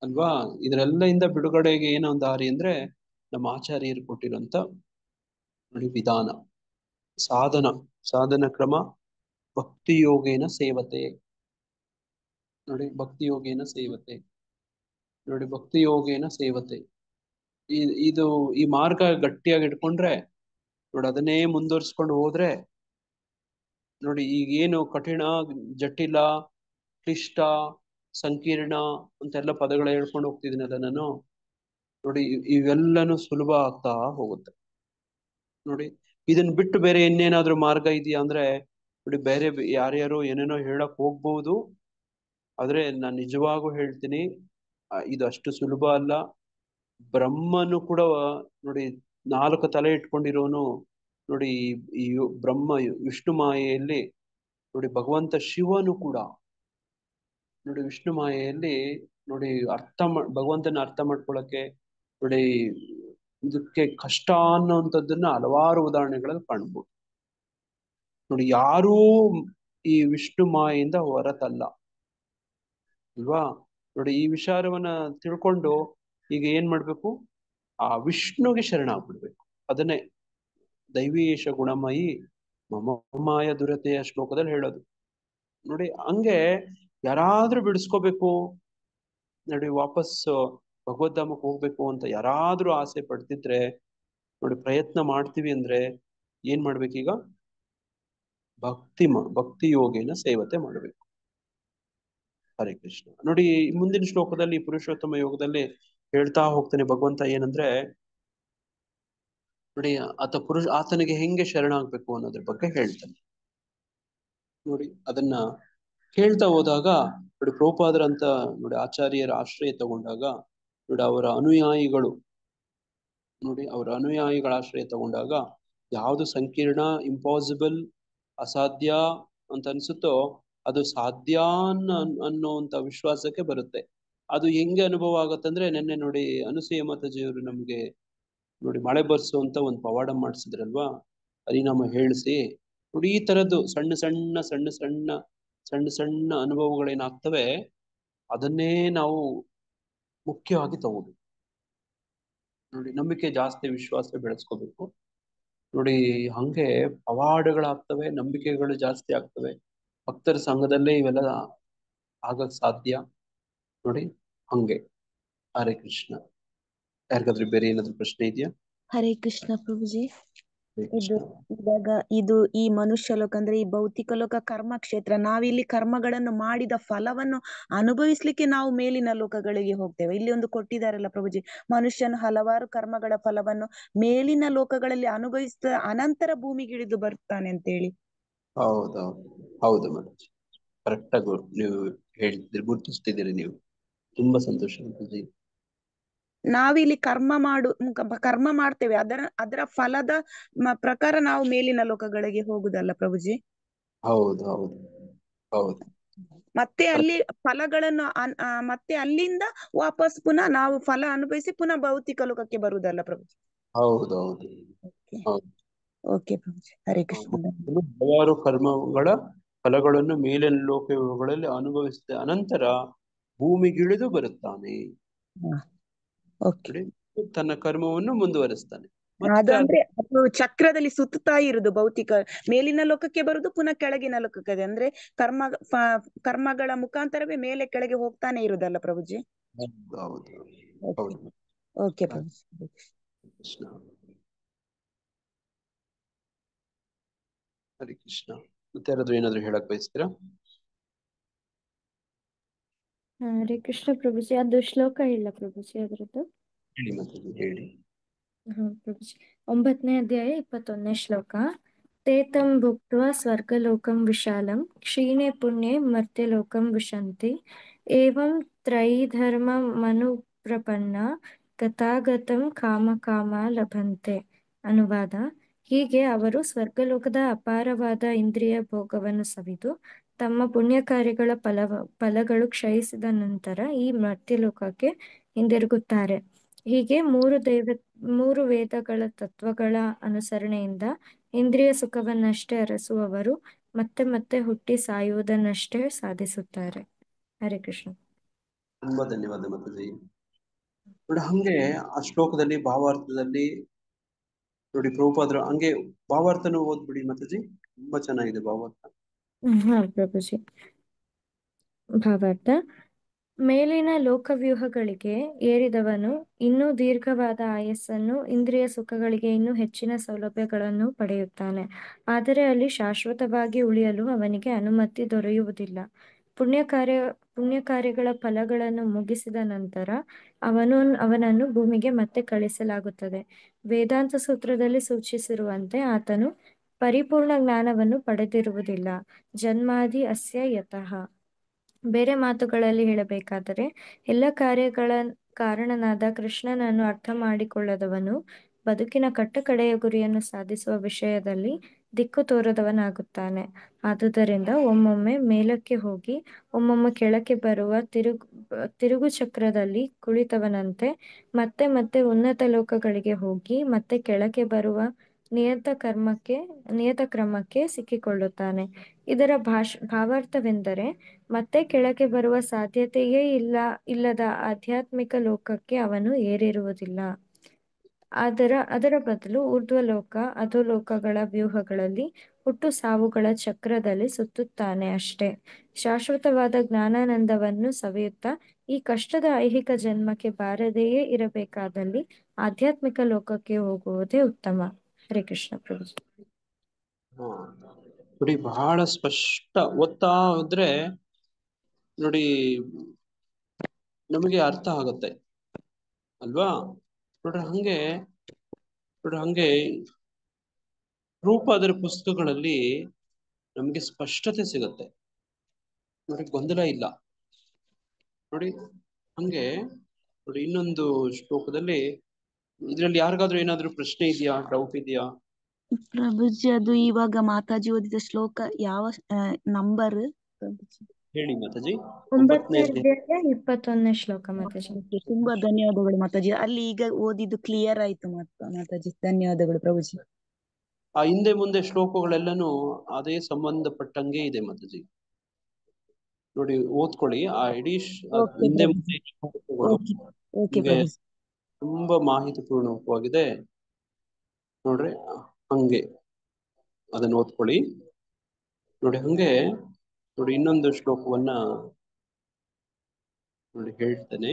ಅಲ್ವಾ? ಇದರೆಲ್ಲ ಬಿಡುಗಡೆಗೆ ಏನೋ ಒಂದು ದಾರಿ ಅಂದ್ರೆ ನಮ್ಮ ಆಚಾರ್ಯರು ಕೊಟ್ಟಿರೋಂತ ನೋಡಿ ವಿಧಾನ, ಸಾಧನ ಕ್ರಮ, ಭಕ್ತಿ ಯೋಗೇನ ಸೇವತೆ ನೋಡಿ. ಭಕ್ತಿ ಯೋಗೇನ ಸೇವತೆ ನೋಡಿ, ಭಕ್ತಿ ಯೋಗೇನ ಸೇವತೆ. ಇದು ಈ ಮಾರ್ಗ ಗಟ್ಟಿಯಾಗಿ ಇಟ್ಕೊಂಡ್ರೆ ನೋಡಿ, ಅದನ್ನೇ ಮುಂದುವರ್ಸ್ಕೊಂಡು ಹೋದ್ರೆ ನೋಡಿ, ಈಗೇನು ಕಠಿಣ, ಜಟಿಲ, ಕ್ಲಿಷ್ಟ, ಸಂಕೀರ್ಣ ಅಂತೆಲ್ಲ ಪದಗಳು ಹೇಳ್ಕೊಂಡು ಹೋಗ್ತಿದ್ದೀನಲ್ಲ ನಾನು ನೋಡಿ, ಇವೆಲ್ಲನೂ ಸುಲಭ ಆಗ್ತಾ ಹೋಗುತ್ತೆ ನೋಡಿ. ಇದನ್ನ ಬಿಟ್ಟು ಬೇರೆ ಇನ್ನೇನಾದ್ರೂ ಮಾರ್ಗ ಇದೆಯಾ ಅಂದ್ರೆ ನೋಡಿ, ಬೇರೆ ಯಾರ್ಯಾರು ಏನೇನೋ ಹೇಳಕ್ ಹೋಗ್ಬಹುದು, ಆದ್ರೆ ನಾನು ನಿಜವಾಗೂ ಹೇಳ್ತೀನಿ, ಇದು ಅಷ್ಟು ಸುಲಭ ಅಲ್ಲ. ಬ್ರಹ್ಮನು ಕೂಡ ನೋಡಿ 4 ತಲೆ ಇಟ್ಕೊಂಡಿರೋನು ನೋಡಿ. ಈ ಬ್ರಹ್ಮ ವಿಷ್ಣು ಮಾಯೆಯಲ್ಲಿ ನೋಡಿ, ಭಗವಂತ ಶಿವನು ಕೂಡ ನೋಡಿ ವಿಷ್ಣು ಮಾಯೆಯಲ್ಲಿ ನೋಡಿ ಭಗವಂತನ ಅರ್ಥ ಮಾಡ್ಕೊಳಕ್ಕೆ ನೋಡಿ, ಇದಕ್ಕೆ ಕಷ್ಟ ಅನ್ನೋಂಥದ್ದನ್ನ ಹಲವಾರು ಉದಾಹರಣೆಗಳಲ್ಲಿ ಕಾಣ್ಬೋದು ನೋಡಿ. ಯಾರೂ ಈ ವಿಷ್ಣು ಮಾಯೆಯಿಂದ ಹೊರತಲ್ಲ ಅಲ್ವಾ ನೋಡಿ. ಈ ವಿಚಾರವನ್ನ ತಿಳ್ಕೊಂಡು ಈಗ ಏನ್ ಮಾಡ್ಬೇಕು, ಆ ವಿಷ್ಣುಗೆ ಶರಣ ಆಗ್ಬಿಡ್ಬೇಕು. ಅದನ್ನೇ ದೈವೀಶ ಗುಣಮಯಿ ಮಮಮಾಯ ದುರತೆಯ ಶ್ಲೋಕದಲ್ಲಿ ಹೇಳೋದು ನೋಡಿ. ಹಂಗೆ ಯಾರಾದ್ರೂ ಬಿಡಿಸ್ಕೋಬೇಕು ನೋಡಿ, ವಾಪಸ್ ಭಗವದ್ಧಾಮಕ್ಕೆ ಹೋಗ್ಬೇಕು ಅಂತ ಯಾರಾದ್ರೂ ಆಸೆ ಪಡ್ತಿದ್ರೆ ನೋಡಿ, ಪ್ರಯತ್ನ ಮಾಡ್ತೀವಿ ಅಂದ್ರೆ ಏನ್ ಮಾಡ್ಬೇಕೀಗ? ಭಕ್ತಿ ಯೋಗೇನ ಸೇವತೆ ಮಾಡಬೇಕು. ಹರೇ ಕೃಷ್ಣ. ನೋಡಿ ಮುಂದಿನ ಶ್ಲೋಕದಲ್ಲಿ ಪುರುಷೋತ್ತಮ ಯೋಗದಲ್ಲಿ ಹೇಳ್ತಾ ಹೋಗ್ತಾನೆ ಭಗವಂತ ಏನಂದ್ರೆ ನೋಡಿ, ಆತನಿಗೆ ಹೆಂಗೆ ಶರಣಾಗ್ಬೇಕು ಅನ್ನೋದ್ರ ಬಗ್ಗೆ ಹೇಳ್ತಾನೆ ನೋಡಿ. ಅದನ್ನ ಕೇಳ್ತಾ ಹೋದಾಗ ನೋಡಿ, ಪ್ರಭುಪಾದರಂತ ನೋಡಿ ಆಚಾರ್ಯರ ಆಶ್ರಯ ತಗೊಂಡಾಗ ನೋಡಿ, ಅವರ ಅನುಯಾಯಿಗಳ ಆಶ್ರಯ ತಗೊಂಡಾಗ ಯಾವುದು ಸಂಕೀರ್ಣ, ಇಂಪಾಸಿಬಲ್, ಅಸಾಧ್ಯ ಅಂತ ಅನ್ಸುತ್ತೋ ಅದು ಸಾಧ್ಯ ಅನ್ನೋಂತ ವಿಶ್ವಾಸಕ್ಕೆ ಬರುತ್ತೆ. ಅದು ಹೆಂಗೆ ಅನುಭವ ಆಗತ್ತಂದ್ರೆ, ನೆನ್ನೆ ನೋಡಿ ಅನುಸೂಯ ಮಾತಾಜಿಯವರು ನಮ್ಗೆ ನೋಡಿ ಮಳೆ ಬರ್ಸುವಂತ ಒಂದು ಪವಾಡ ಮಾಡಿಸಿದ್ರಲ್ವಾ, ಹರಿನಾಮ ಹೇಳಿಸಿ ನೋಡಿ. ಈ ತರದ್ದು ಸಣ್ಣ ಸಣ್ಣ ಸಣ್ಣ ಸಣ್ಣ ಸಣ್ಣ ಸಣ್ಣ ಅನುಭವಗಳೇನಾಗ್ತವೆ, ಅದನ್ನೇ ನಾವು ಮುಖ್ಯವಾಗಿ ತಗೋಬೇಕು ನೋಡಿ ನಂಬಿಕೆ ಜಾಸ್ತಿ, ವಿಶ್ವಾಸ ಬೆಳೆಸ್ಕೋಬೇಕು. ನೋಡಿ ಹಂಗೆ ಪವಾಡಗಳಾಗ್ತವೆ, ನಂಬಿಕೆಗಳು ಜಾಸ್ತಿ ಆಗ್ತವೆ. ಭಕ್ತರ ಸಂಘದಲ್ಲೇ ಇವೆಲ್ಲ ಆಗಕ್ ಸಾಧ್ಯ. ನೋಡಿ ಹಂಗೆ. ಹರೇ ಕೃಷ್ಣ. ಯಾರಿಗಾದ್ರೂ ಬೇರೆ ಏನಾದ್ರು ಪ್ರಶ್ನೆ ಇದೆಯಾ? ಹರೇ ಕೃಷ್ಣ ಪ್ರಭುಜಿ. ಹರೇ ಇದು ಕೃಷ್ಣ. ಇವಾಗ ಇದು ಈ ಮನುಷ್ಯ ಲೋಕ ಅಂದ್ರೆ ಈ ಭೌತಿಕ ಲೋಕ ಕರ್ಮ ಕ್ಷೇತ್ರ. ನಾವಿಲ್ಲಿ ಕರ್ಮಗಳನ್ನು ಮಾಡಿದ ಫಲವನ್ನು ಅನುಭವಿಸ್ಲಿಕ್ಕೆ ನಾವು ಮೇಲಿನ ಲೋಕಗಳಿಗೆ ಹೋಗ್ತೇವೆ. ಇಲ್ಲಿ ಒಂದು ಕೊಟ್ಟಿದ್ದಾರಲ್ಲ ಪ್ರಭುಜಿ, ಮನುಷ್ಯನು ಹಲವಾರು ಕರ್ಮಗಳ ಫಲವನ್ನು ಮೇಲಿನ ಲೋಕಗಳಲ್ಲಿ ಅನುಭವಿಸಿದ ಅನಂತರ ಭೂಮಿಗಿಳಿದು ಬರ್ತಾನೆ ಅಂತೇಳಿ. ಹೌದೌದು, ಹೌದು ಮಾತಾಜಿ, ಕರೆಕ್ಟ್ ಆಗಿ ನೀವು ಹೇಳ್ತಿದ್ದೀರಿ, ಗುರುತಿಸ್ತಿದ್ದೀರಿ ನೀವು. ತುಂಬಾ ಸಂತೋಷ ಮಾತಾಜಿ. ನಾವಿಲ್ಲಿ ಕರ್ಮ ಮಾಡ್ತೇವೆ, ಅದರ ಫಲದ ಪ್ರಕಾರ ನಾವು ಮೇಲಿನ ಲೋಕಗಳಿಗೆ ಹೋಗುದಲ್ಲ ಪ್ರಭುಜಿ. ಹೌದು ಹೌದು ಹೌದು. ಮತ್ತೆ ಅಲ್ಲಿ ಫಲಗಳನ್ನು ಮತ್ತೆ ಅಲ್ಲಿಂದ ವಾಪಸ್ ಪುನಃ ನಾವು ಫಲ ಅನುಭವಿಸಿ ಪುನಃ ಭೌತಿಕ ಲೋಕಕ್ಕೆ ಬರುದಲ್ಲ ಪ್ರಭುಜಿ. ಹೌದು ಹೌದು ಹೌದು. ಓಕೆ ಪ್ರಭುಜಿ. ಹರೇ ಕೃಷ್ಣ. ಹಲವಾರು ಕರ್ಮಗಳ ಫಲಗಳನ್ನು ಮೇಲಿನ ಲೋಕಗಳಲ್ಲಿ ಅನುಭವಿಸಿದ ಅನಂತರ ಭೂಮಿಗಿಳಿದು ಬರುತ್ತಾನೆ. ತನ್ನ ಕರ್ಮವನ್ನು ಮುಂದುವರಿಸ್ತಾನೆ. ಅದಂದ್ರೆ ಅದು ಚಕ್ರದಲ್ಲಿ ಸುತ್ತುತ್ತಾ ಇರುದು. ಭೌತಿಕ ಮೇಲಿನ ಲೋಕಕ್ಕೆ ಬರುದು, ಪುನಃ ಕೆಳಗಿನ ಲೋಕಕ್ಕೆ, ಅಂದ್ರೆ ಕರ್ಮಗಳ ಮುಖಾಂತರವೇ ಮೇಲೆ ಕೆಳಗೆ ಹೋಗ್ತಾನೆ ಇರುದಲ್ಲ ಪ್ರಭುಜಿ. ಓಕೆ ಪ್ರಭುಜಿ. ಕೃಷ್ಣ. ಹರಿ ಕೃಷ್ಣ. ಮತ್ತೆ ಯಾರಾದ್ರೂ ಏನಾದ್ರು ಹೇಳಕ್ ಬಯಸ್ತೀರಾ? ಹರೇ ಕೃಷ್ಣ ಪ್ರಭುಜಿ. ಅದು ಶ್ಲೋಕ ಇಲ್ಲ ಪ್ರಭುಜಿ ಅದ್ರದ್ದು. ಹೇಳಿ ಮತ್ತೆ ಹೇಳಿ. ಪ್ರಭುಜಿ 9ನೇ ಅಧ್ಯಾಯ 21ನೇ ಶ್ಲೋಕ. ತೇತಂ ಭುಕ್ತ್ವಾ ಸ್ವರ್ಗಲೋಕಂ ವಿಶಾಲಂ ಕ್ಷೀಣೆ ಪುಣ್ಯೆ ಮರ್ತ್ಯಲೋಕಂ ವಿಶಂತಿ ಏವಂ ತ್ರೈಧರ್ಮ ಮನುಪ್ರಪನ್ನ ತಥಾಗತಂ ಕಾಮ ಲಭಂತೆ. ಅನುವಾದ: ಹೀಗೆ ಅವರು ಸ್ವರ್ಗಲೋಕದ ಅಪಾರವಾದ ಇಂದ್ರಿಯ ಭೋಗವನ್ನು ಸವಿದು ತಮ್ಮ ಪುಣ್ಯ ಕಾರ್ಯಗಳ ಫಲಗಳು ಕ್ಷಯಿಸಿದ ನಂತರ ಈ ಮರ್ತ್ಯಲೋಕಕ್ಕೆ ಹಿಂದಿರುಗುತ್ತಾರೆ. ಹೀಗೆ ಮೂರು ವೇದಗಳ ತತ್ವಗಳ ಅನುಸರಣೆಯಿಂದ ಇಂದ್ರಿಯ ಸುಖವನ್ನಷ್ಟೇ ಅರಸುವವರು ಮತ್ತೆ ಮತ್ತೆ ಹುಟ್ಟಿ ಸಾಯುವುದನ್ನಷ್ಟೇ ಸಾಧಿಸುತ್ತಾರೆ. ಹರೇ ಕೃಷ್ಣ. ತುಂಬಾ ಧನ್ಯವಾದ ಮಾತಾಜಿ. ನೋಡಿ ಹಂಗೆ ಆ ಶ್ಲೋಕದಲ್ಲಿ ಭಾವಾರ್ಥದಲ್ಲಿ ನೋಡಿ ಪ್ರಭುಪಾದರು ಹಂಗೆ ಭಾವಾರ್ಥನು ಓದ್ಬಿಡಿ ಮಾತಾಜಿ, ತುಂಬಾ ಚೆನ್ನಾಗಿದೆ ಭಾವಾರ್ಥ. ಪ್ರಭುಜಿ. ಭಾವಾರ್ಥ: ಮೇಲಿನ ಲೋಕವ್ಯೂಹಗಳಿಗೆ ಏರಿದವನು ಇನ್ನೂ ದೀರ್ಘವಾದ ಆಯಸ್ಸನ್ನು, ಇಂದ್ರಿಯ ಸುಖಗಳಿಗೆ ಇನ್ನೂ ಹೆಚ್ಚಿನ ಸೌಲಭ್ಯಗಳನ್ನು ಪಡೆಯುತ್ತಾನೆ. ಆದರೆ ಅಲ್ಲಿ ಶಾಶ್ವತವಾಗಿ ಉಳಿಯಲು ಅವನಿಗೆ ಅನುಮತಿ ದೊರೆಯುವುದಿಲ್ಲ. ಪುಣ್ಯ ಕಾರ್ಯಗಳ ಫಲಗಳನ್ನು ಮುಗಿಸಿದ ನಂತರ ಅವನನ್ನು ಭೂಮಿಗೆ ಮತ್ತೆ ಕಳಿಸಲಾಗುತ್ತದೆ. ವೇದಾಂತ ಸೂತ್ರದಲ್ಲಿ ಸೂಚಿಸಿರುವಂತೆ ಆತನು ಪರಿಪೂರ್ಣ ಜ್ಞಾನವನ್ನು ಪಡೆದಿರುವುದಿಲ್ಲ. ಜನ್ಮಾದಿ ಅಸ್ಯ ಯತಃ. ಬೇರೆ ಮಾತುಗಳಲ್ಲಿ ಹೇಳಬೇಕಾದರೆ ಎಲ್ಲ ಕಾರ್ಯಗಳ ಕಾರಣನಾದ ಕೃಷ್ಣನನ್ನು ಅರ್ಥ ಮಾಡಿಕೊಳ್ಳದವನು ಬದುಕಿನ ಕಡೆಯ ಗುರಿಯನ್ನು ಸಾಧಿಸುವ ವಿಷಯದಲ್ಲಿ ದಿಕ್ಕು ತೋರದವನಾಗುತ್ತಾನೆ. ಆದುದರಿಂದ ಒಮ್ಮೊಮ್ಮೆ ಮೇಲಕ್ಕೆ ಹೋಗಿ ಒಮ್ಮೊಮ್ಮೆ ಕೆಳಕ್ಕೆ ಬರುವ ತಿರುಗು ಚಕ್ರದಲ್ಲಿ ಕುಳಿತವನಂತೆ ಮತ್ತೆ ಮತ್ತೆ ಉನ್ನತ ಲೋಕಗಳಿಗೆ ಹೋಗಿ ಮತ್ತೆ ಕೆಳಕ್ಕೆ ಬರುವ ನಿಯತ ಕ್ರಮಕ್ಕೆ ಸಿಕ್ಕಿಕೊಳ್ಳುತ್ತಾನೆ. ಇದರ ಭಾವಾರ್ಥವೆಂದರೆ ಮತ್ತೆ ಕೆಳಗೆ ಬರುವ ಸಾಧ್ಯತೆಯೇ ಇಲ್ಲದ ಆಧ್ಯಾತ್ಮಿಕ ಲೋಕಕ್ಕೆ ಅವನು ಏರಿರುವುದಿಲ್ಲ. ಅದರ ಬದಲು ಊರ್ಧ್ವಲೋಕ ಅಧೋಲೋಕಗಳ ವ್ಯೂಹಗಳಲ್ಲಿ ಹುಟ್ಟು ಸಾವುಗಳ ಚಕ್ರದಲ್ಲಿ ಸುತ್ತುತ್ತಾನೆ ಅಷ್ಟೇ. ಶಾಶ್ವತವಾದ ಜ್ಞಾನಾನಂದವನ್ನು ಸವಿಯುತ್ತಾ ಈ ಕಷ್ಟದ ಐಹಿಕ ಜನ್ಮಕ್ಕೆ ಬಾರದೆಯೇ ಇರಬೇಕಾದಲ್ಲಿ ಆಧ್ಯಾತ್ಮಿಕ ಲೋಕಕ್ಕೆ ಹೋಗುವುದೇ ಉತ್ತಮ. ಹರೇ ಕೃಷ್ಣ ಪ್ರಭುಜಿ. ನೋಡಿ ಬಹಳ ಸ್ಪಷ್ಟ ಓದ್ತಾ ಹೋದ್ರೆ ನೋಡಿ ನಮಗೆ ಅರ್ಥ ಆಗುತ್ತೆ ಅಲ್ವಾ? ನೋಡ್ರಿ ಹಂಗೆ ರೂಪ ಅದರ ಪುಸ್ತಕಗಳಲ್ಲಿ ನಮ್ಗೆ ಸ್ಪಷ್ಟತೆ ಸಿಗತ್ತೆ. ನೋಡಿ ಗೊಂದಲ ಇಲ್ಲ. ನೋಡಿ ಹಂಗೆ ನೋಡಿ ಇನ್ನೊಂದು ಶ್ಲೋಕದಲ್ಲಿ ಇದ್ರಲ್ಲಿ ಯಾರಿಗಾದ್ರೂ ಏನಾದ್ರೂ ಪ್ರಶ್ನೆ ಇದೆಯಾ, ಡೌಟ್ ಇದೆಯಾ? ಪ್ರಭುಜಿ ಅದು ಇವಾಗ ಮಾತಾಜಿ ಓದಿದ ಶ್ಲೋಕ ಯಾವ ನಂಬರ್ ಪ್ರಭುಜಿ? ಹೇಳಿ ಮಾತಾಜಿ. 9ನೇ ಅಧ್ಯಾಯ 21ನೇ ಶ್ಲೋಕ ಮಾತಾಜಿ. ತುಂಬಾ ಧನ್ಯವಾದಗಳು ಮಾತಾಜಿ. ಅಲ್ಲಿ ಈಗ ಓದಿದ್ದು ಕ್ಲಿಯರ್ ಆಯ್ತು ಮಾತಾಜಿ. ಧನ್ಯವಾದಗಳು ಪ್ರಭುಜಿ. ಆ ಹಿಂದೆ ಮುಂದೆ ಶ್ಲೋಕಗಳೆಲ್ಲನೂ ಅದೇ ಸಂಬಂಧಪಟ್ಟಂಗೆ ಇದೆ ಮಾತಾಜಿ. ನೋಡಿ ಓದ್ಕೊಳ್ಳಿ ಆ ಇಡೀ ಹಿಂದೆ ಮುಂದೆ ಶ್ಲೋಕಗಳು ತುಂಬಾ ಮಾಹಿತಿಪೂರ್ಣವಾಗಿದೆ ನೋಡ್ರಿ. ಹಂಗೆ ಅದನ್ನ ಓದ್ಕೊಳ್ಳಿ ನೋಡಿ. ಹಂಗೆ ನೋಡಿ ಇನ್ನೊಂದು ಶ್ಲೋಕವನ್ನ ನೋಡಿ ಹೇಳ್ತೇನೆ.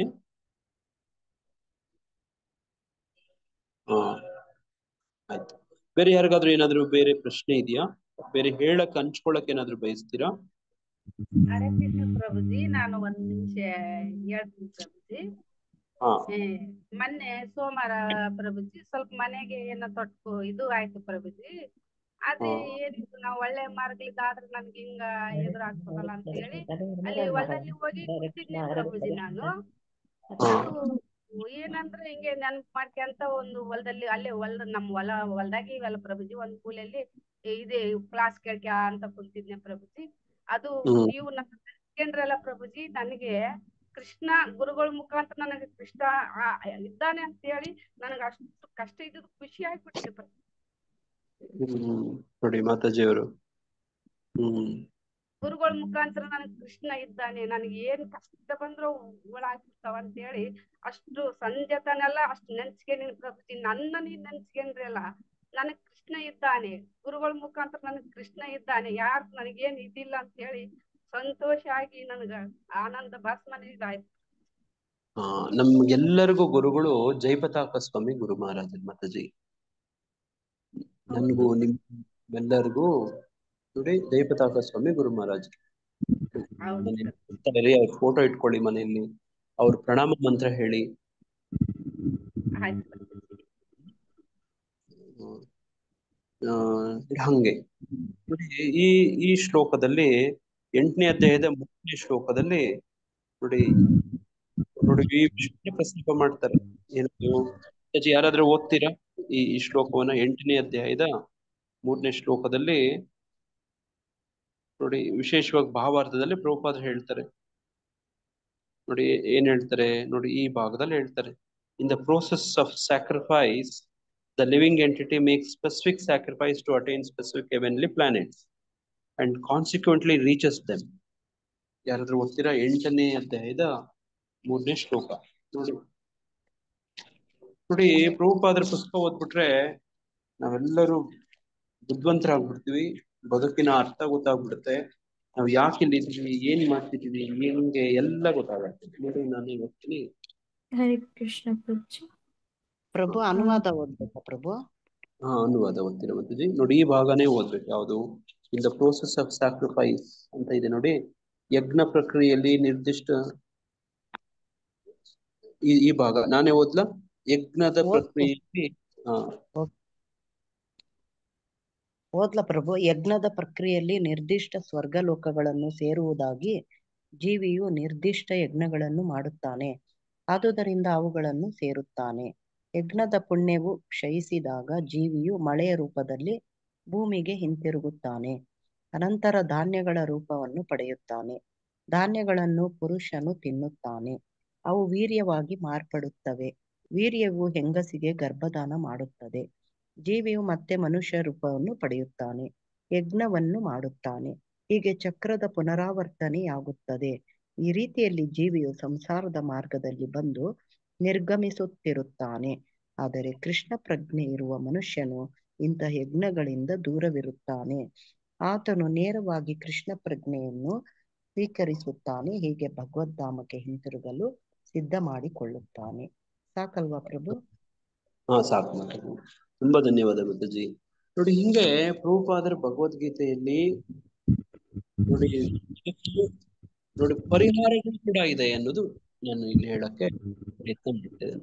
ಆಯ್ತು. ಬೇರೆ ಯಾರಿಗಾದ್ರೂ ಏನಾದ್ರು ಬೇರೆ ಪ್ರಶ್ನೆ ಇದೆಯಾ? ಬೇರೆ ಹೇಳಕ್ ಹಂಚ್ಕೊಳಕ್ ಏನಾದ್ರು ಬಯಸ್ತೀರಾ? ಹರೇ ಕೃಷ್ಣ ಪ್ರಭುಜಿ, ನಾನು ಒಂದ್ ನಿಮಿಷ ಹೇಳ್ತೀನಿ ಪ್ರಭುಜಿ. ಮೊನ್ನೆ ಸೋಮವಾರ ಪ್ರಭುಜಿ ಸ್ವಲ್ಪ ಮನೆಗೆ ಏನೋ ತೊಟ್ಕು ಇದು ಆಯ್ತು ಪ್ರಭುಜಿ. ಅದೇ ಏನಿತ್ತು ನಾವು ಒಳ್ಳೆ ಮಾರ್ಗಲಿದ್ದಾದ್ರೆ ನನ್ಗೆ ಹಿಂಗ ಎದುರಾಗ್ತದಲ್ಲ ಅಂತ ಹೇಳಿ ಅಲ್ಲಿ ಹೊಲದಲ್ಲಿ ಹೋಗಿ ಕೂತಿದ್ನಿ ಪ್ರಭುಜಿ. ನಾನು ಅದು ಏನಂದ್ರೆ ಹಿಂಗೆ ನೆನ್ಪು ಮಾಡ್ಕೊಂತ ಒಂದು ಹೊಲದಲ್ಲಿ ಅಲ್ಲೇ ನಮ್ ಹೊಲದಾಗಿ ಇವೆಲ್ಲ ಪ್ರಭುಜಿ. ಒಂದ್ ಕೂಲಲ್ಲಿ ಇದೆ ಕ್ಲಾಸ್ ಕೇಳ್ಕ ಅಂತ ಕುಂತಿದ್ನೆ ಪ್ರಭುಜಿ. ಅದು ನೀವು ಕೇಂದ್ರಲ್ಲ ಪ್ರಭುಜಿ, ನನಗೆ ಕೃಷ್ಣ ಗುರುಗಳ ಮುಖಾಂತರ ನನಗೆ ಕೃಷ್ಣ ಇದ್ದಾನೆ ಅಂತ ಹೇಳಿ ನನಗೆ ಅಷ್ಟು ಕಷ್ಟ ಇದ್ದು ಖುಷಿ ಆಗ್ಬಿಟ್ಟಿದೆ ಪ್ರಭು. ನೋಡಿ ಮಾತಾಜಿಯವರು, ಗುರುಗಳ ಮುಖಾಂತರ ನನಗೆ ಕೃಷ್ಣ ಇದ್ದಾನೆ, ನನಗೆ ಏನ್ ಕಷ್ಟ ಬಂದ್ರು ಒಳಾಗ್ಬಿಡ್ತಾವ ಅಂತ ಹೇಳಿ ಅಷ್ಟು ಸಂಜೆತನೆಲ್ಲ ಅಷ್ಟು ನೆನ್ಸ್ಕೊಂಡಿನಿ ಪ್ರಭುಜಿ. ನನ್ನ ನೀನ್ ನೆನ್ಸ್ಕೊಂಡ್ರಲ್ಲ, ನನಗ್ ಕೃಷ್ಣ ಇದ್ದಾನೆ, ಗುರುಗಳ ಮುಖಾಂತರ ನನಗ್ ಕೃಷ್ಣ ಇದ್ದಾನೆ, ಯಾರು ನನಗೇನ್ ಇದಿಲ್ಲ ಅಂತ ಹೇಳಿ ಸಂತೋಷ ಆಗಿ ನನಗ ಆನಂದ ಭಾಸ್ಮನೆ ಇದಾಯ್ತು. ನಮ್ಗೆಲ್ಲರಿಗೂ ಗುರುಗಳು ಜೈಪತಾಕ ಸ್ವಾಮಿ ಗುರು ಮಹಾರಾಜ್ ಮಾತಾಜಿ. ನನ್ಗೂ ನಿಮ್ಮೆಲ್ಲರಿಗೂ ನೋಡಿ ಜೈಪತಾಕ ಸ್ವಾಮಿ ಗುರು ಮಹಾರಾಜ್. ಅವ್ರ ಫೋಟೋ ಇಟ್ಕೊಳ್ಳಿ ಮನೆಯಲ್ಲಿ, ಅವ್ರ ಪ್ರಣಾಮ ಮಂತ್ರ ಹೇಳಿ. ಹಂಗೆ ನೋಡಿ ಈ ಶ್ಲೋಕದಲ್ಲಿ 8ನೇ ಅಧ್ಯಾಯದ 3ನೇ ಶ್ಲೋಕದಲ್ಲಿ ನೋಡಿ ಈ ವಿಷಯ ಪ್ರಸ್ತಾಪ ಮಾಡ್ತಾರೆ. ಏನು ಯಾರಾದ್ರೂ ಓದ್ತೀರಾ ಈ ಶ್ಲೋಕವನ್ನ? 8ನೇ ಅಧ್ಯಾಯದ 3ನೇ ಶ್ಲೋಕದಲ್ಲಿ ನೋಡಿ ವಿಶೇಷವಾಗಿ ಭಾವಾರ್ಥದಲ್ಲಿ ಪ್ರಭುಪಾದರು ಹೇಳ್ತಾರೆ. ನೋಡಿ ಏನ್ ಹೇಳ್ತಾರೆ ನೋಡಿ, ಈ ಭಾಗದಲ್ಲಿ ಹೇಳ್ತಾರೆ, in the process of sacrifice the living entity makes specific sacrifice to attain specific heavenly planets and consequently reaches them. ಯಾರಾದ್ರೂ ಓದ್ತೀರಾ 8ನೇ ಅಧ್ಯಾಯದ 3ನೇ ಶ್ಲೋಕ? ನೋಡಿ ಪ್ರಭುಪಾದರ ಪುಸ್ತಕ ಓದ್ಬಿಟ್ರೆ ನಾವೆಲ್ಲರೂ ಬುದ್ಧಿವಂತರಾಗ್ಬಿಡ್ತೀವಿ, ಬದುಕಿನ ಅರ್ಥ ಗೊತ್ತಾಗ್ಬಿಡುತ್ತೆ, ನಾವ್ ಯಾಕೆ ಇಲ್ಲಿದ್ದೀವಿ, ಏನ್ ಮಾಡ್ತಿದೀವಿ, ಹೆಂಗೆ ಎಲ್ಲ ಗೊತ್ತಾಗತ್ತೆ. ನೋಡಿ ನಾನು ಓದ್ತೀನಿ. ಹರೇ ಕೃಷ್ಣ ಪ್ರಭುಜಿ. ಪ್ರಭು ಅನುವಾದ ಓದ್ಬೇಕಾ ಪ್ರಭು? ಅನುವಾದ ಓದ್ತೀರಾ ಮಾತಾಜಿ? ನೋಡಿ ಈ ಭಾಗನೇ ಓದ್ಬೇಕು. ಯಾವುದು? In the process of sacrifice ಅಂತ ಇದೆ ನೋಡಿ. ಯಜ್ಞ ಪ್ರಕ್ರಿಯೆಯಲ್ಲಿ ನಿರ್ದಿಷ್ಟ ಈ ಭಾಗ ನಾನೇ ಓದ್ಲಾ? ಯಜ್ಞದ ಪ್ರಕ್ರಿಯೆಯಲ್ಲಿ ಓದ್ಲ ಪ್ರಭು. ಯಜ್ಞದ ಪ್ರಕ್ರಿಯೆಯಲ್ಲಿ ನಿರ್ದಿಷ್ಟ ಸ್ವರ್ಗಲೋಕಗಳನ್ನು ಸೇರುವುದಾಗಿ ಜೀವಿಯು ನಿರ್ದಿಷ್ಟ ಯಜ್ಞಗಳನ್ನು ಮಾಡುತ್ತಾನೆ, ಆದುದರಿಂದ ಅವುಗಳನ್ನು ಸೇರುತ್ತಾನೆ. ಯಜ್ಞದ ಪುಣ್ಯವು ಕ್ಷಯಿಸಿದಾಗ ಜೀವಿಯು ಮಳೆಯ ರೂಪದಲ್ಲಿ ಭೂಮಿಗೆ ಹಿಂತಿರುಗುತ್ತಾನೆ. ಅನಂತರ ಧಾನ್ಯಗಳ ರೂಪವನ್ನು ಪಡೆಯುತ್ತಾನೆ. ಧಾನ್ಯಗಳನ್ನು ಪುರುಷನು ತಿನ್ನುತ್ತಾನೆ, ಅವು ವೀರ್ಯವಾಗಿ ಮಾರ್ಪಡುತ್ತವೆ. ವೀರ್ಯವು ಹೆಂಗಸಿಗೆ ಗರ್ಭದಾನ ಮಾಡುತ್ತದೆ. ಜೀವಿಯು ಮತ್ತೆ ಮನುಷ್ಯ ರೂಪವನ್ನು ಪಡೆಯುತ್ತಾನೆ, ಯಜ್ಞವನ್ನು ಮಾಡುತ್ತಾನೆ. ಹೀಗೆ ಚಕ್ರದ ಪುನರಾವರ್ತನೆಯಾಗುತ್ತದೆ. ಈ ರೀತಿಯಲ್ಲಿ ಜೀವಿಯು ಸಂಸಾರದ ಮಾರ್ಗದಲ್ಲಿ ಬಂದು ನಿರ್ಗಮಿಸುತ್ತಿರುತ್ತಾನೆ. ಆದರೆ ಕೃಷ್ಣ ಪ್ರಜ್ಞೆ ಇರುವ ಮನುಷ್ಯನು ಇಂಥ ಯಜ್ಞಗಳಿಂದ ದೂರವಿರುತ್ತಾನೆ. ಆತನು ನೇರವಾಗಿ ಕೃಷ್ಣ ಪ್ರಜ್ಞೆಯನ್ನು ಸ್ವೀಕರಿಸುತ್ತಾನೆ. ಹೀಗೆ ಭಗವದ್ಧಾಮಕ್ಕೆ ಹಿಂತಿರುಗಲು ಸಿದ್ಧ ಮಾಡಿಕೊಳ್ಳುತ್ತಾನೆ. ಸಾಕಲ್ವಾ ಪ್ರಭು? ಸಾಕು ಮಾತಾಜಿ, ತುಂಬಾ ಧನ್ಯವಾದ ಮಾತಾಜಿ. ನೋಡಿ ಹಿಂಗೆ ಪ್ರಭುಪಾದರ ಭಗವದ್ಗೀತೆಯಲ್ಲಿ ನೋಡಿ ಪರಿಹಾರಗಳು ಕೂಡ ಇದೆ ಅನ್ನೋದು ನಾನು ಇಲ್ಲಿ ಹೇಳಕ್ಕೆ ಪ್ರಯತ್ನ ಮಾಡ್ತೇನೆ.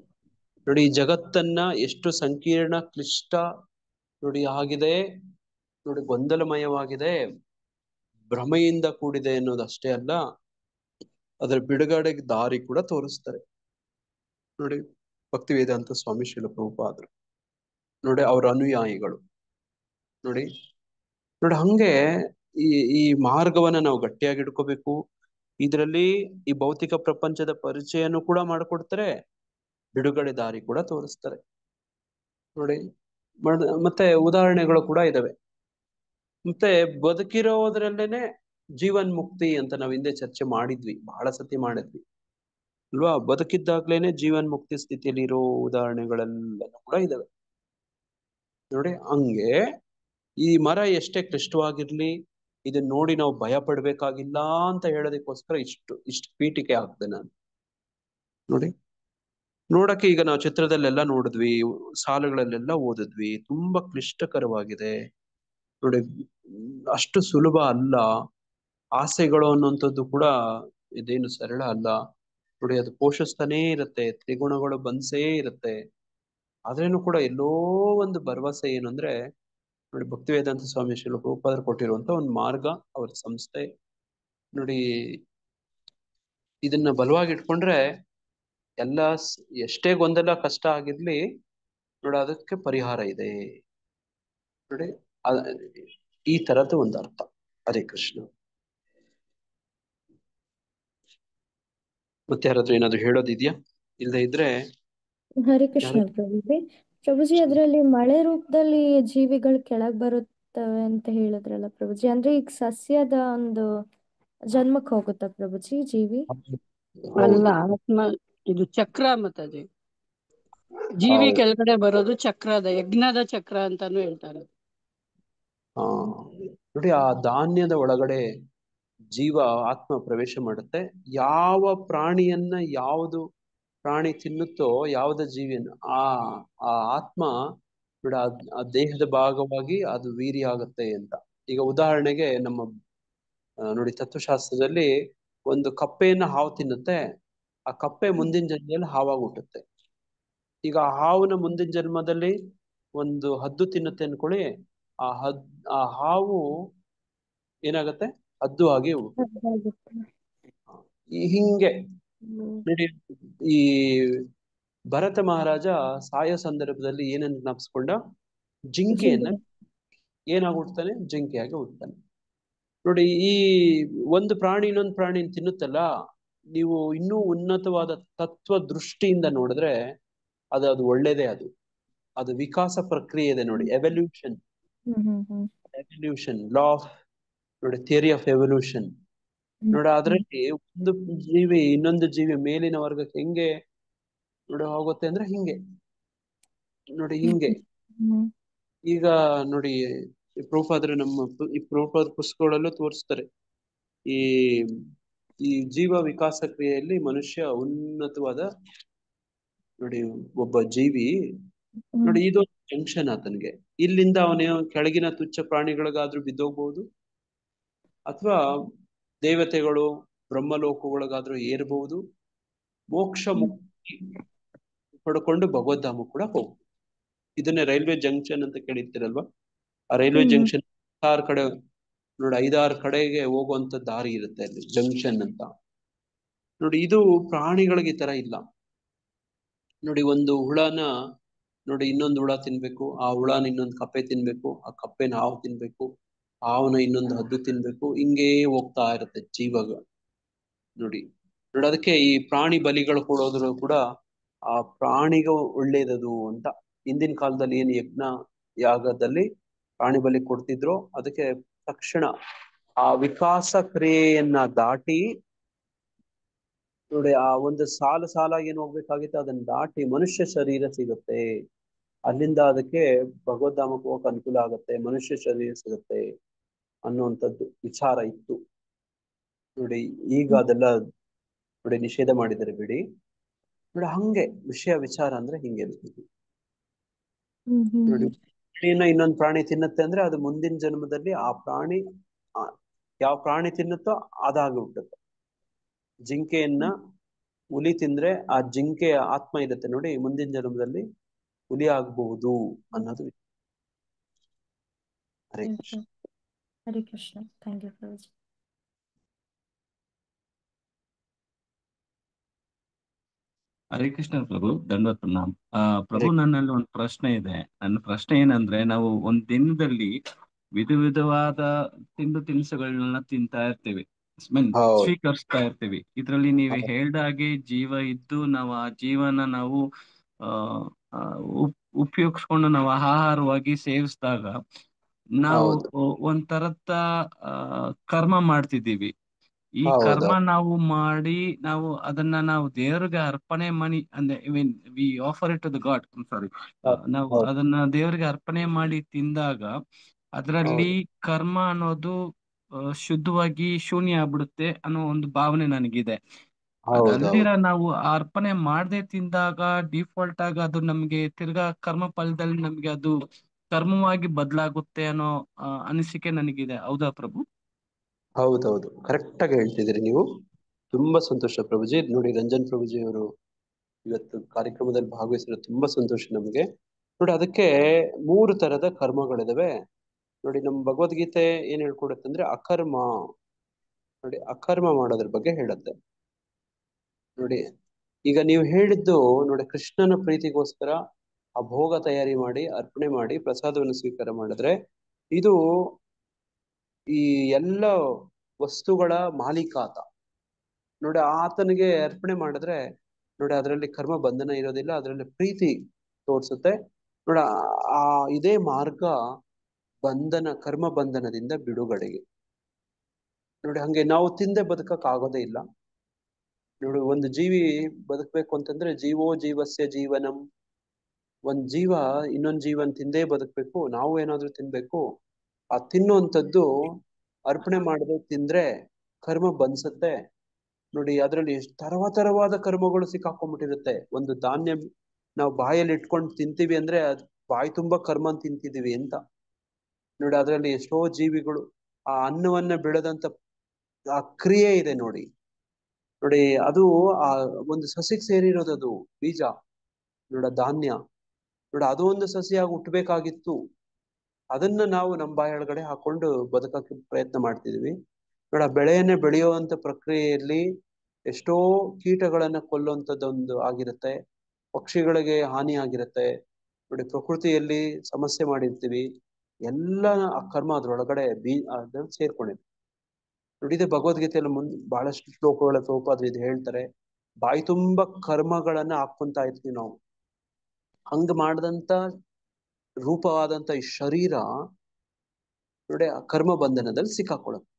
ನೋಡಿ ಜಗತ್ತನ್ನ ಎಷ್ಟು ಸಂಕೀರ್ಣ ಕ್ಲಿಷ್ಟ ನೋಡಿ ಆಗಿದೆ, ನೋಡಿ ಗೊಂದಲಮಯವಾಗಿದೆ, ಭ್ರಮೆಯಿಂದ ಕೂಡಿದೆ ಅನ್ನೋದಷ್ಟೇ ಅಲ್ಲ, ಅದರ ಬಿಡುಗಡೆಗೆ ದಾರಿ ಕೂಡ ತೋರಿಸ್ತಾರೆ. ನೋಡಿ ಭಕ್ತಿ ವೇದಾಂತ ಸ್ವಾಮಿ ಶ್ರೀಲ ಪ್ರಭುಪಾದರು ನೋಡಿ ಅವರ ಅನುಯಾಯಿಗಳು ನೋಡಿ ಹಂಗೆ ಈ ಮಾರ್ಗವನ್ನ ನಾವು ಗಟ್ಟಿಯಾಗಿ ಇಟ್ಕೋಬೇಕು. ಇದರಲ್ಲಿ ಈ ಭೌತಿಕ ಪ್ರಪಂಚದ ಪರಿಚಯನೂ ಕೂಡ ಮಾಡಿಕೊಡ್ತಾರೆ, ಬಿಡುಗಡೆ ದಾರಿ ಕೂಡ ತೋರಿಸ್ತಾರೆ. ನೋಡಿ ಮತ್ತೆ ಉದಾಹರಣೆಗಳು ಕೂಡ ಇದಾವೆ. ಮತ್ತೆ ಬದುಕಿರೋದ್ರಲ್ಲೇನೆ ಜೀವನ್ ಮುಕ್ತಿ ಅಂತ ನಾವ್ ಹಿಂದೆ ಚರ್ಚೆ ಮಾಡಿದ್ವಿ, ಬಹಳ ಸತಿ ಮಾಡಿದ್ವಿ ಅಲ್ವಾ? ಬದುಕಿದ್ದಾಗ್ಲೇನೆ ಜೀವನ್ಮುಕ್ತಿ ಸ್ಥಿತಿಯಲ್ಲಿ ಇರೋ ಉದಾಹರಣೆಗಳೆಲ್ಲ ಕೂಡ ಇದಾವೆ ನೋಡಿ. ಹಂಗೆ ಈ ಮರ ಎಷ್ಟೇ ಕ್ಲಿಷ್ಟವಾಗಿರ್ಲಿ ಇದನ್ನ ನೋಡಿ ನಾವು ಭಯ ಪಡ್ಬೇಕಾಗಿಲ್ಲ ಅಂತ ಹೇಳೋದಕ್ಕೋಸ್ಕರ ಇಷ್ಟು ಪೀಠಿಕೆ ಹಾಕ್ದೆ ನಾನು ನೋಡಿ. ನೋಡಕ್ಕೆ ಈಗ ನಾವು ಚಿತ್ರದಲ್ಲೆಲ್ಲ ನೋಡಿದ್ವಿ, ಸಾಲುಗಳಲ್ಲೆಲ್ಲ ಓದಿದ್ವಿ, ತುಂಬಾ ಕ್ಲಿಷ್ಟಕರವಾಗಿದೆ ನೋಡಿ. ಅಷ್ಟು ಸುಲಭ ಅಲ್ಲ. ಆಸೆಗಳು ಅನ್ನುವಂಥದ್ದು ಕೂಡ ಇದೇನು ಸರಳ ಅಲ್ಲ ನೋಡಿ. ಅದು ಪೋಷಿಸ್ತಾನೇ ಇರುತ್ತೆ, ತ್ರಿಗುಣಗಳು ಬಂದ್ಸೇ ಇರುತ್ತೆ. ಆದ್ರೇನು ಕೂಡ ಎಲ್ಲೋ ಒಂದು ಭರವಸೆ ಏನು ಅಂದ್ರೆ ನೋಡಿ, ಭಕ್ತಿ ವೇದಾಂತ ಸ್ವಾಮಿ ಶ್ರೀಲ ಪ್ರಭುಪಾದರು ಕೊಟ್ಟಿರುವಂತ ಒಂದು ಮಾರ್ಗ, ಅವ್ರ ಸಂಸ್ಥೆ ನೋಡಿ. ಇದನ್ನ ಬಲವಾಗಿ ಇಟ್ಕೊಂಡ್ರೆ ಎಲ್ಲ ಎಷ್ಟೇ ಗೊಂದಲ ಕಷ್ಟ ಆಗಿರ್ಲಿ ನೋಡಿ, ಅದಕ್ಕೆ ಪರಿಹಾರ ಇದೆ ನೋಡಿ. ಈ ತರದ್ದು ಒಂದು ಅರ್ಥ. ಹರೇ ಕೃಷ್ಣ. ಮತ್ತೆ ಯಾರಾದ್ರೂ ಏನಾದ್ರು ಹೇಳೋದಿದ್ಯಾ? ಇಲ್ಲದೆ ಇದ್ರೆ ಹರೇ ಕೃಷ್ಣ ಪ್ರಭುಜಿ. ಪ್ರಭುಜಿ, ಅದರಲ್ಲಿ ಮಳೆ ರೂಪದಲ್ಲಿ ಜೀವಿಗಳು ಕೆಳಗ್ ಬರುತ್ತವೆ ಅಂತ ಹೇಳಿದ್ರಲ್ಲ ಪ್ರಭುಜಿ, ಅಂದ್ರೆ ಈಗ ಸಸ್ಯದ ಒಂದು ಜನ್ಮಕ್ಕೆ ಹೋಗುತ್ತಾ ಪ್ರಭುಜಿ ಜೀವಿ? ಅಲ್ಲ, ಆತ್ಮ ಇದು ಚಕ್ರ ಮತ್ತದು ಜೀವಿ ಕೆಳಗಡೆ ಬರೋದು ಚಕ್ರದ, ಯಜ್ಞದ ಚಕ್ರ ಅಂತಾನು ಹೇಳ್ತಾರೆ. ನೋಡಿ, ಆ ಧಾನ್ಯದ ಒಳಗಡೆ ಜೀವ ಆತ್ಮ ಪ್ರವೇಶ ಮಾಡುತ್ತೆ. ಯಾವ ಪ್ರಾಣಿಯನ್ನ ಯಾವುದು ಪ್ರಾಣಿ ತಿನ್ನುತ್ತೋ, ಯಾವುದ ಜೀವಿಯನ್ನ ಆ ಆತ್ಮ ನೋಡಿ ಆ ದೇಹದ ಭಾಗವಾಗಿ ಅದು ವೀರ್ಯ ಆಗುತ್ತೆ ಅಂತ. ಈಗ ಉದಾಹರಣೆಗೆ ನಮ್ಮ ನೋಡಿ ತತ್ವಶಾಸ್ತ್ರದಲ್ಲಿ ಒಂದು ಕಪ್ಪೆಯನ್ನ ಹಾವು ತಿನ್ನುತ್ತೆ, ಆ ಕಪ್ಪೆ ಮುಂದಿನ ಜನ್ಮದಲ್ಲಿ ಹಾವಾಗಿ ಹುಟ್ಟುತ್ತೆ. ಈಗ ಆ ಹಾವಿನ ಮುಂದಿನ ಜನ್ಮದಲ್ಲಿ ಒಂದು ಹದ್ದು ತಿನ್ನುತ್ತೆ ಅನ್ಕೊಳ್ಳಿ, ಆ ಹಾವು ಏನಾಗತ್ತೆ, ಹದ್ದು ಆಗಿ ಹಿಂಗೆ ನೋಡಿ. ಈ ಭರತ ಮಹಾರಾಜ ಸಾಯೋ ಸಂದರ್ಭದಲ್ಲಿ ಏನನ್ನ ಜ್ಞಾಪಿಸ್ಕೊಂಡ? ಜಿಂಕೆಯನ್ನ. ಏನಾಗಿ ಹುಡ್ತಾನೆ? ಜಿಂಕೆಯಾಗಿ ಹುಡ್ತಾನೆ ನೋಡಿ. ಈ ಒಂದು ಪ್ರಾಣಿ ಇನ್ನೊಂದು ಪ್ರಾಣಿನ ತಿನ್ನುತ್ತಲ್ಲ, ನೀವು ಇನ್ನೂ ಉನ್ನತವಾದ ತತ್ವ ದೃಷ್ಟಿಯಿಂದ ನೋಡಿದ್ರೆ ಅದು ಒಳ್ಳೇದೇ. ಅದು ವಿಕಾಸ ಪ್ರಕ್ರಿಯೆ ಇದೆ ನೋಡಿ, ಎವಲ್ಯೂಷನ್. ಲಾ ಆಫ್ ನೋಡಿ, ಥಿಯರಿ ಆಫ್ ಎವಲ್ಯೂಷನ್ ನೋಡಿ. ಅದ್ರಲ್ಲಿ ಒಂದು ಜೀವಿ ಇನ್ನೊಂದು ಜೀವಿ ಮೇಲಿನ ವರ್ಗಕ್ಕೆ ಹೆಂಗೆ ನೋಡಿ ಹೋಗುತ್ತೆ ಅಂದ್ರೆ ಹಿಂಗೆ ನೋಡಿ, ಹಿಂಗೆ. ಈಗ ನೋಡಿ, ಪ್ರಭುಪಾದರು ನಮ್ಮ ಈ ಪ್ರಭುಪಾದ ಪುಸ್ತಕಗಳಲ್ಲೂ ತೋರಿಸ್ತಾರೆ, ಈ ಜೀವ ವಿಕಾಸ ಕ್ರಿಯೆಯಲ್ಲಿ ಮನುಷ್ಯ ಉನ್ನತವಾದ ನೋಡಿ ಒಬ್ಬ ಜೀವಿ ನೋಡಿ. ಇದು ಜಂಕ್ಷನ್ ಆತನಿಗೆ. ಇಲ್ಲಿಂದ ಅವನೇ ಕೆಳಗಿನ ತುಚ್ಛ ಪ್ರಾಣಿಗಳಿಗಾದ್ರೂ ಬಿದ್ದೋಗ್ಬಹುದು, ಅಥವಾ ದೇವತೆಗಳು ಬ್ರಹ್ಮಲೋಕಗಳಿಗಾದ್ರೂ ಏರ್ಬಹುದು, ಮೋಕ್ಷ ಮುಕ್ತಿ ಪಡ್ಕೊಂಡು ಭಗವದ್ಧಾಮ ಕೂಡ ಹೋಗ್ಬೋದು. ಇದನ್ನೇ ರೈಲ್ವೆ ಜಂಕ್ಷನ್ ಅಂತ ಕೇಳಿರ್ತೀರಲ್ವಾ? ಆ ರೈಲ್ವೆ ಜಂಕ್ಷನ್ 6 ಕಡೆ ನೋಡಿ, 5-6 ಕಡೆಗೆ ಹೋಗುವಂತ ದಾರಿ ಇರುತ್ತೆ ಅಲ್ಲಿ, ಜಂಕ್ಷನ್ ಅಂತ ನೋಡಿ. ಇದು ಪ್ರಾಣಿಗಳಿಗೆ ಈ ತರ ಇಲ್ಲ ನೋಡಿ. ಒಂದು ಹುಳನ ನೋಡಿ ಇನ್ನೊಂದು ಹುಳ ತಿನ್ಬೇಕು, ಆ ಹುಳನ ಇನ್ನೊಂದು ಕಪ್ಪೆ ತಿನ್ಬೇಕು, ಆ ಕಪ್ಪೆನ ಹಾವು ತಿನ್ಬೇಕು, ಹಾವನ್ನ ಇನ್ನೊಂದು ಹದ್ದು ತಿನ್ಬೇಕು, ಹಿಂಗೇ ಹೋಗ್ತಾ ಇರುತ್ತೆ ಜೀವಾಗ ನೋಡಿ. ಅದಕ್ಕೆ ಈ ಪ್ರಾಣಿ ಬಲಿಗಳು ಕೊಡೋದ್ರು ಕೂಡ ಆ ಪ್ರಾಣಿಗ ಒಳ್ಳೇದದು ಅಂತ. ಹಿಂದಿನ ಕಾಲದಲ್ಲಿ ಏನು ಯಜ್ಞ ಯಾಗದಲ್ಲಿ ಪ್ರಾಣಿ ಬಲಿ ಕೊಡ್ತಿದ್ರು, ಅದಕ್ಕೆ ತಕ್ಷಣ ಆ ವಿಕಾಸ ಕ್ರಿಯೆಯನ್ನ ದಾಟಿ ನೋಡಿ, ಆ ಒಂದು ಸಾಲಾಗಿ ಏನು ಹೋಗ್ಬೇಕಾಗಿತ್ತು ಅದನ್ನ ದಾಟಿ ಮನುಷ್ಯ ಶರೀರ ಸಿಗುತ್ತೆ. ಅಲ್ಲಿಂದ ಅದಕ್ಕೆ ಭಗವದ್ಧಾಮಕ್ಕೆ ಹೋಗಕ್ಕೆ ಅನುಕೂಲ ಆಗುತ್ತೆ, ಮನುಷ್ಯ ಶರೀರ ಸಿಗುತ್ತೆ ಅನ್ನುವಂಥದ್ದು ವಿಚಾರ ಇತ್ತು ನೋಡಿ. ಈಗ ಅದೆಲ್ಲ ನೋಡಿ ನಿಷೇಧ ಮಾಡಿದ್ದಾರೆ ಬಿಡಿ ನೋಡಿ. ಹಂಗೆ ವಿಚಾರ ಅಂದ್ರೆ ಹಿಂಗೆ ನೋಡಿ. ಇನ್ನೊಂದು ಪ್ರಾಣಿ ತಿನ್ನುತ್ತೆ ಅಂದ್ರೆ ಅದು ಮುಂದಿನ ಜನ್ಮದಲ್ಲಿ ಆ ಪ್ರಾಣಿ ಯಾವ ಪ್ರಾಣಿ ತಿನ್ನುತ್ತೋ ಅದಾಗಿ ಹುಟ್ಟುತ್ತೆ. ಜಿಂಕೆಯನ್ನ ಹುಲಿ ತಿಂದ್ರೆ ಆ ಜಿಂಕೆಯ ಆತ್ಮ ಇರುತ್ತೆ ನೋಡಿ, ಮುಂದಿನ ಜನ್ಮದಲ್ಲಿ ಹುಲಿ ಆಗಬಹುದು ಅನ್ನೋದು. ಹರೇ ಕೃಷ್ಣ. ಹರೇ ಕೃಷ್ಣ. ಥ್ಯಾಂಕ್ ಯು ಪ್ರಭುಜಿ. ಹರೇ ಕೃಷ್ಣ ಪ್ರಭು, ದಂಡವತ್ ಪ್ರಣಾಮ್. ಪ್ರಭು, ನನ್ನಲ್ಲಿ ಒಂದು ಪ್ರಶ್ನೆ ಇದೆ. ನನ್ನ ಪ್ರಶ್ನೆ ಏನಂದ್ರೆ, ನಾವು ಒಂದ್ ದಿನದಲ್ಲಿ ವಿಧವಾದ ತಿನಿಸುಗಳನ್ನ ತಿಂತಾ ಇರ್ತೀವಿ, ಸ್ವೀಕರಿಸ್ತಾ ಇರ್ತೀವಿ. ಇದ್ರಲ್ಲಿ ನೀವು ಹೇಳ್ದ ಹಾಗೆ ಜೀವ ಇದ್ದು ನಾವು ಆ ಜೀವನ ನಾವು ಉಪಯೋಗಿಸ್ಕೊಂಡು ನಾವು ಆಹಾರವಾಗಿ ಸೇವಿಸಿದಾಗ ನಾವು ಒಂಥರದ ಕರ್ಮ ಮಾಡ್ತಿದ್ದೀವಿ. ಈ ಹೌದು ಕರ್ಮ ನಾವು ಮಾಡಿ ನಾವು ಅದನ್ನ ನಾವು ದೇವರಿಗೆ ಅರ್ಪಣೆ ಮಾಡಿ ಅಂದ್ರೆ I mean we offer it to the god sorry ನಾವು ಹೌದು ಅದನ್ನ ದೇವರಿಗೆ ಅರ್ಪಣೆ ಮಾಡಿ ತಿಂದಾಗ ಅದರಲ್ಲಿ ಹೌದು ಕರ್ಮ ಅನ್ನೋದು ಶುದ್ಧವಾಗಿ ಶೂನ್ಯ ಆಗ್ಬಿಡುತ್ತೆ ಅನ್ನೋ ಒಂದು ಭಾವನೆ ನನಗಿದೆ. ಹೌದು ಅದಲ್ದಿರ ನಾವು ಆ ಅರ್ಪಣೆ ಮಾಡದೆ ತಿಂದಾಗ ಡಿಫಾಲ್ಟ್ ಆಗಿ ಅದು ನಮ್ಗೆ ತಿರ್ಗಾ ಕರ್ಮ ಫಲದಲ್ಲಿ ನಮ್ಗೆ ಅದು ಕರ್ಮವಾಗಿ ಬದಲಾಗುತ್ತೆ ಅನ್ನೋ ಅನಿಸಿಕೆ ನನಗಿದೆ. ಹೌದಾ ಪ್ರಭು? ಹೌದೌದು ಕರೆಕ್ಟ್ ಆಗಿ ಹೇಳ್ತಿದ್ದೀರಿ ನೀವು. ತುಂಬಾ ಸಂತೋಷ ಪ್ರಭುಜಿ. ನೋಡಿ ರಂಜನ್ ಪ್ರಭುಜಿ ಅವರು ಇವತ್ತು ಕಾರ್ಯಕ್ರಮದಲ್ಲಿ ಭಾಗವಹಿಸಿರೋದು ತುಂಬಾ ಸಂತೋಷ ನಮಗೆ. ನೋಡಿ ಅದಕ್ಕೆ 3 ತರದ ಕರ್ಮಗಳಿದಾವೆ. ನೋಡಿ ನಮ್ಮ ಭಗವದ್ಗೀತೆ ಏನ್ ಹೇಳ್ಕೊಡುತ್ತೆ ಅಂದ್ರೆ ಅಕರ್ಮ. ನೋಡಿ ಅಕರ್ಮ ಮಾಡೋದ್ರ ಬಗ್ಗೆ ಹೇಳುತ್ತೆ. ನೋಡಿ ಈಗ ನೀವು ಹೇಳಿದ್ದು ನೋಡಿ ಕೃಷ್ಣನ ಪ್ರೀತಿಗೋಸ್ಕರ ಆ ಭೋಗ ತಯಾರಿ ಮಾಡಿ ಅರ್ಪಣೆ ಮಾಡಿ ಪ್ರಸಾದವನ್ನು ಸ್ವೀಕಾರ ಮಾಡಿದ್ರೆ ಇದು ಈ ಎಲ್ಲ ವಸ್ತುಗಳ ಮಾಲೀಕಾತ. ನೋಡಿ ಆತನಿಗೆ ಅರ್ಪಣೆ ಮಾಡಿದ್ರೆ ನೋಡಿ ಅದರಲ್ಲಿ ಕರ್ಮ ಬಂಧನ ಇರೋದಿಲ್ಲ, ಅದರಲ್ಲಿ ಪ್ರೀತಿ ತೋರಿಸುತ್ತೆ. ನೋಡಿ ಆ ಇದೇ ಮಾರ್ಗ ಕರ್ಮ ಬಂಧನದಿಂದ ಬಿಡುಗಡೆಗೆ. ನೋಡಿ ಹಂಗೆ ನಾವು ತಿಂದೆ ಬದುಕಕ್ ಆಗೋದೇ ಇಲ್ಲ. ನೋಡಿ ಒಂದು ಜೀವಿ ಬದುಕಬೇಕು ಅಂತಂದ್ರೆ ಜೀವೋ ಜೀವಸ್ಯ ಜೀವನಂ. ಒಂದ್ ಜೀವ ಇನ್ನೊಂದ್ ಜೀವನ್ ತಿಂದೇ ಬದುಕಬೇಕು. ನಾವು ಏನಾದ್ರೂ ತಿನ್ಬೇಕು. ಆ ತಿನ್ನುವಂಥದ್ದು ಅರ್ಪಣೆ ಮಾಡದೆ ತಿಂದ್ರೆ ಕರ್ಮ ಬಂಧಿಸುತ್ತೆ. ನೋಡಿ ಅದರಲ್ಲಿ ತರವಾದ ಕರ್ಮಗಳು ಸಿಕ್ಕಾಕೊಂಡ್ಬಿಟ್ಟಿರುತ್ತೆ. ಒಂದು ಧಾನ್ಯ ನಾವು ಬಾಯಲ್ಲಿ ಇಟ್ಕೊಂಡು ತಿಂತೀವಿ ಅಂದ್ರೆ ಬಾಯಿ ತುಂಬಾ ಕರ್ಮ ತಿಂತಿದೀವಿ ಅಂತ. ನೋಡಿ ಅದರಲ್ಲಿ ಎಷ್ಟೋ ಜೀವಿಗಳು ಆ ಅನ್ನವನ್ನ ಬೆಳೆದಂತ ಆ ಕ್ರಿಯೆ ಇದೆ ನೋಡಿ. ನೋಡಿ ಅದು ಆ ಒಂದು ಸಸಿಗೆ ಸೇರಿರೋದದು ಬೀಜ. ನೋಡ ಧಾನ್ಯ ನೋಡಿ ಅದು ಒಂದು ಸಸಿಯಾಗಿ ಹುಟ್ಟಬೇಕಾಗಿತ್ತು. ಅದನ್ನ ನಾವು ನಮ್ಮ ಬಾಯೊಳಗಡೆ ಹಾಕೊಂಡು ಬದುಕಕ್ಕೆ ಪ್ರಯತ್ನ ಮಾಡ್ತಿದೀವಿ. ನೋಡಿ ಆ ಬೆಳೆಯನ್ನೇ ಬೆಳೆಯುವಂತ ಪ್ರಕ್ರಿಯೆಯಲ್ಲಿ ಎಷ್ಟೋ ಕೀಟಗಳನ್ನ ಕೊಲ್ಲುವಂಥದ್ದೊಂದು ಆಗಿರುತ್ತೆ. ಪಕ್ಷಿಗಳಿಗೆ ಹಾನಿ ಆಗಿರುತ್ತೆ. ನೋಡಿ ಪ್ರಕೃತಿಯಲ್ಲಿ ಸಮಸ್ಯೆ ಮಾಡಿರ್ತೀವಿ. ಎಲ್ಲ ಆ ಕರ್ಮ ಅದ್ರೊಳಗಡೆ ಅದ್ರಲ್ಲಿ ಸೇರ್ಕೊಂಡಿದೆ. ನೋಡಿ ಇದೆ ಭಗವದ್ಗೀತೆಯಲ್ಲಿ ಬಹಳಷ್ಟು ಶ್ಲೋಕಗಳ ಪ್ರಭುಪಾದರು ಇದು ಹೇಳ್ತಾರೆ. ಬಾಯಿ ತುಂಬಾ ಕರ್ಮಗಳನ್ನ ಹಾಕೊಂತ ಇರ್ತೀವಿ ನಾವು. ಹಂಗ ಮಾಡದಂತ ರೂಪವಾದಂತ ಈ ಶರೀರ ನೋಡಿ ಆ ಕರ್ಮ ಬಂಧನದಲ್ಲಿ ಸಿಕ್ಕಾಕೊಳ್ಳುತ್ತೆ.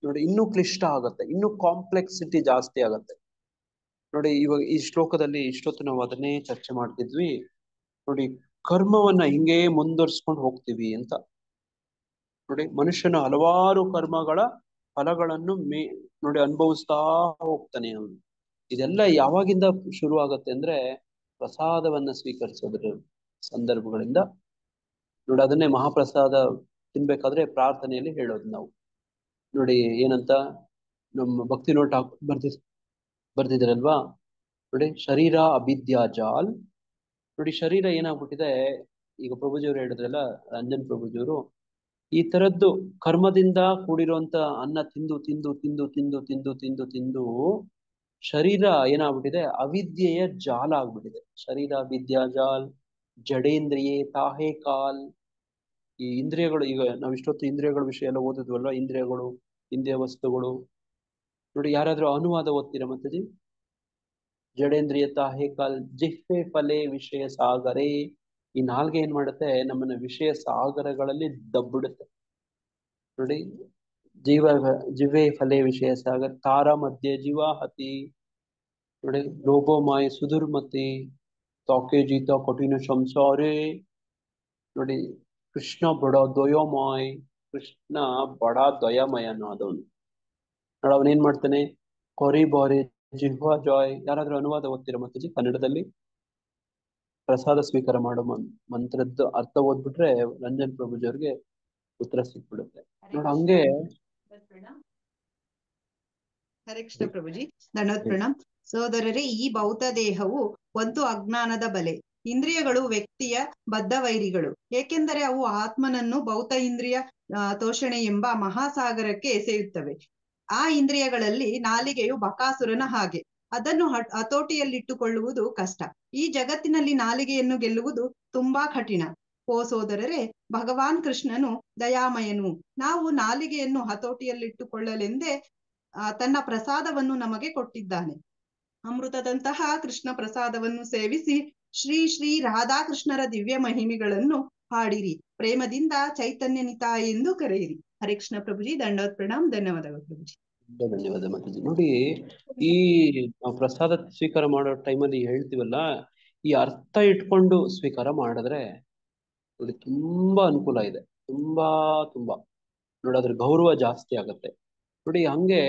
ನೋಡಿ ಇನ್ನೂ ಕ್ಲಿಷ್ಟ ಆಗತ್ತೆ, ಇನ್ನೂ ಕಾಂಪ್ಲೆಕ್ಸಿಟಿ ಜಾಸ್ತಿ ಆಗತ್ತೆ. ನೋಡಿ ಇವಾಗ ಈ ಶ್ಲೋಕದಲ್ಲಿ ಇಷ್ಟೊತ್ತು ನಾವು ಅದನ್ನೇ ಚರ್ಚೆ ಮಾಡ್ತಿದ್ವಿ. ನೋಡಿ ಕರ್ಮವನ್ನ ಹಿಂಗೇ ಮುಂದುವರ್ಸ್ಕೊಂಡು ಹೋಗ್ತೀವಿ ಅಂತ. ನೋಡಿ ಮನುಷ್ಯನ ಹಲವಾರು ಕರ್ಮಗಳ ಫಲಗಳನ್ನು ನೋಡಿ ಅನುಭವಿಸ್ತಾ ಹೋಗ್ತಾನೆ ಅವನು. ಇದೆಲ್ಲ ಯಾವಾಗಿಂದ ಶುರು ಆಗತ್ತೆ ಅಂದ್ರೆ ಪ್ರಸಾದವನ್ನ ಸ್ವೀಕರಿಸೋದ್ರ ಸಂದರ್ಭಗಳಿಂದ. ನೋಡಿ ಅದನ್ನೇ ಮಹಾಪ್ರಸಾದ ತಿನ್ಬೇಕಾದ್ರೆ ಪ್ರಾರ್ಥನೆಯಲ್ಲಿ ಹೇಳೋದು ನಾವು. ನೋಡಿ ಏನಂತ ನಮ್ಮ ಭಕ್ತಿ ನೋಟ್ ಬರ್ದಿದ್ರಲ್ವಾ. ನೋಡಿ ಶರೀರ ಅವಿದ್ಯಾಜಾಲ್. ನೋಡಿ ಶರೀರ ಏನಾಗ್ಬಿಟ್ಟಿದೆ ಈಗ ಪ್ರಭುಜಿಯವರು ಹೇಳಿದ್ರಲ್ಲ, ರಂಜನ್ ಪ್ರಭುಜಿಯವರು ಈ ತರದ್ದು ಕರ್ಮದಿಂದ ಕೂಡಿರುವಂತ ಅನ್ನ ತಿಂದು ತಿಂದು ತಿಂದು ತಿಂದು ತಿಂದು ತಿಂದು ತಿಂದು ಶರೀರ ಏನಾಗ್ಬಿಟ್ಟಿದೆ ಅವಿದ್ಯೆಯ ಜಾಲ ಆಗ್ಬಿಟ್ಟಿದೆ. ಶರೀರ ವಿದ್ಯಾಜಾಲ್ ಜಡೇಂದ್ರಿಯೇ ತಾಹೇ ಕಾಲ್. ಈ ಇಂದ್ರಿಯಗಳು ಈಗ ನಾವು ಇಷ್ಟೊತ್ತು ಇಂದ್ರಿಯಗಳ ವಿಷಯ ಎಲ್ಲ ಓದಿದ್ವಲ್ವಾ. ಇಂದ್ರಿಯಗಳು, ಇಂದ್ರಿಯ ವಸ್ತುಗಳು. ನೋಡಿ ಯಾರಾದ್ರೂ ಅನುವಾದ ಓದ್ತೀರಾ ಮತ್ತಜಿ? ಜಡೇಂದ್ರಿಯ ತಾಹೇ ಕಾಲ್ ಜಿಹ್ವೆ ಫಲೆ ವಿಷಯ ಸಾಗರೇ. ಈ ನಾಲ್ಗೆ ಏನ್ ಮಾಡುತ್ತೆ, ನಮ್ಮನ್ನ ವಿಷಯ ಸಾಗರಗಳಲ್ಲಿ ದಬ್ಬಿಡುತ್ತೆ. ನೋಡಿ ಜಿಹ್ವೆ ಫಲೆ ವಿಷಯ ಸಾಗರ ತಾರ ಮಧ್ಯೆ ಜೀವಾಹತಿ. ನೋಡಿ ಲೋಭೋಮಾಯ ಸುಧುರ್ಮತಿ ತೌಕೆ ಜೀತ ಕಠಿಣ ಸಂಸಾರೇ. ನೋಡಿ ಕೃಷ್ಣ ಬಡ ದ್ವಯೋಮಯ. ಕೃಷ್ಣ ಬಡ ದ್ವಯಮಯನಾದವನು. ನೋಡಿ ಅವನೇನ್ ಮಾಡ್ತಾನೆ, ಕೊರಿ ಬಾರಿ ಜಿಹ್ವಾ ಜಾಯ್. ಯಾರಾದ್ರೂ ಅನುವಾದ ಓದ್ತೀರಾ ಮತ್ತಜಿ ಕನ್ನಡದಲ್ಲಿ? ಪ್ರಸಾದ ಸ್ವೀಕಾರ ಮಾಡೋ ಮಂತ್ರದ್ದು ಅರ್ಥ ಓದ್ಬಿಟ್ರೆ ರಂಜನ್ ಪ್ರಭುಜಿ ಅವ್ರಿಗೆ ಉತ್ತರ ಸಿಕ್ಬಿಡುತ್ತೆ. ನೋಡಿ ಹಂಗೆ. ಹರೇ ಕೃಷ್ಣ ಪ್ರಭುಜಿ, ದಂಡವತ್ ಪ್ರಣಾಮ್. ಸೋದರರೇ, ಈ ಭೌತ ದೇಹವು ಒಂದು ಅಜ್ಞಾನದ ಬಲೆ. ಇಂದ್ರಿಯಗಳು ವ್ಯಕ್ತಿಯ ಬದ್ಧವೈರಿಗಳು, ಏಕೆಂದರೆ ಅವು ಆತ್ಮನನ್ನು ಭೌತ ಇಂದ್ರಿಯ ತೋಷಣೆ ಎಂಬ ಮಹಾಸಾಗರಕ್ಕೆ ಎಸೆಯುತ್ತವೆ. ಆ ಇಂದ್ರಿಯಗಳಲ್ಲಿ ನಾಲಿಗೆಯು ಬಕಾಸುರನ ಹಾಗೆ. ಅದನ್ನು ಹತೋಟಿಯಲ್ಲಿಟ್ಟುಕೊಳ್ಳುವುದು ಕಷ್ಟ. ಈ ಜಗತ್ತಿನಲ್ಲಿ ನಾಲಿಗೆಯನ್ನು ಗೆಲ್ಲುವುದು ತುಂಬಾ ಕಠಿಣ. ಓ ಸೋದರರೇ, ಭಗವಾನ್ ಕೃಷ್ಣನು ದಯಾಮಯನು. ನಾವು ನಾಲಿಗೆಯನ್ನು ಹತೋಟಿಯಲ್ಲಿಟ್ಟುಕೊಳ್ಳಲೆಂದೇ ತನ್ನ ಪ್ರಸಾದವನ್ನು ನಮಗೆ ಕೊಟ್ಟಿದ್ದಾನೆ. ಅಮೃತದಂತಹ ಕೃಷ್ಣ ಪ್ರಸಾದವನ್ನು ಸೇವಿಸಿ ಶ್ರೀ ಶ್ರೀ ರಾಧಾಕೃಷ್ಣರ ದಿವ್ಯ ಮಹಿಮೆಗಳನ್ನು ಹಾಡಿರಿ. ಪ್ರೇಮದಿಂದ ಚೈತನ್ಯ ನಿತಾಯ ಎಂದು ಕರೆಯಿರಿ. ಹರೇ ಕೃಷ್ಣ ಪ್ರಭುಜಿ, ದಂಡವತ್ ಪ್ರಣಾಮ್. ಧನ್ಯವಾದಗಳು ಪ್ರಭುಜಿ. ಧನ್ಯವಾದ ಮಾತಾಜಿ. ನೋಡಿ, ಈ ನಾವು ಪ್ರಸಾದ ಸ್ವೀಕಾರ ಮಾಡೋ ಟೈಮಲ್ಲಿ ಹೇಳ್ತೀವಲ್ಲ, ಈ ಅರ್ಥ ಇಟ್ಕೊಂಡು ಸ್ವೀಕಾರ ಮಾಡಿದ್ರೆ ನೋಡಿ ತುಂಬಾ ಅನುಕೂಲ ಇದೆ. ತುಂಬಾ ತುಂಬಾ ನೋಡಿ ಅದ್ರ ಗೌರವ ಜಾಸ್ತಿ ಆಗತ್ತೆ. ನೋಡಿ ಹಂಗೆ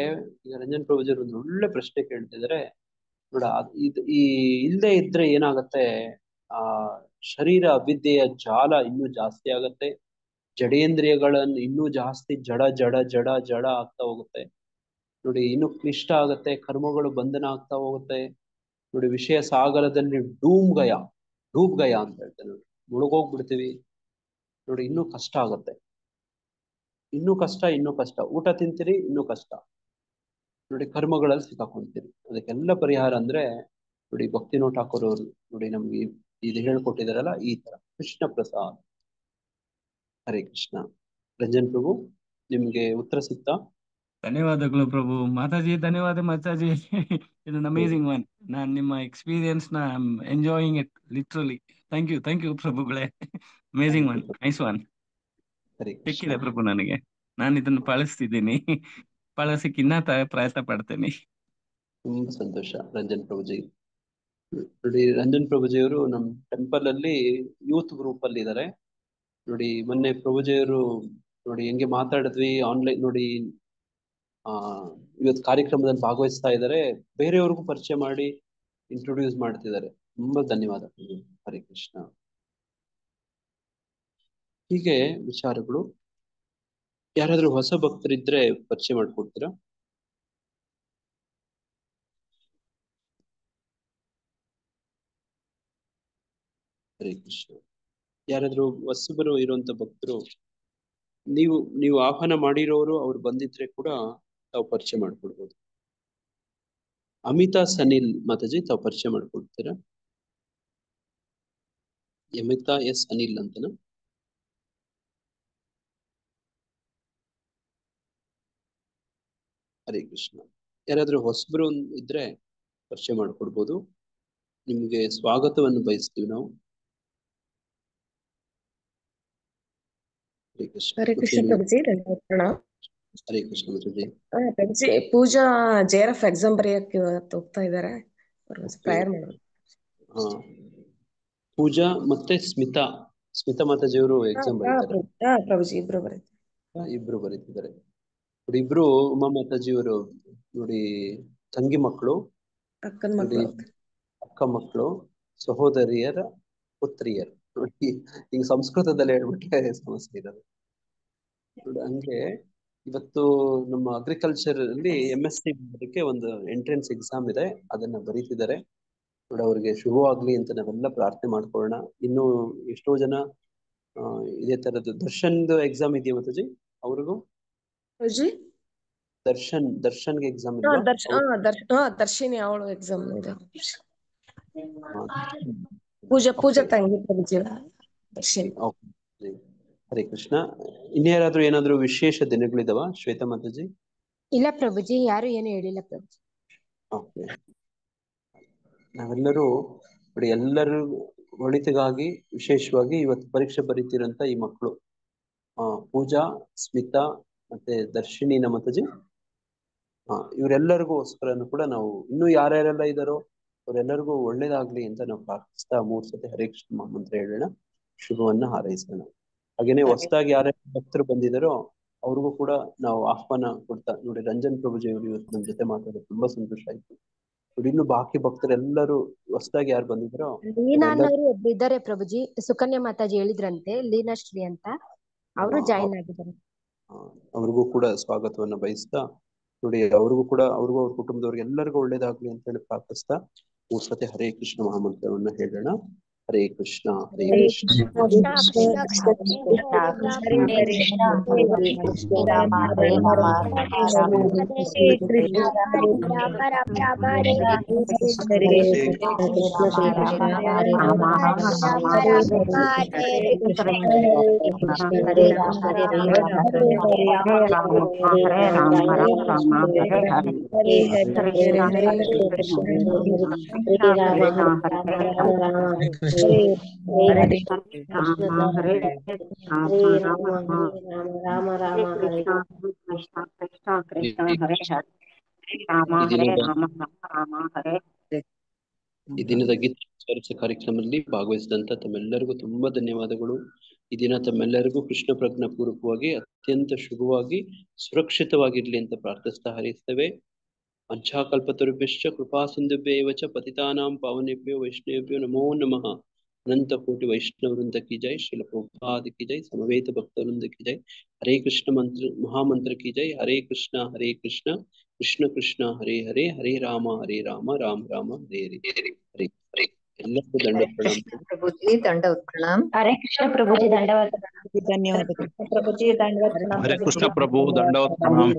ಈಗ ರಂಜನ್ ಪ್ರಭುಜಿ ಒಂದು ಒಳ್ಳೆ ಪ್ರಶ್ನೆ ಕೇಳ್ತಿದ್ದಾರೆ ನೋಡ. ಈ ಇಲ್ಲದೆ ಇದ್ರೆ ಏನಾಗತ್ತೆ, ಆ ಶರೀರ ಅವಿದ್ಯೆಯ ಜಾಲ ಇನ್ನೂ ಜಾಸ್ತಿ ಆಗತ್ತೆ. ಜಡೇಂದ್ರಿಯಗಳನ್ನು ಇನ್ನೂ ಜಾಸ್ತಿ ಜಡ ಜಡ ಜಡ ಜಡ ಆಗ್ತಾ ಹೋಗುತ್ತೆ. ನೋಡಿ ಇನ್ನೂ ಕ್ಲಿಷ್ಟ ಆಗತ್ತೆ. ಕರ್ಮಗಳು ಬಂಧನ ಆಗ್ತಾ ಹೋಗುತ್ತೆ. ನೋಡಿ ವಿಷಯ ಸಾಗರದಲ್ಲಿ ಡೂಬ್ ಗಯ ಅಂತ ಹೇಳ್ತೇನೆ ನೋಡಿ, ಮುಳುಗೋಗ್ಬಿಡ್ತೀವಿ. ನೋಡಿ ಇನ್ನೂ ಕಷ್ಟ ಆಗತ್ತೆ. ಇನ್ನೂ ಕಷ್ಟ. ಊಟ ತಿಂತೀರಿ, ಇನ್ನೂ ಕಷ್ಟ. ನೋಡಿ ಕರ್ಮಗಳಲ್ಲಿ ಸಿಕ್ಕಾಕೊಂತೀರಿ. ಅದಕ್ಕೆಲ್ಲ ಪರಿಹಾರ ಅಂದ್ರೆ ನೋಡಿ ಭಕ್ತಿನೋಟ್ ಹಾಕೋರವ್ರು ನೋಡಿ ನಮ್ಗೆ ಇದು ಹೇಳ್ಕೊಟ್ಟಿದಾರಲ್ಲ ಈ ತರ. ಕೃಷ್ಣ ಪ್ರಸಾದ್. ಹರೇ ಕೃಷ್ಣ. ರಂಜನ್ ಪ್ರಭು, ನಿಮ್ಗೆ ಉತ್ತರ ಸಿಕ್ತಾ? ಧನ್ಯವಾದಗಳು ಪ್ರಭು. ಮಾತಾಜಿ ಧನ್ಯವಾದ ಮಾತಾಜಿ. ಇದು ಅಮೇಸಿಂಗ್ ಒನ್. ನಾನ್ ನಿಮ್ಮ ಎಕ್ಸ್ಪೀರಿಯನ್ಸ್ ನ enjoying it literally. Thank you ಪ್ರಭುಗಳೇ. Amazing one, nice one. ಸಿಕ್ಕಿದೆ ಪ್ರಭು ನನಗೆ. ನಾನು ಇದನ್ನು ಪಾಲಿಸ್ತಿದ್ದೀನಿ. ಪಾಲಿಸಕ್ಕೆ ಇನ್ನ ಪ್ರಯತ್ನ ಪಡ್ತೇನೆ. ತುಂಬಾ ಸಂತೋಷ ರಂಜನ್ ಪ್ರಭುಜಿ. ನೋಡಿ ರಂಜನ್ ಪ್ರಭುಜಿಯವರು ನಮ್ಮ ಟೆಂಪಲ್ ಅಲ್ಲಿ ಯೂತ್ ಗ್ರೂಪ್ ಅಲ್ಲಿ ಇದ್ದಾರೆ ನೋಡಿ. ಮೊನ್ನೆ ಪ್ರಭುಜಿಯವರು ನೋಡಿ ಹೆಂಗೆ ಮಾತಾಡಿದ್ವಿ ಆನ್ಲೈನ್ ನೋಡಿ. ಇವತ್ತು ಕಾರ್ಯಕ್ರಮದಲ್ಲಿ ಭಾಗವಹಿಸ್ತಾ ಇದ್ದಾರೆ. ಬೇರೆಯವ್ರಿಗೂ ಪರಿಚಯ ಮಾಡಿ ಇಂಟ್ರೊಡ್ಯೂಸ್ ಮಾಡ್ತಿದ್ದಾರೆ. ತುಂಬಾ ಧನ್ಯವಾದ. ಹರೇ ಕೃಷ್ಣ. ಹೀಗೆ ವಿಚಾರಗಳು. ಯಾರಾದ್ರೂ ಹೊಸ ಭಕ್ತರಿದ್ರೆ ಪರಿಚಯ ಮಾಡ್ಕೊಡ್ತೀರಾ? ಹರೇ ಕೃಷ್ಣ. ಯಾರಾದ್ರೂ ಹೊಸಬರು ಇರುವಂತ ಭಕ್ತರು, ನೀವು ಆಹ್ವಾನ ಮಾಡಿರೋರು ಅವ್ರು ಬಂದಿದ್ರೆ ಕೂಡ ತಾವು ಪರಿಚಯ ಮಾಡ್ಕೊಡ್ಬೋದು. ಅಮಿತಾ ಸನಿಲ್ ಮಾತಾಜಿ, ತಾವು ಪರಿಚಯ ಮಾಡ್ಕೊಡ್ತೀರಾ? ಅಮಿತಾ ಎಸ್ ಅನಿಲ್ ಅಂತನಾ? ಹರೇ ಕೃಷ್ಣ. ಯಾರಾದ್ರೂ ಹೊಸಬರು ಇದ್ರೆ ಪರಿಚಯ ಮಾಡ್ಕೊಡ್ಬೋದು. ನಿಮ್ಗೆ ಸ್ವಾಗತವನ್ನು ಬಯಸ್ತೀವಿ ನಾವು. ಹರೇ ಕೃಷ್ಣ. ಹರೇ ಕೃಷ್ಣ ಪ್ರಭುಜಿ. ಹರೇ ಕೃಷ್ಣ ಮಾತಾಜಿ. ಪ್ರಭುಜಿ, ಪೂಜಾ JRF ಎಕ್ಸಾಮ್ ಬರೆಯಕ್ಕೆ ಇವತ್ತು ಹೋಗ್ತಾ ಇದ್ದಾರೆ. ಪ್ರೇಯರ್ ಮಾಡೋದು. ಪೂಜಾ ಮತ್ತೆ ಸ್ಮಿತಾ ಮಾತಾಜಿಯವರು ಎಕ್ಸಾಮ್ ಬರೀತಾರೆ. ಪ್ರಭುಜಿ ಇಬ್ರು ಬರೀತಿದ್ದಾರೆ ನೋಡಿ. ಇಬ್ರು ಉಮಾ ಮಾತಾಜಿಯವರು ನೋಡಿ ತಂಗಿ ಮಕ್ಕಳು, ಅಕ್ಕ ಮಕ್ಕಳು, ಸಹೋದರಿಯರ ಪುತ್ರಿಯರು ನೋಡಿ. ಈಗ ಸಂಸ್ಕೃತದಲ್ಲಿ ಹೇಳ್ಬಿಟ್ರೆ ಸಮಸ್ಯೆ ಇರೋದು ನೋಡಿ. ಹಂಗೆ ಇವತ್ತು ನಮ್ಮ ಅಗ್ರಿಕಲ್ಚರ್ ಅಲ್ಲಿ MSc ಬರೋದಕ್ಕೆ ಒಂದು ಎಂಟ್ರೆನ್ಸ್ ಎಕ್ಸಾಮ್ ಇದೆ, ಅದನ್ನ ಬರೀತಿದ್ದಾರೆ ನೋಡಿ. ಅವ್ರಿಗೆ ಶುಭವಾಗ್ಲಿ ಅಂತ ನಾವೆಲ್ಲ ಪ್ರಾರ್ಥನೆ ಮಾಡ್ಕೊಳ್ಳೋಣ. ಇನ್ನು ಎಷ್ಟೋ ಜನ ಇದೇ ತರದ್ದು ದರ್ಶನ್ದು ಎಕ್ಸಾಮ್ ಇದೆಯಾ ಮಾತಾಜಿ? ಅವ್ರಿಗೂ ದರ್ಶನ್ಗೆ ಎಕ್ಸಾಮ್ ಇಲ್ವಾ? ದರ್ಶಿನಿ ಅವಳು ಎಕ್ಸಾಮ್ ಇದೆ. ಪೂಜಾ ತಂಗಿ ಪ್ರಭುಜಿ ದರ್ಶಿನಿ. ಹರೇ ಕೃಷ್ಣ. ಇನ್ಯಾರಾದ್ರೂ ಏನಾದ್ರೂ ವಿಶೇಷ ದಿನಗಳಿದಾವ ಶ್ವೇತಾ ಮಾತಾಜಿ? ಇಲ್ಲ ಪ್ರಭುಜಿ, ಯಾರು ಏನು ಹೇಳಿಲ್ಲ ಪ್ರಭುಜಿ. ಓಕೆ. ನಾವೆಲ್ಲರೂ ನೋಡಿ ಎಲ್ಲರೂ ಒಳಿತಿಗಾಗಿ ವಿಶೇಷವಾಗಿ ಇವತ್ತು ಪರೀಕ್ಷೆ ಬರೀತಿರಂತ ಈ ಮಕ್ಕಳು ಪೂಜಾ, ಸ್ಮಿತಾ ಮತ್ತೆ ದರ್ಶಿನಿ ಮಾತಾಜಿ, ಇವರೆಲ್ಲರಿಗೋಸ್ಕರನು ಕೂಡ ನಾವು ಇನ್ನೂ ಯಾರ್ಯಾರೆಲ್ಲ ಇದ್ದಾರೋ ಅವರೆಲ್ಲರಿಗೂ ಒಳ್ಳೇದಾಗ್ಲಿ ಅಂತ ನಾವು ಪ್ರಾರ್ಥಿಸ್ತಾ 3 ಸತಿ ಹರೇ ಕೃಷ್ಣ ಮಹಾಮಂತ್ರ ಹೇಳೋಣ, ಶುಭವನ್ನ ಹಾರೈಸೋಣ. ಹಾಗೇನೆ ಹೊಸದಾಗಿ ಯಾರ್ಯಾರು ಭಕ್ತರು ಬಂದಿದ್ದಾರೋ ಅವ್ರಿಗೂ ಕೂಡ ನಾವು ಆಹ್ವಾನ ಕೊಡ್ತಾ ನೋಡಿ. ರಂಜನ್ ಪ್ರಭುಜಿ ಅವರು ಇವತ್ತು ನಮ್ಮ ಜೊತೆ ಮಾತಾಡೋದು ತುಂಬಾ ಸಂತೋಷ ಆಯ್ತು ನೋಡಿ. ಇನ್ನು ಬಾಕಿ ಭಕ್ತರೆಲ್ಲರೂ ಹೊಸದಾಗಿ ಯಾರು ಬಂದಿದ್ದಾರೋ ಲೀನಾನವರು ಒಬ್ರು ಇದ್ದಾರೆ ಪ್ರಭುಜಿ. ಸುಕನ್ಯಾ ಮಾತಾಜಿ ಹೇಳಿದ್ರಂತೆ, ಲೀನಾಶ್ರೀ ಅಂತ, ಅವರು ಜಾಯಿನ್ ಆಗಿದ್ದಾರೆ. ಅವ್ರಿಗೂ ಕೂಡ ಸ್ವಾಗತವನ್ನ ಬಯಸ್ತಾ ನೋಡಿ. ಅವ್ರಿಗೂ ಅವ್ರ ಕುಟುಂಬದವ್ರಿಗೆ ಎಲ್ಲರಿಗೂ ಒಳ್ಳೇದಾಗ್ಲಿ ಅಂತ ಹೇಳಿ ಪ್ರಾರ್ಥಿಸ್ತಾ 3 ಸತಿ ಹರೇ ಕೃಷ್ಣ ಮಹಾಮಂತ್ರವನ್ನ ಹೇಳೋಣ. ಹರೇ ಕೃಷ್ಣ ಹರೇ ಕೃಷ್ಣ Hare ಹರೇ ಹರೇ ಕೃಷ್ಣ ಹರೇ ಕೃಷ್ಣ ಹರೇ ರಾಮ ರಾಮ ರಾಮ ಹರೇ ಕೃಷ್ಣ ಕೃಷ್ಣ ಕೃಷ್ಣ ಹರೇ ಹರೇ ರಾಮ ಈ ಹರೇ ದಿನದ ರಾಮ ರಾಮ ಹರೇ ಈ ದಿನದ ಗೀತ ಸ್ಮರಿಸ ಕಾರ್ಯಕ್ರಮದಲ್ಲಿ ಭಾಗವಹಿಸಿದಂತ ತಮ್ಮೆಲ್ಲರಿಗೂ ತುಂಬಾ ಧನ್ಯವಾದಗಳು. ಈ ದಿನ ತಮ್ಮೆಲ್ಲರಿಗೂ ಕೃಷ್ಣ ಪ್ರಜ್ಞಾ ಪೂರ್ವಕವಾಗಿ ಅತ್ಯಂತ ಶುಭವಾಗಿ ಸುರಕ್ಷಿತವಾಗಿರ್ಲಿ ಅಂತ ಪ್ರಾರ್ಥಿಸ್ತಾ ಹರಿಸ್ತೇವೆ. ಪಂಚಾಕಲ್ಪತರುಭ್ಯಶ್ಚ ಕೃಪಾ ಸಿಂಧುಭ್ಯೇವ ಚ ಪತಿತಾನಾಂ ಪಾವನೇಭ್ಯೋ ವೈಷ್ಣವೇಭ್ಯೋ ನಮೋ ನಮಃ. अनंत कोटि वैष्णव वृंद की जय, श्रील प्रभुपाद की जय, समवेत भक्त वृंद की जय। हरे कृष्ण मंत्र महामंत्र की जय। हरे कृष्ण कृष्ण कृष्ण हरे हरे, हरे राम राम राम हरे हरे हरे हरे। ಎಲ್ಲರಿಗೂ ದಂಡ ಪ್ರಣಾಮ ಪ್ರಭುಜಿ, ದಂಡವತ್ ಪ್ರಣಾಮ್. ಹರೇ ಕೃಷ್ಣ ಪ್ರಭುಜಿ ದಂಡವತ್ ಧನ್ಯವಾದಗಳು. ಪ್ರಭುಜಿ ದಂಡವತ್ ಪ್ರಣಾಮ. ಹರೇ ಕೃಷ್ಣ ಪ್ರಭು ದಂಡವತ್ ಪ್ರಣಾಮ್.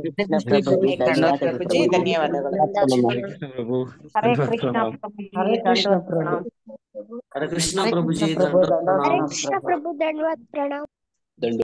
ಪ್ರಭುಜಿ ಧನ್ಯವಾದಗಳು. ಹರೇ ಕೃಷ್ಣ ಹರೇ ಕೃಷ್ಣ ಪ್ರಭು ಹರೇ ಕೃಷ್ಣ ಪ್ರಭುಜಿ ದಂಡವತ್ ಪ್ರಣಾಮ್. ದಂಡ